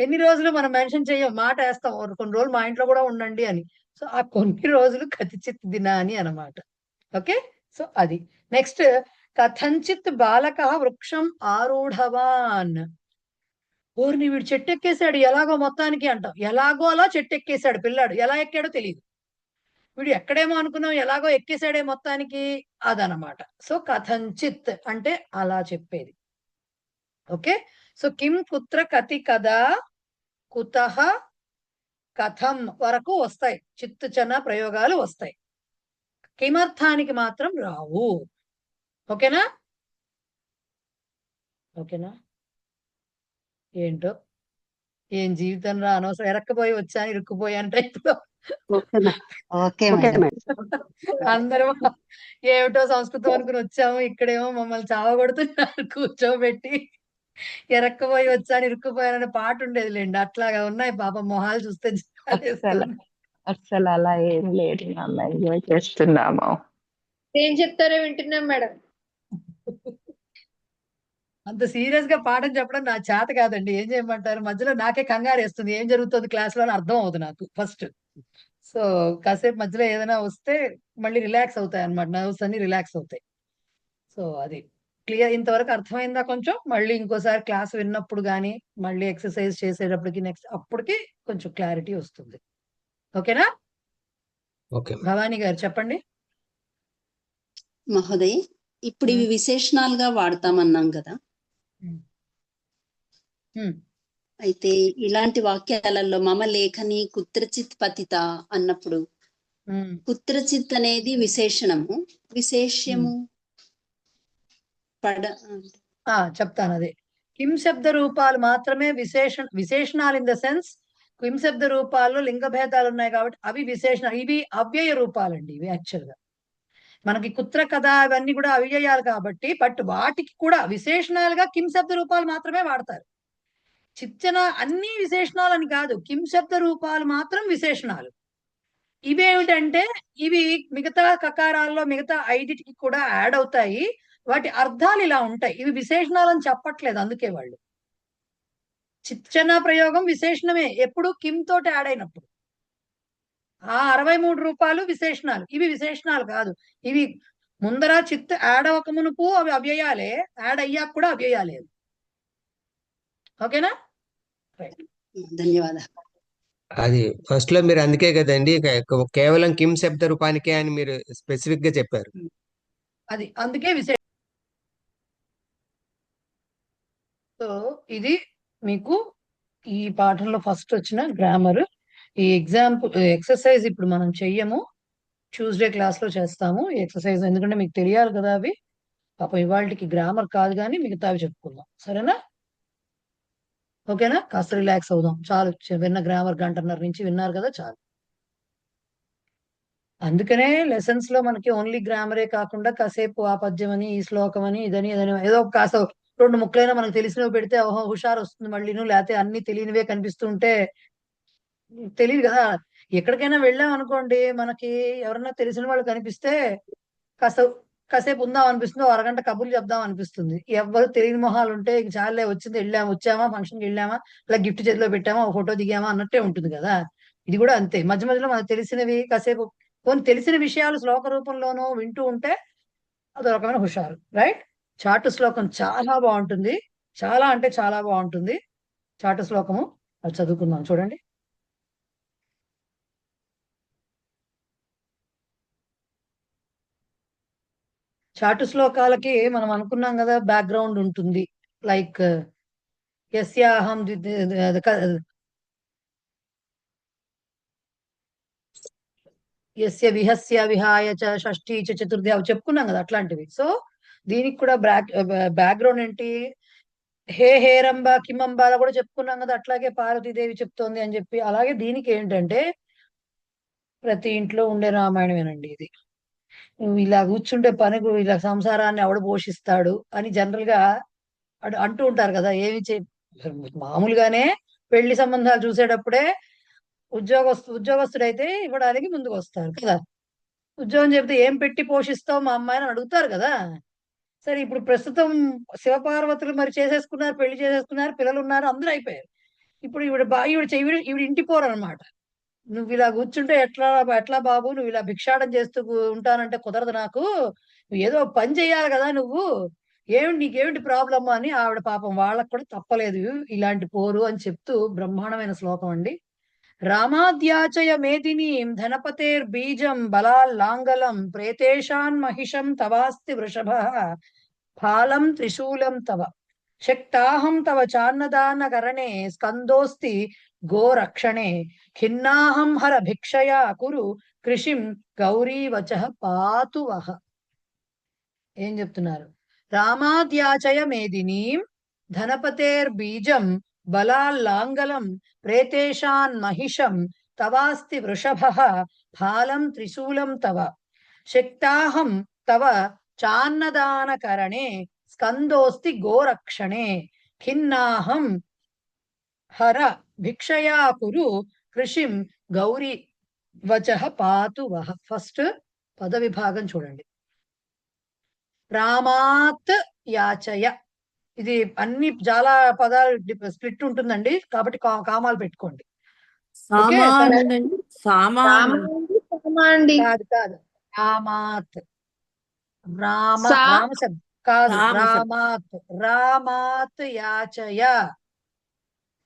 S2: ఎన్ని రోజులు మనం మెన్షన్ చేయం, మాట వేస్తాం కొన్ని రోజులు మా ఇంట్లో కూడా ఉండండి అని. సో ఆ కొన్ని రోజులు కతిచిత్ దినాని అనమాట. ఓకే, సో అది. నెక్స్ట్ కథంచిత్ బాలక వృక్షం ఆరూఢవాన్, ఊరిని వీడు చెట్టు ఎక్కేశాడు ఎలాగో మొత్తానికి అంటాం. ఎలాగో అలా చెట్టు ఎక్కేశాడు పిల్లాడు, ఎలా ఎక్కాడో తెలియదు. వీడు ఎక్కడేమో అనుకున్నాం, ఎలాగో ఎక్కేశాడే మొత్తానికి, అదనమాట. సో కథంచిత్ అంటే అలా చెప్పేది. ఓకే, సో కిం కుత్ర కతి కదా కుతః కథం వరకు వస్తాయి, చిత్తుచన ప్రయోగాలు వస్తాయి. కిమర్థానికి మాత్రం రావు. ఓకేనా? ఓకేనా? ఏంటో ఏం జీవితం రా, అనవసరం ఎరక్కపోయి వచ్చాను ఇరుక్కుపోయి అంటే అందరూ ఏమిటో సంస్కృతం అనుకుని వచ్చాము, ఇక్కడేమో మమ్మల్ని చావగొడుతున్నారు కూర్చోబెట్టి. ఎరక్కపోయి వచ్చాను ఇరుక్కుపోయాననే పాట ఉండేదిలేండి, అట్లాగా ఉన్నాయి పాపం మొహాలు చూస్తే.
S21: అస్సలు అలా ఏం లేదు, ఎంజాయ్ చేస్తున్నాము.
S4: ఏం చెప్తారో వింటున్నాం మేడం.
S2: అంత సీరియస్ గా పాఠం చెప్పడం నా చేత కాదండి, ఏం చేయమంటారు? మధ్యలో నాకే కంగారు వేస్తుంది, ఏం జరుగుతుంది క్లాస్ లో అని అర్థం అవుతుంది నాకు ఫస్ట్. సో కాసేపు మధ్యలో ఏదైనా వస్తే మళ్ళీ రిలాక్స్ అవుతాయి అన్నమాట, నర్వ్స్ అన్ని రిలాక్స్ అవుతాయి. సో అది క్లియర్, ఇంతవరకు అర్థమైందా? కొంచెం మళ్ళీ ఇంకోసారి క్లాస్ విన్నప్పుడు కానీ మళ్ళీ ఎక్సర్సైజ్ చేసేటప్పటికి నెక్స్ట్ అప్పటికి కొంచెం క్లారిటీ వస్తుంది. ఓకేనా?
S7: ఓకే
S2: భవానీ గారు చెప్పండి.
S3: మహోదయ్, ఇప్పుడు ఇవి విశేషణాలుగా వాడతామన్నాం కదా, అయితే ఇలాంటి వాక్యాలలో మమ లేఖని కుత్రచిత్ పతిత అన్నప్పుడు కుత్రచిత్ అనేది విశేషణము, విశేష్యము
S2: చెప్తాను. అదే కిం శబ్ద రూపాలు మాత్రమే విశేషణాలు ఇన్ ద సెన్స్, కిం శబ్ద రూపాల్లో లింగ భేదాలు ఉన్నాయి కాబట్టి అవి విశేషణాలు. ఇవి అవ్యయ రూపాలండి, ఇవి యాక్చువల్ గా మనకి కుత్ర కథ ఇవన్నీ కూడా అవ్యయాలు కాబట్టి, బట్ వాటికి కూడా విశేషణాలుగా కిం శబ్ద రూపాలు మాత్రమే వాడతారు. చిచ్చన అన్ని విశేషణాలు అని కాదు, కిం శబ్ద రూపాలు మాత్రం విశేషణాలు. ఇవేమిటంటే ఇవి మిగతా కకారాల్లో మిగతా 5టికి కూడా యాడ్ అవుతాయి, వాటి అర్థాలు ఇలా ఉంటాయి. ఇవి విశేషణాలు అని చెప్పట్లేదు, అందుకే వాళ్ళు. చిచ్చన ప్రయోగం విశేషణమే ఎప్పుడు కిం తోటి యాడ్ అయినప్పుడు. ఆ 63 రూపాలు విశేషణాలు, ఇవి విశేషణాలు కాదు. ఇవి ముందర చిత్ యాడ్ అవ్వక మునుపు అవి అవ్యయాలే, యాడ్ అయ్యాక కూడా అవ్యయాలే. ఓకేనా?
S3: ధన్యవాదాలు.
S7: అది ఫస్ట్ లో మీరు అందుకే కదండి కేవలం కిం శబ్ద రూపానికే అని మీరు స్పెసిఫిక్ గా చెప్పారు.
S2: అది అందుకే విశేష. సో ఇది మీకు ఈ పాఠంలో ఫస్ట్ వచ్చిన గ్రామర్. ఈ ఎక్సర్సైజ్ ఇప్పుడు మనం చెయ్యము, ట్యూస్డే క్లాస్ లో చేస్తాము ఈ ఎక్సర్సైజ్, ఎందుకంటే మీకు తెలియాలి కదా అవి. పాపం ఇవాళకి గ్రామర్ కాదు కానీ మిగతావి చెప్పుకుందాం, సరేనా? ఓకేనా? కాస్త రిలాక్స్ అవుదాం, చాలు. విన్న గ్రామర్ గంటన్నర నుంచి విన్నారు కదా, చాలు. అందుకనే లెసన్స్ లో మనకి ఓన్లీ గ్రామరే కాకుండా కాసేపు ఆ పద్యం అని, ఈ శ్లోకం అని, ఇదని ఏదో కాస్త 2 ముక్కలైనా మనకు తెలిసినవి పెడితే ఓహో హుషారు వస్తుంది మళ్ళీను. లేకపోతే అన్ని తెలియనివే కనిపిస్తుంటే తెలియదు కదా. ఎక్కడికైనా వెళ్ళాం అనుకోండి, మనకి ఎవరన్నా తెలిసిన వాళ్ళు కనిపిస్తే కాసేపు ఉందాం అనిపిస్తుంది, అరగంట కబుర్లు చెప్దాం అనిపిస్తుంది. ఎవరు తెలియని మొహాలు ఉంటే ఇంక చాలే, వచ్చింది వచ్చామా, ఫంక్షన్కి వెళ్ళామా, ఇలా గిఫ్ట్ చేతిలో పెట్టామా, ఒక ఫోటో దిగామా అన్నట్టే ఉంటుంది కదా. ఇది కూడా అంతే, మధ్య మధ్యలో మనకు తెలిసినవి కాసేపు కొన్ని తెలిసిన విషయాలు శ్లోక రూపంలోనూ వింటూ ఉంటే అదో రకమైన హుషారు, రైట్? చాటు శ్లోకం చాలా బాగుంటుంది, చాలా అంటే చాలా బాగుంటుంది చాటు శ్లోకము. అది చదువుకుందాం, చూడండి. చాటు శ్లోకాలకి మనం అనుకున్నాం కదా బ్యాక్గ్రౌండ్ ఉంటుంది, లైక్ యస్యాహం యస్య విహస్య విహాయ చ షష్ఠీ చ చతుర్థి అవి చెప్పుకున్నాం కదా అట్లాంటివి. సో దీనికి కూడా బ్యాక్గ్రౌండ్ ఏంటి, హే హేరంబ కిమంబ అలా కూడా చెప్పుకున్నాం కదా, అట్లాగే పార్వతీదేవి చెప్తోంది అని చెప్పి. అలాగే దీనికి ఏంటంటే ప్రతి ఇంట్లో ఉండే రామాయణమేనండి ఇది. నువ్వు ఇలా కూర్చుంటే పని, ఇలా సంసారాన్ని ఎవడు పోషిస్తాడు అని జనరల్ గా అంటూ ఉంటారు కదా. మామూలుగానే పెళ్లి సంబంధాలు చూసేటప్పుడే ఉద్యోగస్తుడైతే ఇవ్వడానికి ముందుకు వస్తారు కదా. ఉద్యోగం చెబితే ఏం పెట్టి పోషిస్తావు మా అమ్మాయిని అడుగుతారు కదా. సరే ఇప్పుడు ప్రస్తుతం శివపార్వతులు మరి చేసేసుకున్నారు, పెళ్లి చేసేసుకున్నారు, పిల్లలు ఉన్నారు, అందరూ అయిపోయారు. ఇప్పుడు ఈవిడ ఇంటి పోరనమాట. నువ్వు ఇలా కూర్చుంటే ఎట్లా బాబు, నువ్వు ఇలా భిక్షాటం చేస్తూ ఉంటానంటే కుదరదు నాకు, నువ్వు ఏదో పని చేయాలి కదా, నువ్వు నీకేమిటి ప్రాబ్లమ్ అని ఆవిడ పాపం వాళ్ళకు కూడా తప్పలేదు ఇలాంటి పోరు అని చెప్తూ బ్రహ్మాండమైన శ్లోకం అండి. రామాద్యాచయ మేదినీం ధనపతేర్ బీజం బలాల్లాంగలం ప్రేతేషాన్ మహిషం తవాస్తి వృషభ ఫాలం త్రిశూలం తవ శక్తాహం తవ చాన్నదాన కరణే స్కందోస్తి గోరక్షణే ఖిన్నాహం హర భిక్షయా కురు కృషిం గౌరీవచ పాతు వహ. ఏం చెప్తున్నారు? రామాద్యాచయ మేదినీం ధనపతేర్బీజం బలాల్లాంగలం ప్రేతేషాన్ మహిషం తవాస్తి వృషభః ఫాలం త్రిశూలం తవ శక్తాహం తవ చాన్నదానకరణే స్కందోస్తి గోరక్షణే ఖిన్నాహం హర భిక్షయా కురు కృషిం గౌరీ వచ పాతు వహ. ఫస్ట్ పద విభాగం చూడండి. రామాత్ యాచయ, ఇది అన్ని చాలా పదాలు స్ప్లిట్ ఉంటుందండి కాబట్టి కామాలు పెట్టుకోండి. ఓకే, కాదు కాదు, రామాత్ రామ రామ శబ్దం కాదు, రామాత్ రామాత్ యాచయ,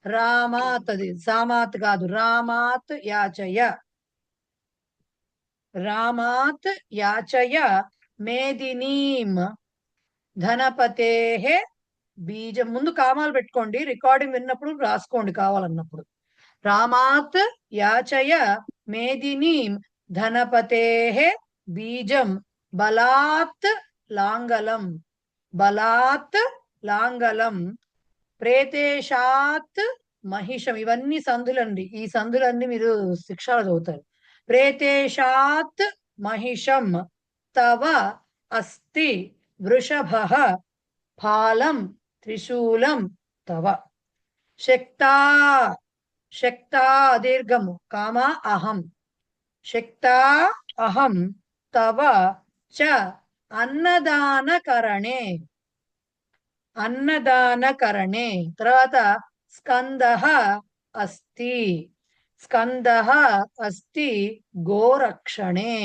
S2: రామాత్ అది సామాత్ కాదు, రామాత్ యాచయ, రామాత్ యాచయ మేదినీం ధనపతేహే బీజం. ముందు కామాలు పెట్టుకోండి, రికార్డింగ్ విన్నప్పుడు రాసుకోండి కావాలన్నప్పుడు. రామాత్ యాచయ మేదినీం ధనపతేహే బీజం బలాత్ లాంగలం, బలాత్ లాంగలం ప్రేతేషాత్ మహిషం. ఇవన్నీ సంధులండి, ఈ సంధులన్నీ మీరు శిక్షలు చదువుతారు. ప్రేతేషాత్ మహిషం తవ అస్తి వృషభః ఫాలం త్రిశూలం తవ శక్తా, శక్తా దీర్ఘము కామా అహం, శక్తా అహం తవ చ అన్నదానకరణే, అన్నదానకరణే. తర్వాత స్కందః అస్తి, స్కందః అస్తి గోరక్షణే.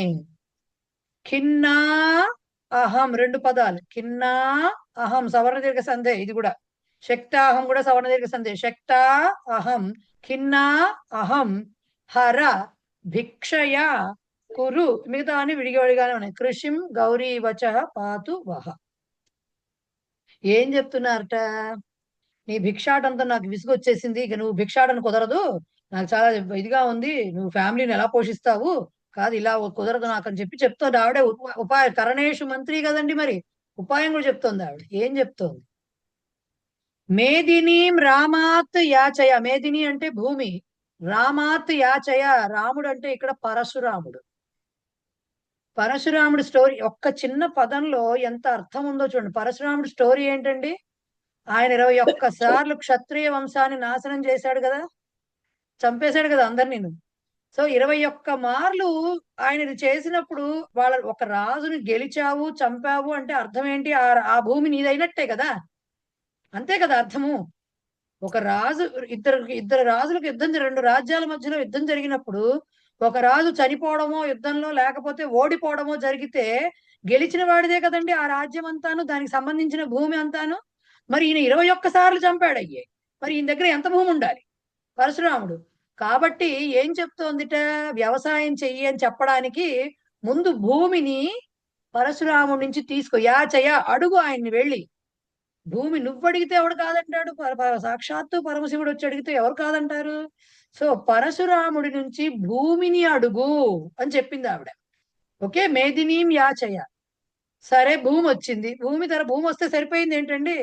S2: ఖిన్నా అహం, రెండు పదాలు, ఖిన్నా అహం సవర్ణ దీర్ఘ సంధే, ఇది కూడా శక్తాహం కూడా సవర్ణ దీర్ఘ సంధే. శక్తా అహం ఖిన్నా అహం హర భిక్షయా కురు, మిగతా అని విడిగానే ఉన్నాయి. కృషిం గౌరీవచ పాతు వహ. ఏం చెప్తున్నారట? నీ భిక్షాటంతో నాకు విసుగొచ్చేసింది, ఇక నువ్వు భిక్షాటన కుదరదు, నాకు చాలా ఇదిగా ఉంది, నువ్వు ఫ్యామిలీని ఎలా పోషిస్తావు, కాదు ఇలా కుదరదు నాకు అని చెప్తోంది ఆవిడే. ఉపాయ కరణేషు మంత్రి కదండి, మరి ఉపాయం కూడా చెప్తోంది ఆవిడ. ఏం చెప్తోంది? మేదినీం రామాత్ యాచయ, మేదిని అంటే భూమి, రామాత్ యాచయ రాముడు అంటే ఇక్కడ పరశురాముడు. పరశురాముడి స్టోరీ ఒక్క చిన్న పదంలో ఎంత అర్థం ఉందో చూడండి. పరశురాముడి స్టోరీ ఏంటండి? ఆయన 21 సార్లు క్షత్రియ వంశాన్ని నాశనం చేశాడు కదా, చంపేశాడు కదా అందరినీ. సో 21 మార్లు ఆయన ఇది చేసినప్పుడు వాళ్ళ ఒక రాజుని గెలిచావు, చంపావు అంటే అర్థం ఏంటి? ఆ భూమి నీదైనట్టే కదా, అంతే కదా అర్థము. ఒక రాజు ఇద్దరు రాజులకు యుద్ధం, 2 రాజ్యాల మధ్యలో యుద్ధం జరిగినప్పుడు ఒక రాజు చనిపోవడమో యుద్ధంలో లేకపోతే ఓడిపోవడమో జరిగితే గెలిచిన వాడిదే కదండి ఆ రాజ్యం అంతాను, దానికి సంబంధించిన భూమి అంతాను. మరి ఈయన 21 సార్లు చంపాడయ్యే, మరి ఈయన దగ్గర ఎంత భూమి ఉండాలి పరశురాముడు? కాబట్టి ఏం చెప్తోందిట? వ్యవసాయం చెయ్యి అని చెప్పడానికి ముందు భూమిని పరశురాముడి నుంచి తీసుకో, యాచయ అడుగు ఆయన్ని వెళ్ళి. భూమి నువ్వు అడిగితే ఎవడు కాదంటాడు? సాక్షాత్తు పరమశివుడు వచ్చి అడిగితే ఎవరు కాదంటారు? సో పరశురాముడి నుంచి భూమిని అడుగు అని చెప్పింది ఆవిడ. ఓకే, మేదినీం యాచయ. సరే భూమి వచ్చింది, భూమి వస్తే సరిపోయింది ఏంటండి?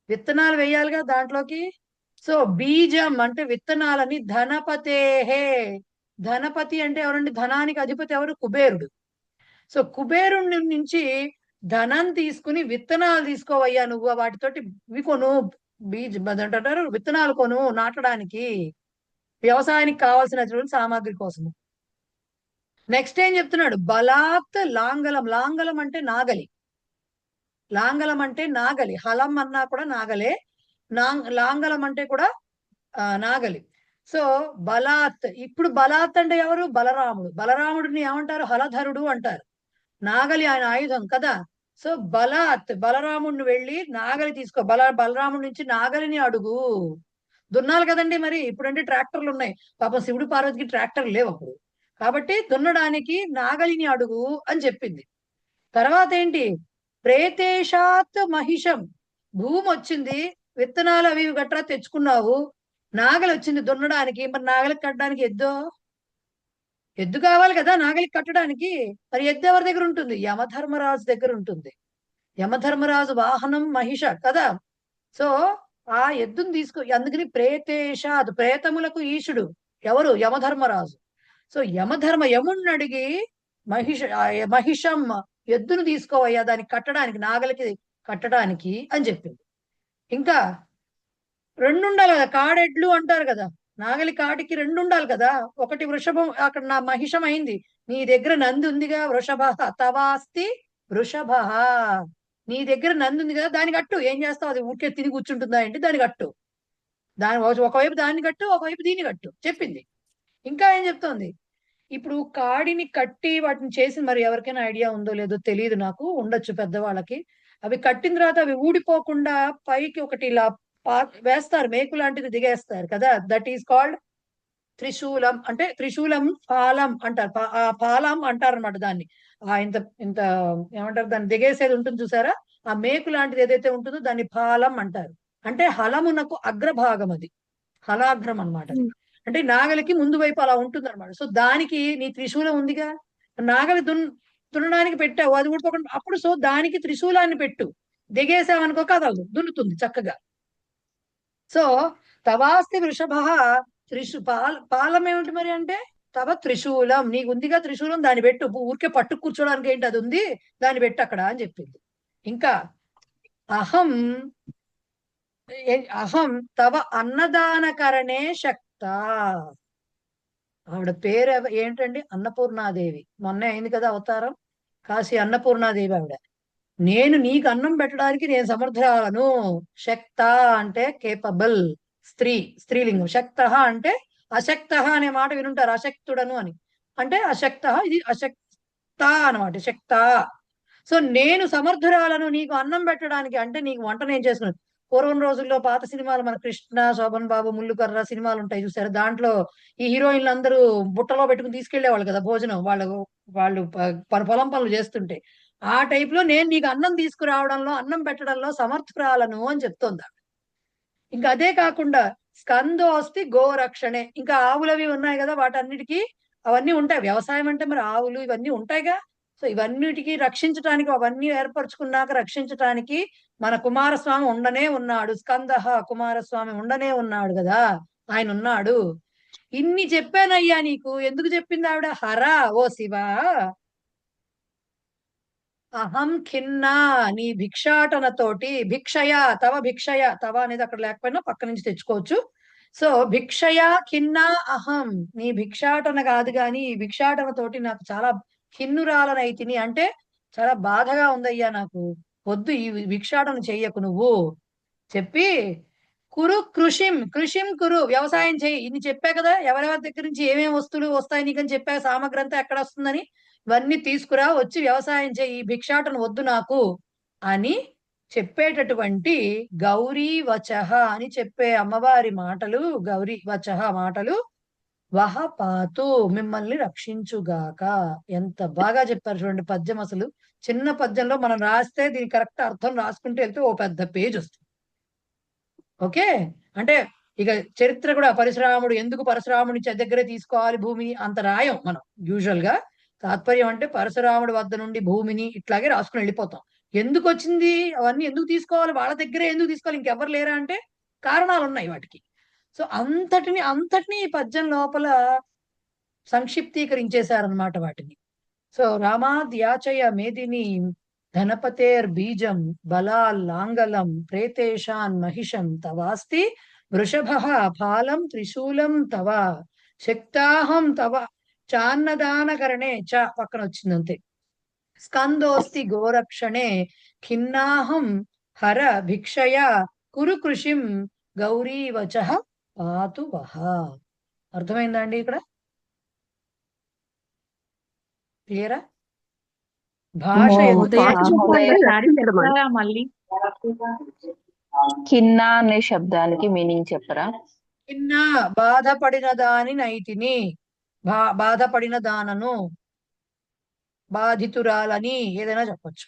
S2: విత్తనాలు వేయాలిగా దాంట్లోకి. సో బీజం అంటే విత్తనాలని ధనపతేహే, ధనపతి అంటే ఎవరండి? ధనానికి అధిపతి ఎవరు? కుబేరుడు. సో కుబేరుడి నుంచి ధనం తీసుకుని విత్తనాలు తీసుకోవయ్యా నువ్వు, వాటితోటి ఇవి కొను, అంటారు విత్తనాలు కొను నాటడానికి, వ్యవసాయానికి కావాల్సినటువంటి సామాగ్రి కోసము. నెక్స్ట్ ఏం చెప్తున్నాడు? బలాత్ లాంగలం, లాంగలం అంటే నాగలి, లాంగలం అంటే నాగలి, హలం అన్నా కూడా నాగలే, లాంగలం అంటే కూడా నాగలి. సో బలాత్, ఇప్పుడు బలాత్ అంటే ఎవరు? బలరాముడు. బలరాముడిని ఏమంటారు? హలధరుడు అంటారు. నాగలి ఆయన ఆయుధం కదా. సో బలాత్, బలరాముడిని వెళ్ళి నాగలి తీసుకో, బలరాముడి నుంచి నాగలిని అడుగు. దున్నాలి కదండి మరి, ఇప్పుడంటే ట్రాక్టర్లు ఉన్నాయి, పాపం శివుడు పార్వతికి ట్రాక్టర్లు లేవు అప్పుడు, కాబట్టి దున్నడానికి నాగలిని అడుగు అని చెప్పింది. తర్వాత ఏంటి? ప్రేతేషాత్ మహిషం, భూమి వచ్చింది, విత్తనాలు అవి గట్రా తెచ్చుకున్నావు, నాగలి వచ్చింది దున్నడానికి, మరి నాగలికి కట్టడానికి ఎద్దు కావాలి కదా నాగలికి కట్టడానికి. మరి ఎద్దు ఎవరి దగ్గర ఉంటుంది? యమధర్మరాజు దగ్గర ఉంటుంది. యమధర్మరాజు వాహనం మహిష కదా. సో ఆ ఎద్దును అందుకని ప్రేతేషాద్, ప్రేతములకు ఈశుడు ఎవరు? యమధర్మరాజు. సో యముణ్ణి అడిగి మహిషం ఎద్దును తీసుకోవయ్యా దానికి కట్టడానికి, నాగలికి కట్టడానికి అని చెప్పింది. ఇంకా రెండు ఉండాలి కదా, కాడెడ్లు అంటారు కదా, నాగలి కాటికి రెండు ఉండాలి కదా. ఒకటి వృషభం, అక్కడ నా మహిషం అయింది, నీ దగ్గర నంది ఉందిగా, వృషభ తవాస్తి వృషభ, నీ దగ్గర నంది ఉంది కదా, దానికి అట్టు. ఏం చేస్తావు? అది ఊరికే తిని కూర్చుంటుందా ఏంటి? దానికి అట్టు. ఒకవైపు దాన్ని కట్టు, ఒకవైపు దీన్ని కట్టు చెప్పింది. ఇంకా ఏం చెప్తోంది? ఇప్పుడు కాడిని కట్టి వాటిని చేసి, మరి ఎవరికైనా ఐడియా ఉందో లేదో తెలియదు నాకు, ఉండొచ్చు పెద్దవాళ్ళకి. అవి కట్టిన తర్వాత అవి ఊడిపోకుండా పైకి ఒకటి ఇలా వేస్తారు, మేకు లాంటిది దిగేస్తారు కదా, దట్ ఈస్ కాల్డ్ త్రిశూలం. అంటే త్రిశూలం పాలం అంటారు, ఆ పాలం అంటారు అనమాట దాన్ని. ఇంత ఇంత ఏమంటారు, దాన్ని దిగేసేది ఉంటుంది చూసారా, ఆ మేకు లాంటిది ఏదైతే ఉంటుందో దాన్ని పాలం అంటారు. అంటే హలమునకు అగ్రభాగం, అది హలాగ్రం అనమాట. అంటే నాగలికి ముందు వైపు అలా ఉంటుంది అనమాట. సో దానికి నీ త్రిశూలం ఉందిగా, నాగలి దున్నడానికి పెట్టావు, అది ఊడిపోకుండా అప్పుడు సో దానికి త్రిశూలాన్ని పెట్టు, దిగేసావనుకో కదలదు, దున్నుతుంది చక్కగా. సో తవాస్తి వృషభ పాలం ఏమిటి మరి అంటే తవ త్రిశూలం, నీకు ఉందిగా త్రిశూలం, దాన్ని పెట్టు, ఊరికే పట్టు కూర్చోడానికి ఏంటి, అది ఉంది దాన్ని పెట్టు అక్కడ అని చెప్పింది. ఇంకా అహం తవ అన్నదానకరణే శక్త, ఆవిడ పేరు ఏంటండి? అన్నపూర్ణాదేవి. మొన్నే అయింది కదా అవతారం, కాశీ అన్నపూర్ణాదేవి ఆవిడ. నేను నీకు అన్నం పెట్టడానికి నేను సమర్థురాలను. శక్త అంటే కేపబుల్, స్త్రీలింగం. శక్త అంటే అశక్త అనే మాట వినుంటారు, అశక్తుడను అని. అంటే అశక్త, ఇది అశక్త అనమాట, శక్త. సో నేను సమర్థురాలను నీకు అన్నం పెట్టడానికి, అంటే నీకు వంట నేను చేసుకున్నాను. పూర్వం రోజుల్లో పాత సినిమాలు, మన కృష్ణ, శోభన్ బాబు, ముల్లుకర్ర సినిమాలు ఉంటాయి చూసారు, దాంట్లో ఈ హీరోయిన్లు అందరూ బుట్టలో పెట్టుకుని తీసుకెళ్లేవాళ్ళు కదా భోజనం, వాళ్ళు పొలం పనులు చేస్తుంటే. ఆ టైప్ లో నేను నీకు అన్నం తీసుకురావడంలో, అన్నం పెట్టడంలో సమర్థురాలను అని చెప్తోంది. ఇంకా అదే కాకుండా స్కందోస్తి గోరక్షణే, ఇంకా ఆవులవి ఉన్నాయి కదా, వాటన్నిటికీ అవన్నీ ఉంటాయి. వ్యవసాయం అంటే మరి ఆవులు ఇవన్నీ ఉంటాయిగా. సో ఇవన్నిటికీ రక్షించటానికి, అవన్నీ ఏర్పరచుకున్నాక రక్షించటానికి మన కుమారస్వామి ఉండనే ఉన్నాడు. స్కందహ కుమారస్వామి ఉండనే ఉన్నాడు కదా, ఆయన ఉన్నాడు. ఇన్ని చెప్పానయ్యా నీకు, ఎందుకు చెప్పింది ఆవిడ? హరా ఓ శివ, అహం ఖిన్నా నీ భిక్షాటనతోటి, భిక్షయ తవ, భిక్షయ తవ అనేది అక్కడ లేకపోయినా పక్క నుంచి తెచ్చుకోవచ్చు. సో భిక్షయ ఖిన్నా అహం, నీ భిక్షాటన కాదు గాని ఈ భిక్షాటనతోటి నాకు చాలా ఖిన్నురాలనైతిని, అంటే చాలా బాధగా ఉందయ్యా నాకు, వద్దు ఈ భిక్షాటన చెయ్యకు నువ్వు చెప్పి. కురు కృషిం కురు, వ్యవసాయం చెయ్యి. ఇన్ని చెప్పా కదా, ఎవరెవరి దగ్గర నుంచి ఏమేమి వస్తువులు వస్తాయి నీకని చెప్పా, సామగ్రి అంతా ఎక్కడ వస్తుందని, ఇవన్నీ తీసుకురా, వచ్చి వ్యవసాయం చెయ్యి, భిక్షాటన వద్దు నాకు అని చెప్పేటటువంటి గౌరీ వచహ అని చెప్పే అమ్మవారి మాటలు, గౌరీ వచహ మాటలు, వహ పాతు మిమ్మల్ని రక్షించుగాక. ఎంత బాగా చెప్పారు చూడండి పద్యం. అసలు చిన్న పద్యంలో మనం రాస్తే దీని కరెక్ట్ అర్థం రాసుకుంటూ వెళ్తే ఓ పెద్ద పేజ్ వస్తుంది. ఓకే, అంటే ఇక చరిత్ర కూడా, పరశురాముడు ఎందుకు పరశురాముడి దగ్గరే తీసుకోవాలి భూమిని అంత రాయం మనం యూజువల్ గా. తాత్పర్యం అంటే పరశురాముడి వద్ద నుండి భూమిని ఇట్లాగే రాసుకుని వెళ్ళిపోతాం. ఎందుకు వచ్చింది అవన్నీ, ఎందుకు తీసుకోవాలి, వాళ్ళ దగ్గరే ఎందుకు తీసుకోవాలి, ఇంకెవరు లేరా అంటే కారణాలు ఉన్నాయి వాటికి. సో అంతటిని ఈ పద్యం లోపల సంక్షిప్తీకరించేశారనమాట వాటిని. సో రామాద్యాచయ మేదిని ధనపతేర్ బీజం బలాల్లాంగలం ప్రేతేషాన్ మహిషం తవాస్తి వృషభ ఫాలం త్రిశూలం తవ శక్తాహం తవ చాన్నదానకరణే చ పక్కన వచ్చింది అంతే. స్కందోస్తి గోరక్షణే ఖిన్నాహం హర భిక్షయ కురు కృషిం గౌరీవచ పాతు వహ. అర్థమైందా అండి ఇక్కడ? క్లియరా? భాష
S21: మళ్ళీ కిన్నా అనే శబ్దానికి మీనింగ్ చెప్పరా?
S2: కిన్నా బాధపడిన దాని నైతిని, బాధపడిన దానను, బాధితురాలని ఏదైనా చెప్పొచ్చు.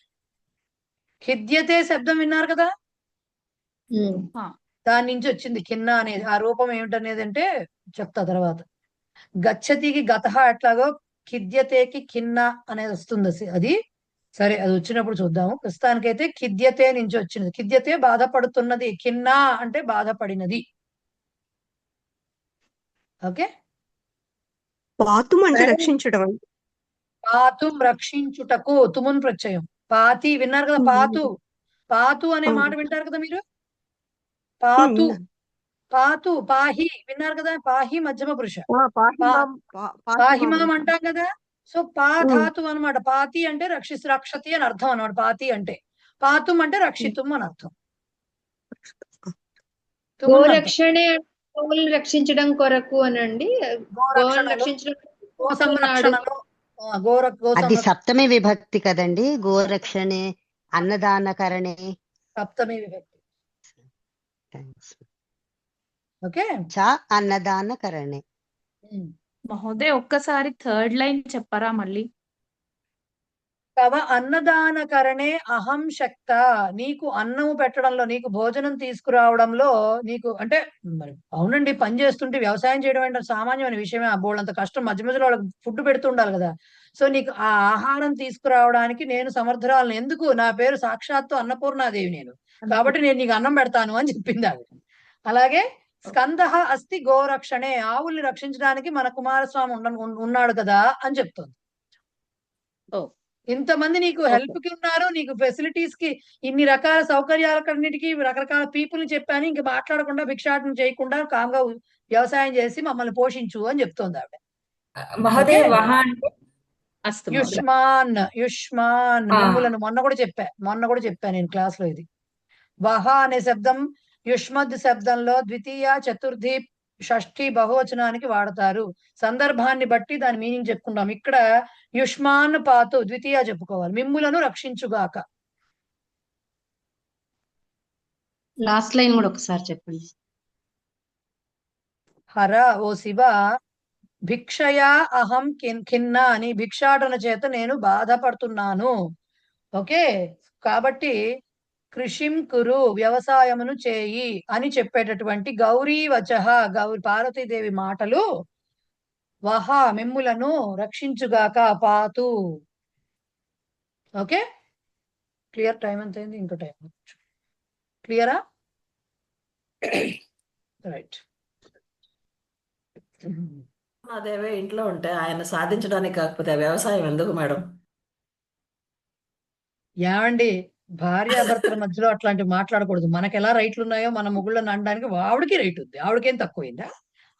S2: ఖిద్యతే శబ్దం విన్నారు కదా, దాని నుంచి వచ్చింది కిన్న అనేది. ఆ రూపం ఏమిటనేది అంటే చెప్తా తర్వాత. గచ్చతికి గతహ ఎట్లాగో ఖిద్యతేకి ఖిన్న అనేది వస్తుంది. అది సరే, అది వచ్చినప్పుడు చూద్దాము. ప్రస్తుతానికైతే ఖిద్యతే నుంచి వచ్చినది. ఖిద్యతే బాధపడుతున్నది, ఖిన్న అంటే బాధపడినది. ఓకే,
S1: పాతుం అంటే రక్షించడం.
S2: పాతుం రక్షించుటకు, తుమున్ ప్రత్యయం. పాతి విన్నారు కదా, పాతు. పాతు అనే మాట వింటారు కదా మీరు. పాతు, పాతు, పాహి విన్నారు కదా, పాహి మధ్యమ పురుష. పాహిమాం అంటాం కదా. సో పా ధాతు అనమాట. పాతి అంటే రక్షతి అని అర్థం అనమాట. పాతి అంటే పాతుం అంటే రక్షితుం అని అర్థం.
S4: గోరక్షణే గోవులు రక్షించడం కొరకు అనండి. గోవులు రక్షించడం
S10: అది సప్తమి విభక్తి కదండి. గోరక్షణే, అన్నదానకరణే
S2: సప్తమి విభక్తి. ఓకే,
S10: చ అన్నదానకరణే.
S14: మహోదయ ఒక్కసారి థర్డ్ లైన్ చెప్పరా మళ్ళీ?
S2: తవ అన్నదానకరణే అహం శక్త. నీకు అన్నము పెట్టడంలో, నీకు భోజనం తీసుకురావడంలో, నీకు అంటే మరి అవునండి, పని చేస్తుంటే వ్యవసాయం చేయడం అంటే సామాన్యమైన విషయమే. ఆ బోళ్ళంత కష్టం, మధ్య మధ్యలో వాళ్ళకి ఫుడ్ పెడుతుండాలి కదా. సో నీకు ఆ ఆహారం తీసుకురావడానికి నేను సమర్థురాలను. ఎందుకు? నా పేరు సాక్షాత్తు అన్నపూర్ణాదేవి నేను, కాబట్టి నేను నీకు అన్నం పెడతాను అని చెప్పింది ఆవిడ. అలాగే స్కందః అస్తి గోరక్షణే, ఆవుల్ని రక్షించడానికి మన కుమారస్వామి ఉన్నాడు కదా అని చెప్తుంది. ఇంతమంది నీకు హెల్ప్ కి ఉన్నారు, నీకు ఫెసిలిటీస్ కి ఇన్ని రకాల సౌకర్యాలకన్నిటికీ రకరకాల పీపుల్ ని చెప్పాను, ఇంక మాట్లాడకుండా భిక్షాటన చేయకుండా కామ్గా వ్యవసాయం చేసి మమ్మల్ని పోషించు అని చెప్తోంది ఆవిడ. యుష్మాన్, యుష్మాన్ మిమ్ములను మొన్న కూడా చెప్పా నేను క్లాస్ లో. ఇది వహ అనే శబ్దం యుష్మద్ శబ్దంలో ద్వితీయ, చతుర్థి, షష్ఠి బహువచనానికి వాడతారు. సందర్భాన్ని బట్టి దాని మీనింగ్ చెప్పుకుంటాం. ఇక్కడ యుష్మాన్ పాతు ద్వితీయ చెప్పుకోవాలి. మిమ్ములను రక్షించుగాక.
S17: లాస్ట్ లైన్ కూడా ఒకసారి చెప్పండి.
S2: హర ఓ శివ, భిక్షయా అహం ఖిన్న అని, భిక్షాటన చేత నేను బాధపడుతున్నాను. ఓకే, కాబట్టి కృషిం కురు వ్యవసాయమును చేయి అని చెప్పేటటువంటి గౌరీ వచః, గౌరీ పార్వతీదేవి మాటలు. వహ మిమ్ములను రక్షించుగాక, పాతు. Okay, clear? టైం ఎంత అయింది? ఇంకో టైం క్లియరా? రైట్.
S6: అదేవే ఇంట్లో ఉంటే ఆయన సాధించడానికి కాకపోతే ఆ వ్యవసాయం ఎందుకు మేడం?
S2: ఏమండి, భార్యాభర్తల మధ్యలో అట్లాంటివి మాట్లాడకూడదు. మనకి ఎలా రైట్లు ఉన్నాయో మన మొగుళ్ళని అనడానికి ఆవిడకి రైట్ ఉంది. ఆవిడకేం తక్కువైందా?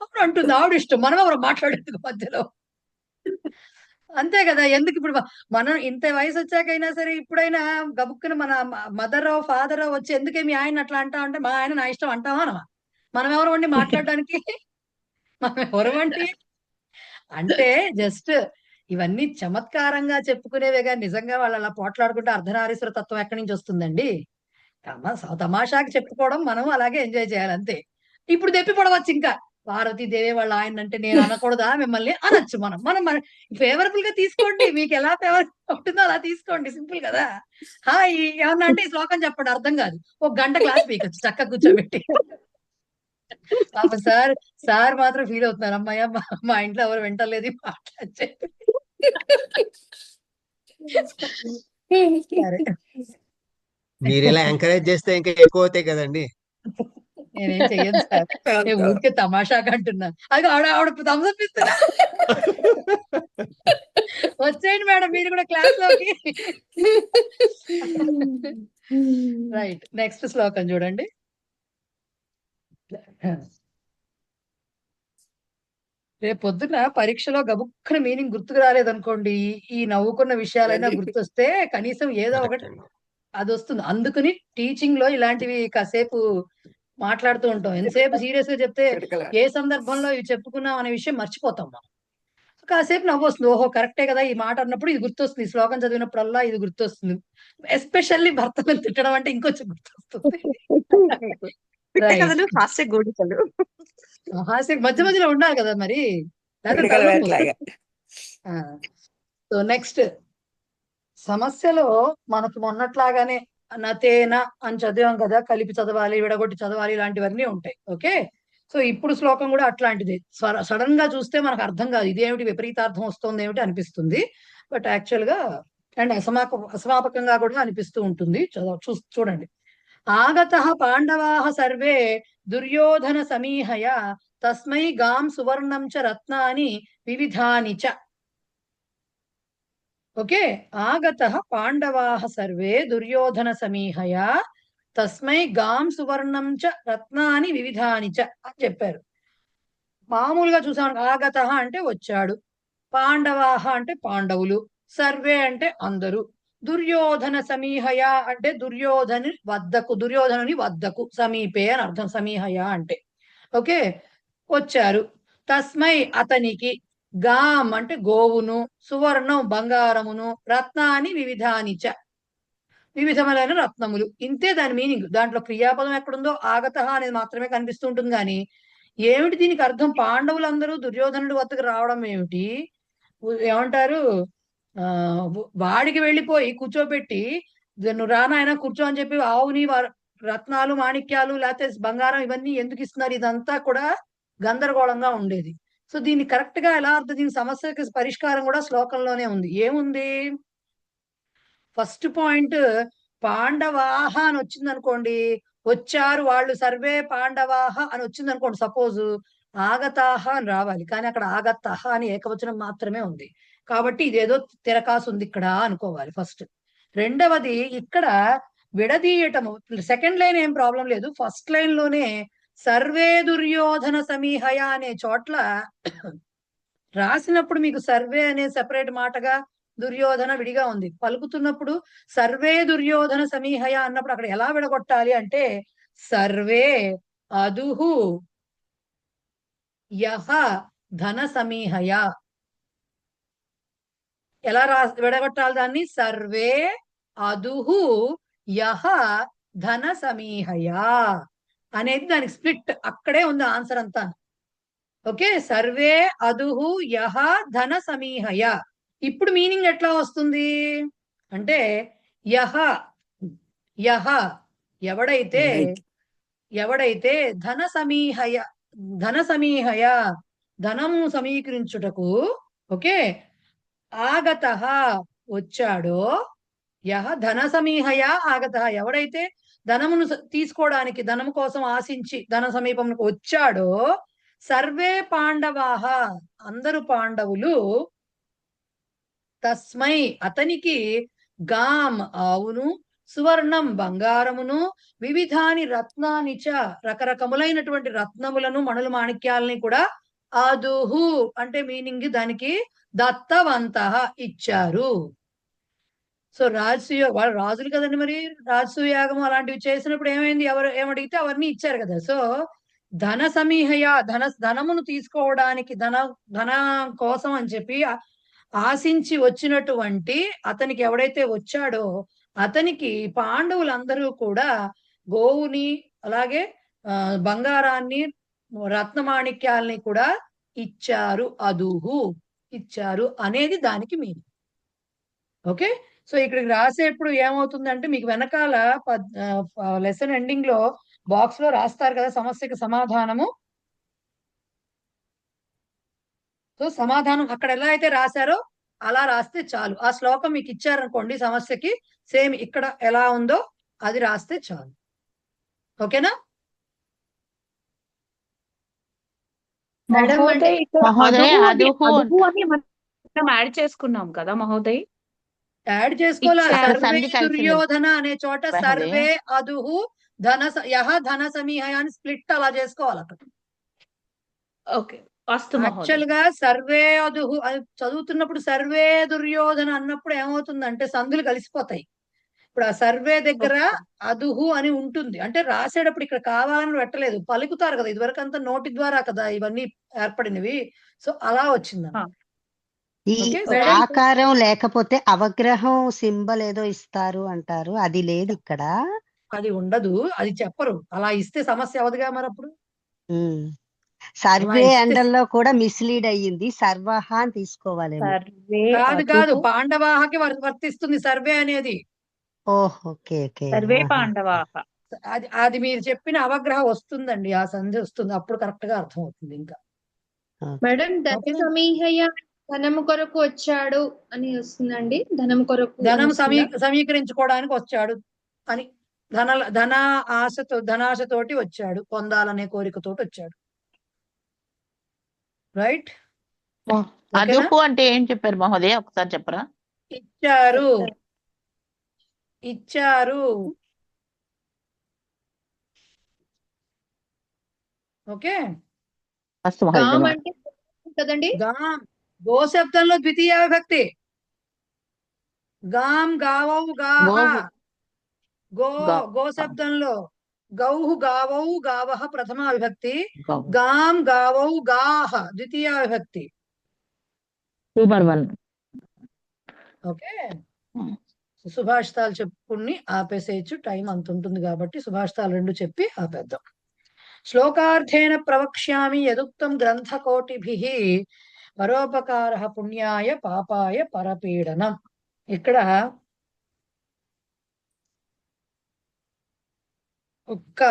S2: ఆవిడ అంటుంది, ఆవిడ ఇష్టం, మనం ఎవరు మాట్లాడేందుకు మధ్యలో? అంతే కదా. ఎందుకు ఇప్పుడు మనం ఇంత వయసు వచ్చాకైనా సరే ఇప్పుడైనా గబుక్కున మన మదర్ ఫాదర్ వచ్చి ఎందుకే మీ ఆయన అట్లా అంటా అంటే, మా ఆయన నా ఇష్టం అంటావా? మనం ఎవరు అండి మాట్లాడడానికి? మనం ఎవరు అంటే జస్ట్ ఇవన్నీ చమత్కారంగా చెప్పుకునేవే కానీ నిజంగా వాళ్ళు అలా పోట్లాడుకుంటే అర్ధనారీశ్వర తత్వం ఎక్కడి నుంచి వస్తుందండి? తమాషాకి చెప్పుకోవడం, మనం అలాగే ఎంజాయ్ చేయాలి అంతే. ఇప్పుడు తెప్పి పడవచ్చు. ఇంకా పార్వతీదేవి వాళ్ళ ఆయన అంటే నేను అనకూడదా? మిమ్మల్ని అనొచ్చు. మనం ఫేవరబుల్ గా తీసుకోండి, మీకు ఎలా ఫేవర్ ఉంటుందో అలా తీసుకోండి. సింపుల్ కదా. ఏమన్నా అంటే ఈ శ్లోకం చెప్పండి, అర్థం కాదు, ఒక గంట క్లాస్ పీకొచ్చు చక్కగా కూర్చోబెట్టి. పాప సార్ మాత్రం ఫీల్ అవుతున్నారు, అమ్మాయ మా ఇంట్లో ఎవరు వింటలేదు మాట్లాడి. సరే,
S7: మీరు ఇలా ఎంకరేజ్ చేస్తే ఇంకా ఎక్కువ అవుతాయి కదండి.
S2: నేనేం చెయ్యను సార్, నేను ఊరికే తమాషాగా అంటున్నాను. అది ఆవిడ తమసిస్తున్నా. వచ్చేయండి మేడం మీరు కూడా క్లాస్ లోకి. రైట్, నెక్స్ట్ శ్లోకం చూడండి. రేపు పొద్దున పరీక్షలో గబుక్కున మీనింగ్ గుర్తుకు రాలేదనుకోండి, ఈ నవ్వుకున్న విషయాలైనా గుర్తొస్తే కనీసం ఏదో ఒకటి అది వస్తుంది. అందుకని టీచింగ్ లో ఇలాంటివి కాసేపు మాట్లాడుతూ ఉంటాం. ఎంతసేపు సీరియస్ గా చెప్తే ఏ సందర్భంలో ఇవి చెప్పుకున్నాం అనే విషయం మర్చిపోతాం మనం. కాసేపు నవ్వు వస్తుంది, ఓహో కరెక్టే కదా ఈ మాట అన్నప్పుడు ఇది గుర్తొస్తుంది, శ్లోకం చదివినప్పుడల్లా ఇది గుర్తొస్తుంది. ఎస్పెషల్లీ భర్తను తిట్టడం అంటే ఇంకొంచెం గుర్తొస్తుంది. హాస్యం మధ్య మధ్యలో ఉండాలి కదా మరి. సో నెక్స్ట్ సమస్యలో మనకు మొన్నట్లాగానే నతేన అని చదివాం కదా, కలిపి చదవాలి, విడగొట్టి చదవాలి, ఇలాంటివన్నీ ఉంటాయి. ఓకే, సో ఇప్పుడు శ్లోకం కూడా అట్లాంటిది. సడన్ గా చూస్తే మనకు అర్థం కాదు, ఇదేమిటి విపరీతార్థం వస్తుంది ఏమిటి అనిపిస్తుంది, బట్ యాక్చువల్ గా అండ్ అసమాపకంగా కూడా అనిపిస్తూ ఉంటుంది. చూడండి. ఆగత పాండవాః సర్వే దుర్యోధన సమీహయ తస్మై గాం సువర్ణం చ రత్నాని వివిధాని చ. ఓకే, ఆగత పాండవాః సర్వే దుర్యోధన సమీహయ తస్మై గాం సువర్ణం చ రత్నాని వివిధాని చ అని చెప్పారు. మామూలుగా చూసాం, ఆగత అంటే వచ్చాడు, పాండవాః అంటే పాండవులు, సర్వే అంటే అందరూ, దుర్యోధన సమీహయ అంటే దుర్యోధనుని వద్దకు, సమీపే అని అర్థం సమీహయ అంటే. ఓకే, వచ్చారు. తస్మై అతనికి, గాం అంటే గోవును, సువర్ణం బంగారమును, రత్నాని వివిధానిచ వివిధములైన రత్నములు. ఇంతే దాని మీనింగ్. దాంట్లో క్రియాపదం ఎక్కడుందో ఆగత అనేది మాత్రమే కనిపిస్తూ ఉంటుంది. కానీ ఏమిటి దీనికి అర్థం? పాండవులందరూ దుర్యోధనుడి వద్దకు రావడం ఏమిటి? ఏమంటారు, వాడికి వెళ్ళిపోయి కూర్చోబెట్టి నువ్వు రానాయన కూర్చో అని చెప్పి ఆవుని రత్నాలు మాణిక్యాలు లేకపోతే బంగారం ఇవన్నీ ఎందుకు ఇస్తున్నారు? ఇదంతా కూడా గందరగోళంగా ఉండేది. సో దీన్ని కరెక్ట్ గా ఎలా అర్థం, దీని సమస్యకి పరిష్కారం కూడా శ్లోకంలోనే ఉంది. ఏముంది? ఫస్ట్ పాయింట్ పాండవాహ అని వచ్చింది అనుకోండి, వచ్చారు వాళ్ళు, సర్వే పాండవాహ అని వచ్చింది అనుకోండి, సపోజ్ ఆగతాహ అని రావాలి. కానీ అక్కడ ఆగతహ అని ఏకవచనం మాత్రమే ఉంది, కాబట్టి ఇదేదో తిరకాసు ఉంది ఇక్కడ అనుకోవాలి ఫస్ట్. రెండవది, ఇక్కడ విడదీయటము సెకండ్ లైన్ ఏం ప్రాబ్లం లేదు. ఫస్ట్ లైన్ లోనే సర్వే దుర్యోధన సమీహయ అనే చోట్ల రాసినప్పుడు మీకు సర్వే అనే సెపరేట్ మాటగా, దుర్యోధన విడిగా ఉంది. పలుకుతున్నప్పుడు సర్వే దుర్యోధన సమీహయ అన్నప్పుడు అక్కడ ఎలా విడగొట్టాలి అంటే, సర్వే అదుహు యహ ధన సమీహయ. ఎలా విడగొట్టాలి దాన్ని? సర్వే అదుహు యహ ధన సమీహయ అనేది దానికి స్ప్లిట్. అక్కడే ఉంది ఆన్సర్ అంతా. ఓకే, సర్వే అదుహు యహ ధన సమీహయ. ఇప్పుడు మీనింగ్ ఎట్లా వస్తుంది అంటే, యహ యహ ఎవడైతే ధన సమీహయ ధనము సమీకరించుటకు, ఓకే, ఆగతః వచ్చాడో, యహ ధన సమీహయ ఆగతః ఎవడైతే ధనమును తీసుకోవడానికి, ధనము కోసం ఆశించి ధన సమీపంకు వచ్చాడో, సర్వే పాండవాహ అందరు పాండవులు, తస్మై అతనికి, గాం ఆవును, సువర్ణం బంగారమును, వివిధాని రత్నాని చ రకరకములైనటువంటి రత్నములను మణులు మాణిక్యాలని కూడా, అదుహు అంటే మీనింగ్ దానికి దత్తవంతః ఇచ్చారు. సో వాళ్ళు రాజులు కదండి, మరి రాజసూయాగం అలాంటివి చేసినప్పుడు ఏమైంది? ఏమడిగితే అవన్నీ ఇచ్చారు కదా. సో ధన సమీహయ ధనమును తీసుకోవడానికి, ధన కోసం అని చెప్పి ఆశించి వచ్చినటువంటి అతనికి ఎవడైతే వచ్చాడో, అతనికి పాండవులందరూ కూడా గోవుని, అలాగే బంగారాన్ని, రత్నమాణిక్యాలని కూడా ఇచ్చారు. అదుహు ఇచ్చారు అనేది దానికి మీనింగ్. ఓకే, సో ఇక్కడికి రాసేప్పుడు ఏమవుతుందంటే, మీకు వెనకాల లెసన్ ఎండింగ్ లో బాక్స్ లో రాస్తారు కదా సమస్యకి సమాధానము. సో సమాధానం అక్కడ ఎలా అయితే రాశారో అలా రాస్తే చాలు. ఆ శ్లోకం మీకు ఇచ్చారనుకోండి సమస్యకి, సేమ్ ఇక్కడ ఎలా ఉందో అది రాస్తే చాలు. ఓకేనా?
S4: మహోదయ్
S14: మనం యాడ్ చేసుకున్నాం కదా మహోదయ్.
S2: యాడ్ చేసుకోవాలి. దుర్యోధన అనే చోట సర్వే అదుహు యహ ధన సమీహయ అని స్ప్లిట్ అలా చేసుకోవాలి అక్కడ.
S14: ఓకే,
S2: యాక్చువల్ గా సర్వే అదుహు చదువుతున్నప్పుడు సర్వే దుర్యోధన అన్నప్పుడు ఏమవుతుందంటే సందులు కలిసిపోతాయి. ఇప్పుడు ఆ సర్వే దగ్గర అదుహు అని ఉంటుంది అంటే రాసేటప్పుడు ఇక్కడ కావాలని పెట్టలేదు, పలుకుతారు కదా. ఇదివరకు అంతా నోటి ద్వారా కదా ఇవన్నీ ఏర్పడినవి. సో అలా వచ్చింది.
S10: ఈ ఆకారం లేకపోతే అవగ్రహం సింబల్ ఏదో ఇస్తారు అంటారు, అది లేదు ఇక్కడ.
S2: అది ఉండదు, అది చెప్పరు. అలా ఇస్తే సమస్య అవదుగా మరి అప్పుడు.
S10: సర్వే అండల్లో కూడా మిస్లీడ్ అయ్యింది, సర్వహ అని తీసుకోవాలి.
S2: కాదు పాండవాహకి వర్తిస్తుంది సర్వే అనేది.
S10: ఓహ్ ఓకే ఓకే
S14: సర్వే
S10: ఆహా.
S14: పాండవాః.
S2: అది అది మీరు చెప్పిన అవగ్రహ వస్తుందండి, ఆ సంధి వస్తుంది, అప్పుడు కరెక్ట్ గా అర్థం అవుతుంది ఇంకా.
S4: మేడం ధన
S2: ఓకే,
S4: సమీహయ ధనము కొరకు వచ్చాడు అని వస్తుందండి, ధనము కొరకు అని
S2: ధనం
S4: వస్తుందా?
S2: సమీకరించుకోవడానికి వచ్చాడు అని, ధనాశతోటి వచ్చాడు, పొందాలనే కోరికతోటి వచ్చాడు. రైట్, ఓకేనా?
S8: అదుపు అంటే ఏం చెప్పారు మహోదయ, ఒకసారి చెప్పరా?
S2: ఇచ్చారు, ఇచ్చారు. ఓకే,
S8: ఫస్ట్ మహోదయ
S4: గాం
S8: ధన్యవాదాలు.
S4: అంటే కదండి.
S2: గాం గో శబ్దంలో ద్వితీయ విభక్తి. గాం గావౌ గాహ,
S8: గోవు
S2: గో
S8: గా
S2: గో శబ్దంలో గౌహు గావౌ గావః ప్రథమ విభక్తి,
S8: గౌ
S2: గాం గావౌ గాహ ద్వితీయ విభక్తి.
S8: Super one.
S2: ఓకే, సుభాషితాలు చెప్పుకుని ఆపేసేయచ్చు, టైం అంత ఉంటుంది కాబట్టి సుభాషితాలు రెండు చెప్పి ఆపేద్దాం. శ్లోకార్థేన ప్రవక్ష్యామి యదుక్తం గ్రంథకోటిభిః పరోపకారః పుణ్యాయ పాపాయ పరపీడనం. ఇక్కడ ఒక్క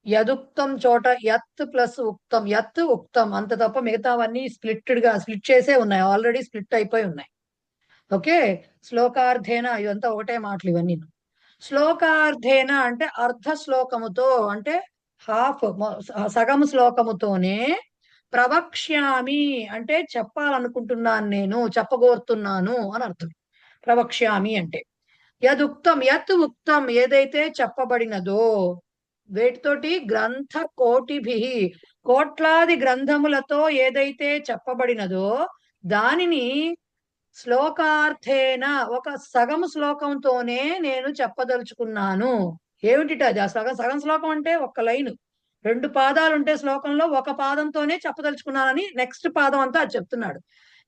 S2: యదుక్తం చోట యత్ ప్లస్ ఉక్తం, యత్ ఉక్తం అంత తప్ప మిగతావన్నీ స్ప్లిట్ చేసే ఉన్నాయి, ఆల్రెడీ స్ప్లిట్ అయిపోయి ఉన్నాయి. ఓకే, శ్లోకార్థేన ఇవంతా ఒకటే మాటలు ఇవన్నీ. శ్లోకార్థేన అంటే అర్ధ శ్లోకముతో, అంటే సగము శ్లోకముతోనే, ప్రవక్ష్యామి అంటే చెప్పాలనుకుంటున్నాను, నేను చెప్పగోరుతున్నాను అని అర్థం. ప్రవక్ష్యామి అంటే యదుక్తం, యత్ ఉక్తం ఏదైతే చెప్పబడినదో, వేటితోటి, గ్రంథ కోటిభిః కోట్లాది గ్రంథములతో ఏదైతే చెప్పబడినదో దానిని శ్లోకార్థేన ఒక సగము శ్లోకంతోనే నేను చెప్పదలుచుకున్నాను. ఏమిటి అది? ఆ సగం శ్లోకం అంటే ఒక్క లైను, 2 పాదాలు ఉంటే శ్లోకంలో ఒక పాదంతోనే చెప్పదలుచుకున్నానని నెక్స్ట్ పాదం అంతా అది చెప్తున్నాడు.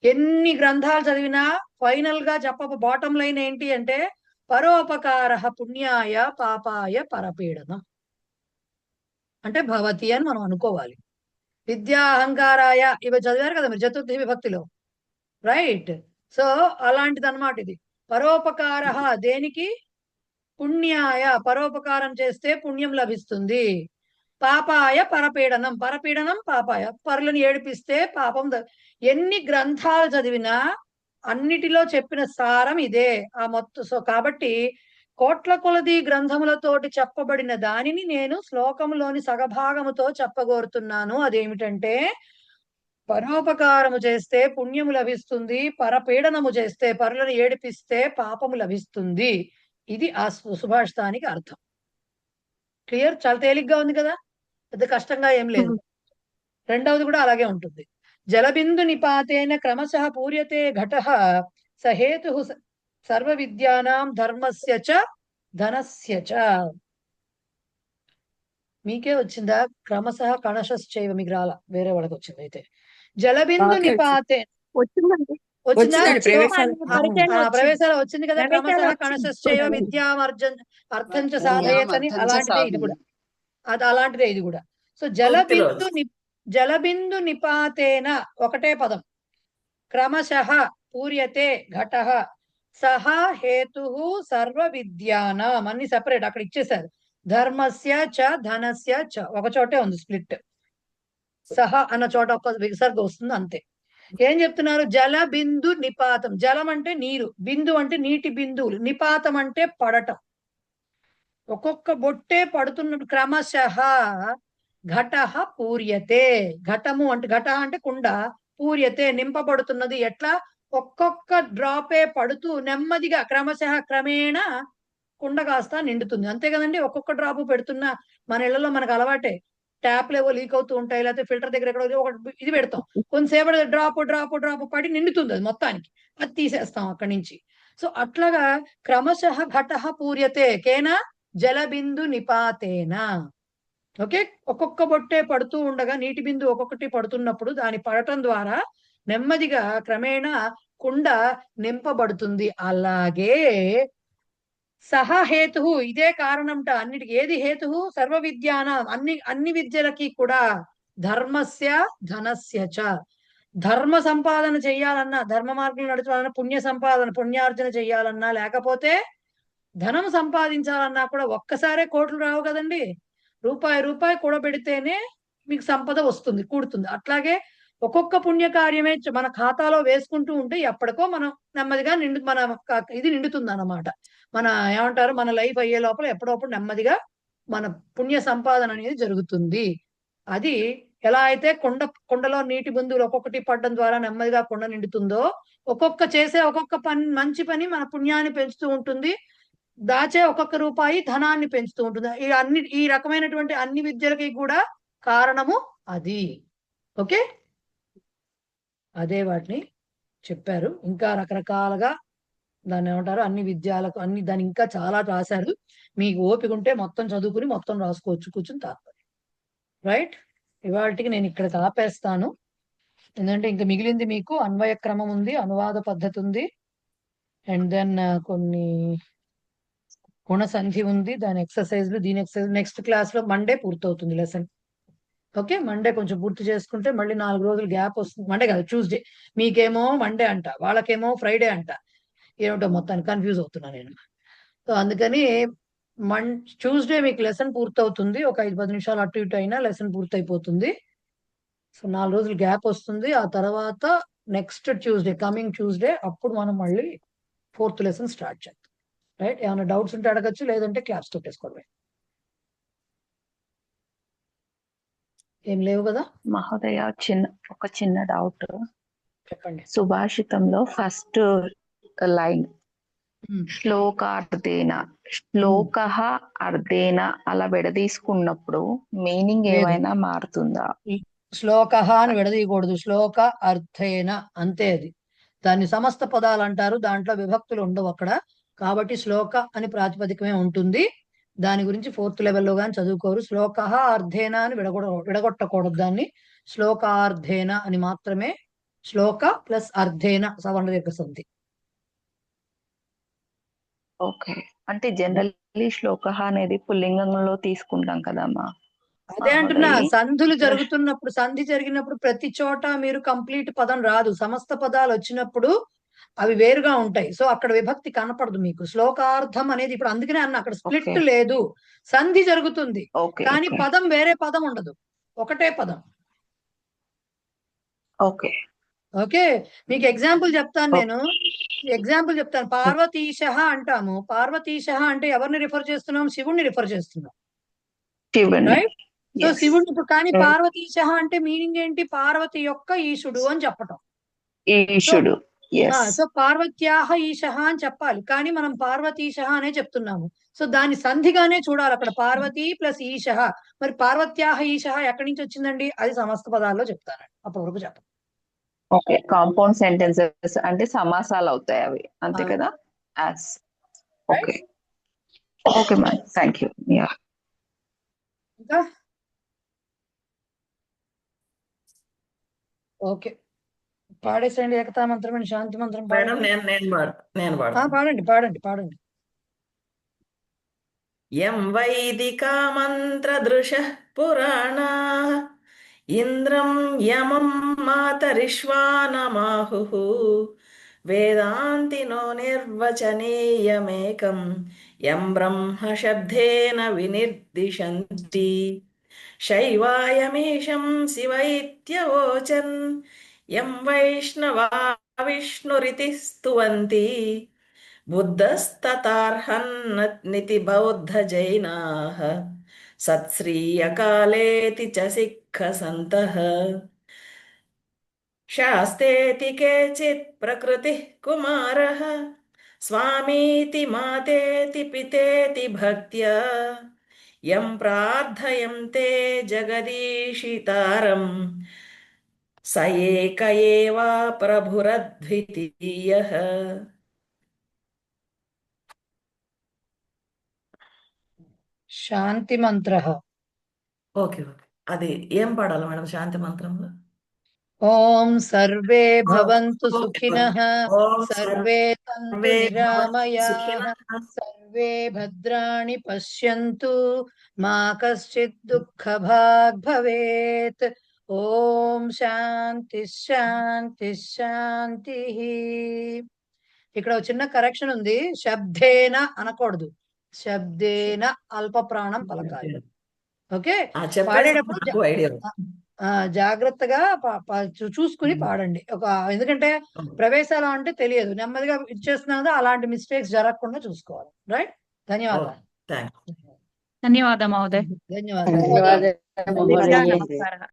S2: ఎన్ని గ్రంథాలు చదివినా ఫైనల్ గా బాటం లైన్ ఏంటి అంటే పరోపకారః పుణ్యాయ పాపాయ పరపీడనం అంటే భవతి అని మనం అనుకోవాలి. విద్యా అహంకారాయ ఇవి చదివారు కదా మీరు చతుర్థి విభక్తిలో, రైట్? సో అలాంటిది అనమాట ఇది. పరోపకారః దేనికి? పుణ్యాయ, పరోపకారం చేస్తే పుణ్యం లభిస్తుంది. పాపాయ పరపీడనం, పరపీడనం పాపాయ, పరులను ఏడిపిస్తే పాపం. ఎన్ని గ్రంథాలు చదివినా అన్నిటిలో చెప్పిన సారం ఇదే ఆ మొత్తం. సో కాబట్టి కోట్ల కొలది గ్రంథములతోటి చెప్పబడిన దానిని నేను శ్లోకములోని సగభాగముతో చెప్పగోరుతున్నాను. అదేమిటంటే పరోపకారము చేస్తే పుణ్యము లభిస్తుంది, పరపీడనము చేస్తే, పరులను ఏడిపిస్తే పాపము లభిస్తుంది. ఇది ఆ సుభాషితానికి అర్థం. క్లియర్? చాలా తేలిగ్గా ఉంది కదా, పెద్ద కష్టంగా ఏం లేదు. రెండవది కూడా అలాగే ఉంటుంది. జలబిందు నిపాతేన క్రమశః పూర్యతే ఘటః సహేతు సర్వ విద్యానాం ధర్మస్య చ ధనస్య చ. మీకే వచ్చిందా? క్రమశః కణశశ్చైవ మీకు రాలా, వేరే వాళ్ళకి వచ్చింది. అయితే జలబిందు నిపాతే
S1: వచ్చిందండి.
S2: వచ్చిందా?
S1: ప్రవేశాలు
S2: ప్రవేశాలు వచ్చింది కదా. క్రమశః కణశశ్చైవ విద్యామర్జం అర్థం చ సాధయతని, అలాంటిదే ఇది కూడా, అది అలాంటిదే ఇది కూడా. సో జలబిందు నిపాతేన ఒకటే పదం, క్రమశః పూర్యతే ఘటః సహ హేతు సర్వ విద్యానాం అన్ని సెపరేట్ అక్కడ ఇచ్చేసారు. ధర్మస్య చ ధనస్య చ ఒక చోటే ఉంది స్ప్లిట్. సహ అన్న చోట ఒక విసర్గ వస్తుంది అంతే. ఏం చెప్తున్నారు? జల బిందు నిపాతం, జలం అంటే నీరు, బిందు అంటే నీటి బిందువులు, నిపాతం అంటే పడటం, ఒక్కొక్క బొట్టే పడుతున్నట్టు. క్రమశః ఘటః పూర్యతే, ఘటము అంటే ఘట అంటే కుండ, పూర్యతే నింపబడుతున్నది. ఎట్లా? ఒక్కొక్క డ్రాపే పడుతూ నెమ్మదిగా క్రమశః క్రమేణ కుండ కాస్త నిండుతుంది. అంతే కదండి. ఒక్కొక్క డ్రాపు పెడుతున్నా మన ఇళ్లలో మనకు అలవాటే, ట్యాప్లు ఏవో లీక్ అవుతూ ఉంటాయి, లేకపోతే ఫిల్టర్ దగ్గర ఎక్కడో ఒక ఇది పెడతాం, కొంతసేపటి డ్రాప్ పడి నిండుతుంది అది మొత్తానికి, అది తీసేస్తాం అక్కడి నుంచి. సో అట్లాగా క్రమశః ఘటః పూర్యతే కేన జలబిందు నిపాతేన. ఓకే, ఒక్కొక్క బొట్టే పడుతూ ఉండగా నీటి బిందు ఒక్కొక్కటి పడుతున్నప్పుడు దాని పడటం ద్వారా నెమ్మదిగా క్రమేణా కుండ నింపబడుతుంది. అలాగే సహ హేతు, ఇదే కారణంట అన్నిటికి. ఏది హేతు? సర్వ విద్యానాం అన్ని విద్యలకి కూడా. ధర్మస్య ధనస్య చ, ధర్మ సంపాదన చెయ్యాలన్నా, ధర్మ మార్గంలో నడుచుకోవాలన్నా, పుణ్య సంపాదన పుణ్యార్జన చెయ్యాలన్నా, లేకపోతే ధనం సంపాదించాలన్నా కూడా ఒక్కసారే కోట్లు రావు కదండి. రూపాయి రూపాయి కూడబెడితేనే మీకు సంపద వస్తుంది, కూడుతుంది. అట్లాగే ఒక్కొక్క పుణ్యకార్యమే మన ఖాతాలో వేసుకుంటూ ఉంటే ఎప్పటికో మనం నెమ్మదిగా ఇది నిండుతుంది అన్నమాట. మన ఏమంటారు, మన లైఫ్ అయ్యే లోపల ఎప్పుడప్పుడు నెమ్మదిగా మన పుణ్య సంపాదన అనేది జరుగుతుంది. అది ఎలా అయితే కుండలో నీటి బిందువులు ఒక్కొక్కటి పడడం ద్వారా నెమ్మదిగా కుండ నిండుతుందో, ఒక్కొక్క మంచి పని మన పుణ్యాన్ని పెంచుతూ ఉంటుంది. దాచే ఒక్కొక్క రూపాయి ధనాన్ని పెంచుతూ ఉంటుంది. ఈ రకమైనటువంటి అన్ని విద్యలకి కూడా కారణము అది. ఓకే, అదే వాటిని చెప్పారు. ఇంకా రకరకాలుగా దాన్ని ఏమంటారు, అన్ని విద్యాలకు దాన్ని ఇంకా చాలా రాశారు. మీకు ఓపిక ఉంటే మొత్తం చదువుకుని మొత్తం రాసుకోవచ్చు కూర్చుని తాత్పర్యం. రైట్, ఇవాళకి నేను ఇక్కడ ఆపేస్తాను. ఎందుకంటే ఇంకా మిగిలింది మీకు అన్వయ క్రమం ఉంది, అనువాద పద్ధతి ఉంది, అండ్ దెన్ కొన్ని గుణసంధి ఉంది, దాని ఎక్సర్సైజ్లు, దీని ఎక్సర్సైజ్ నెక్స్ట్ క్లాస్ లో మండే పూర్తవుతుంది లెసన్. ఓకే, మండే కొంచెం పూర్తి చేసుకుంటే మళ్ళీ 4 రోజులు గ్యాప్ వస్తుంది. మండే కాదు, ట్యూస్డే. మీకేమో మండే అంట, వాళ్ళకేమో ఫ్రైడే అంట. ఏమిటో మొత్తాన్ని కన్ఫ్యూజ్ అవుతున్నా నేను. సో అందుకని ట్యూస్డే మీకు లెసన్ పూర్తవుతుంది. ఒక 5-10 నిమిషాలు అటు ఇటు అయినా లెసన్ పూర్తయిపోతుంది. సో 4 రోజులు గ్యాప్ వస్తుంది. ఆ తర్వాత నెక్స్ట్ ట్యూస్డే, కమింగ్ ట్యూస్డే, అప్పుడు మనం మళ్ళీ 4th లెసన్ స్టార్ట్ చేద్దాం. రైట్, ఏమైనా డౌట్స్ ఉంటే అడగచ్చు, లేదంటే క్లాస్ తోటేసుకోవడమే. ఏం లేవు కదా
S21: మహోదయ? ఒక చిన్న డౌట్.
S2: చెప్పండి.
S21: సుభాషితంలో ఫస్ట్ లైన్ శ్లోకార్థేన, శ్లోక అర్థేన అలా విడదీసుకున్నప్పుడు మీనింగ్ ఏమైనా మారుతుందా?
S2: శ్లోక అని విడదీయకూడదు, శ్లోక అర్థేన అంతే. అది దాన్ని సమస్త పదాలు అంటారు, దాంట్లో విభక్తులు ఉండవు అక్కడ. కాబట్టి శ్లోక అని ప్రాతిపదికమే ఉంటుంది. దాని గురించి 4th లెవెల్లో కానీ చదువుకోరు. శ్లోక అర్థేన అని విడగొట్టకూడదు దాన్ని. శ్లోకార్థేన అని మాత్రమే. శ్లోక ప్లస్ అర్థేన సవర్ణ దీర్ఘ సంధి.
S21: ఓకే, అంటే జనరల్లీ శ్లోక అనేది పుల్లింగంలో తీసుకుంటాం కదమ్మా.
S2: అదే అంటున్నా, సంధులు జరుగుతున్నప్పుడు, సంధి జరిగినప్పుడు ప్రతి చోట మీరు కంప్లీట్ పదం రాదు. సమస్త పదాలు వచ్చినప్పుడు అవి వేరుగా ఉంటాయి. సో అక్కడ విభక్తి కనపడదు మీకు. శ్లోకార్థం అనేది ఇప్పుడు అందుకనే అన్న, అక్కడ స్ప్లిట్ లేదు, సంధి జరుగుతుంది కానీ పదం వేరే పదం ఉండదు, ఒకటే పదం.
S21: ఓకే
S2: ఓకే, మీకు ఎగ్జాంపుల్ చెప్తాను నేను. పార్వతీశ అంటాము. పార్వతీశ అంటే ఎవరిని రిఫర్ చేస్తున్నాం? శివుణ్ణి రిఫర్ చేస్తున్నాం. రైట్, సో శివుణ్ణి ఇప్పుడు. కానీ పార్వతీశ అంటే మీనింగ్ ఏంటి? పార్వతి యొక్క ఈశుడు అని చెప్పటం.
S21: ఈశుడు.
S2: సో పార్వత్యాహ ఈశ అని చెప్పాలి, కానీ మనం పార్వతీశ అనే చెప్తున్నాము. సో దాన్ని సంధిగానే చూడాలి అక్కడ, పార్వతీ ప్లస్ ఈశ. మరి పార్వత్యాహ ఈశ ఎక్కడి నుంచి వచ్చిందండి? అది సమస్త పదాల్లో చెప్తానండి, అప్పటి వరకు చెప్పండి.
S21: ఓకే, కాంపౌండ్ సెంటెన్సెస్ అంటే సమాసాలు అవుతాయి అవి, అంతే కదా? Okay okay ma'am, thank you.
S2: ఇంకా ఓకే, పాడేసండి. ఏకతా మంత్రం, శాంతి మంత్రం పాడండి. పాడండి.
S6: యం వైదికా మంత్రదృశ పురాణా ఇంద్రం యమం మాతరిష్వానమాహుః వేదాంతినో నిర్వచనీయమేకం యం బ్రహ్మ శబ్దేన వినిర్దిశంతి శైవాయమీశం శివ ఇత్యవోచన్ యం వైష్ణవా విష్ణురితి స్తువంతి బుద్ధస్తతార్హన్నితి బౌద్ధ జైనాః సత్శ్రీయకాలేతి చ సిక్ఖసంతః శాస్తేతి కేచిత్ ప్రకృతిః కుమారః స్వామీతి మాతేతి పితేతి భక్త్యా యం ప్రార్థయంతే జగదీశితారం స ఏక ఏవా ప్రభురద్వితీయః.
S2: శాంతి మంత్ర.
S6: ఓకే, అది ఏం పాడాలి మేడం శాంతి మంత్రంలో?
S2: ఓం సర్వే భవంతు సుఖినః,
S6: ఓం
S2: సర్వే సంతు నిరామయాః, సర్వే భద్రాణి పశ్యంతు, మా కశ్చిత్ దుఃఖభాగ్ భవేత్. ఓం శాంతి శాంతి శాంతి. ఇక్కడ ఒక చిన్న కరెక్షన్ ఉంది, శబ్దేన అనకూడదు, శబ్దేన అల్ప ప్రాణం పలకాలి. ఓకే, పాడేటప్పుడు
S6: నాకు ఐడియా.
S2: జాగ్రత్తగా చూసుకుని పాడండి. ఎందుకంటే ప్రవేశాలు అంటే తెలియదు, నెమ్మదిగా ఇచ్చేస్తున్నాం కదా, అలాంటి మిస్టేక్స్ జరగకుండా చూసుకోవాలి. రైట్, ధన్యవాదాలు.
S14: ధన్యవాదాలు మహోదయ్.
S2: ధన్యవాదాలు.
S14: నమస్కారం.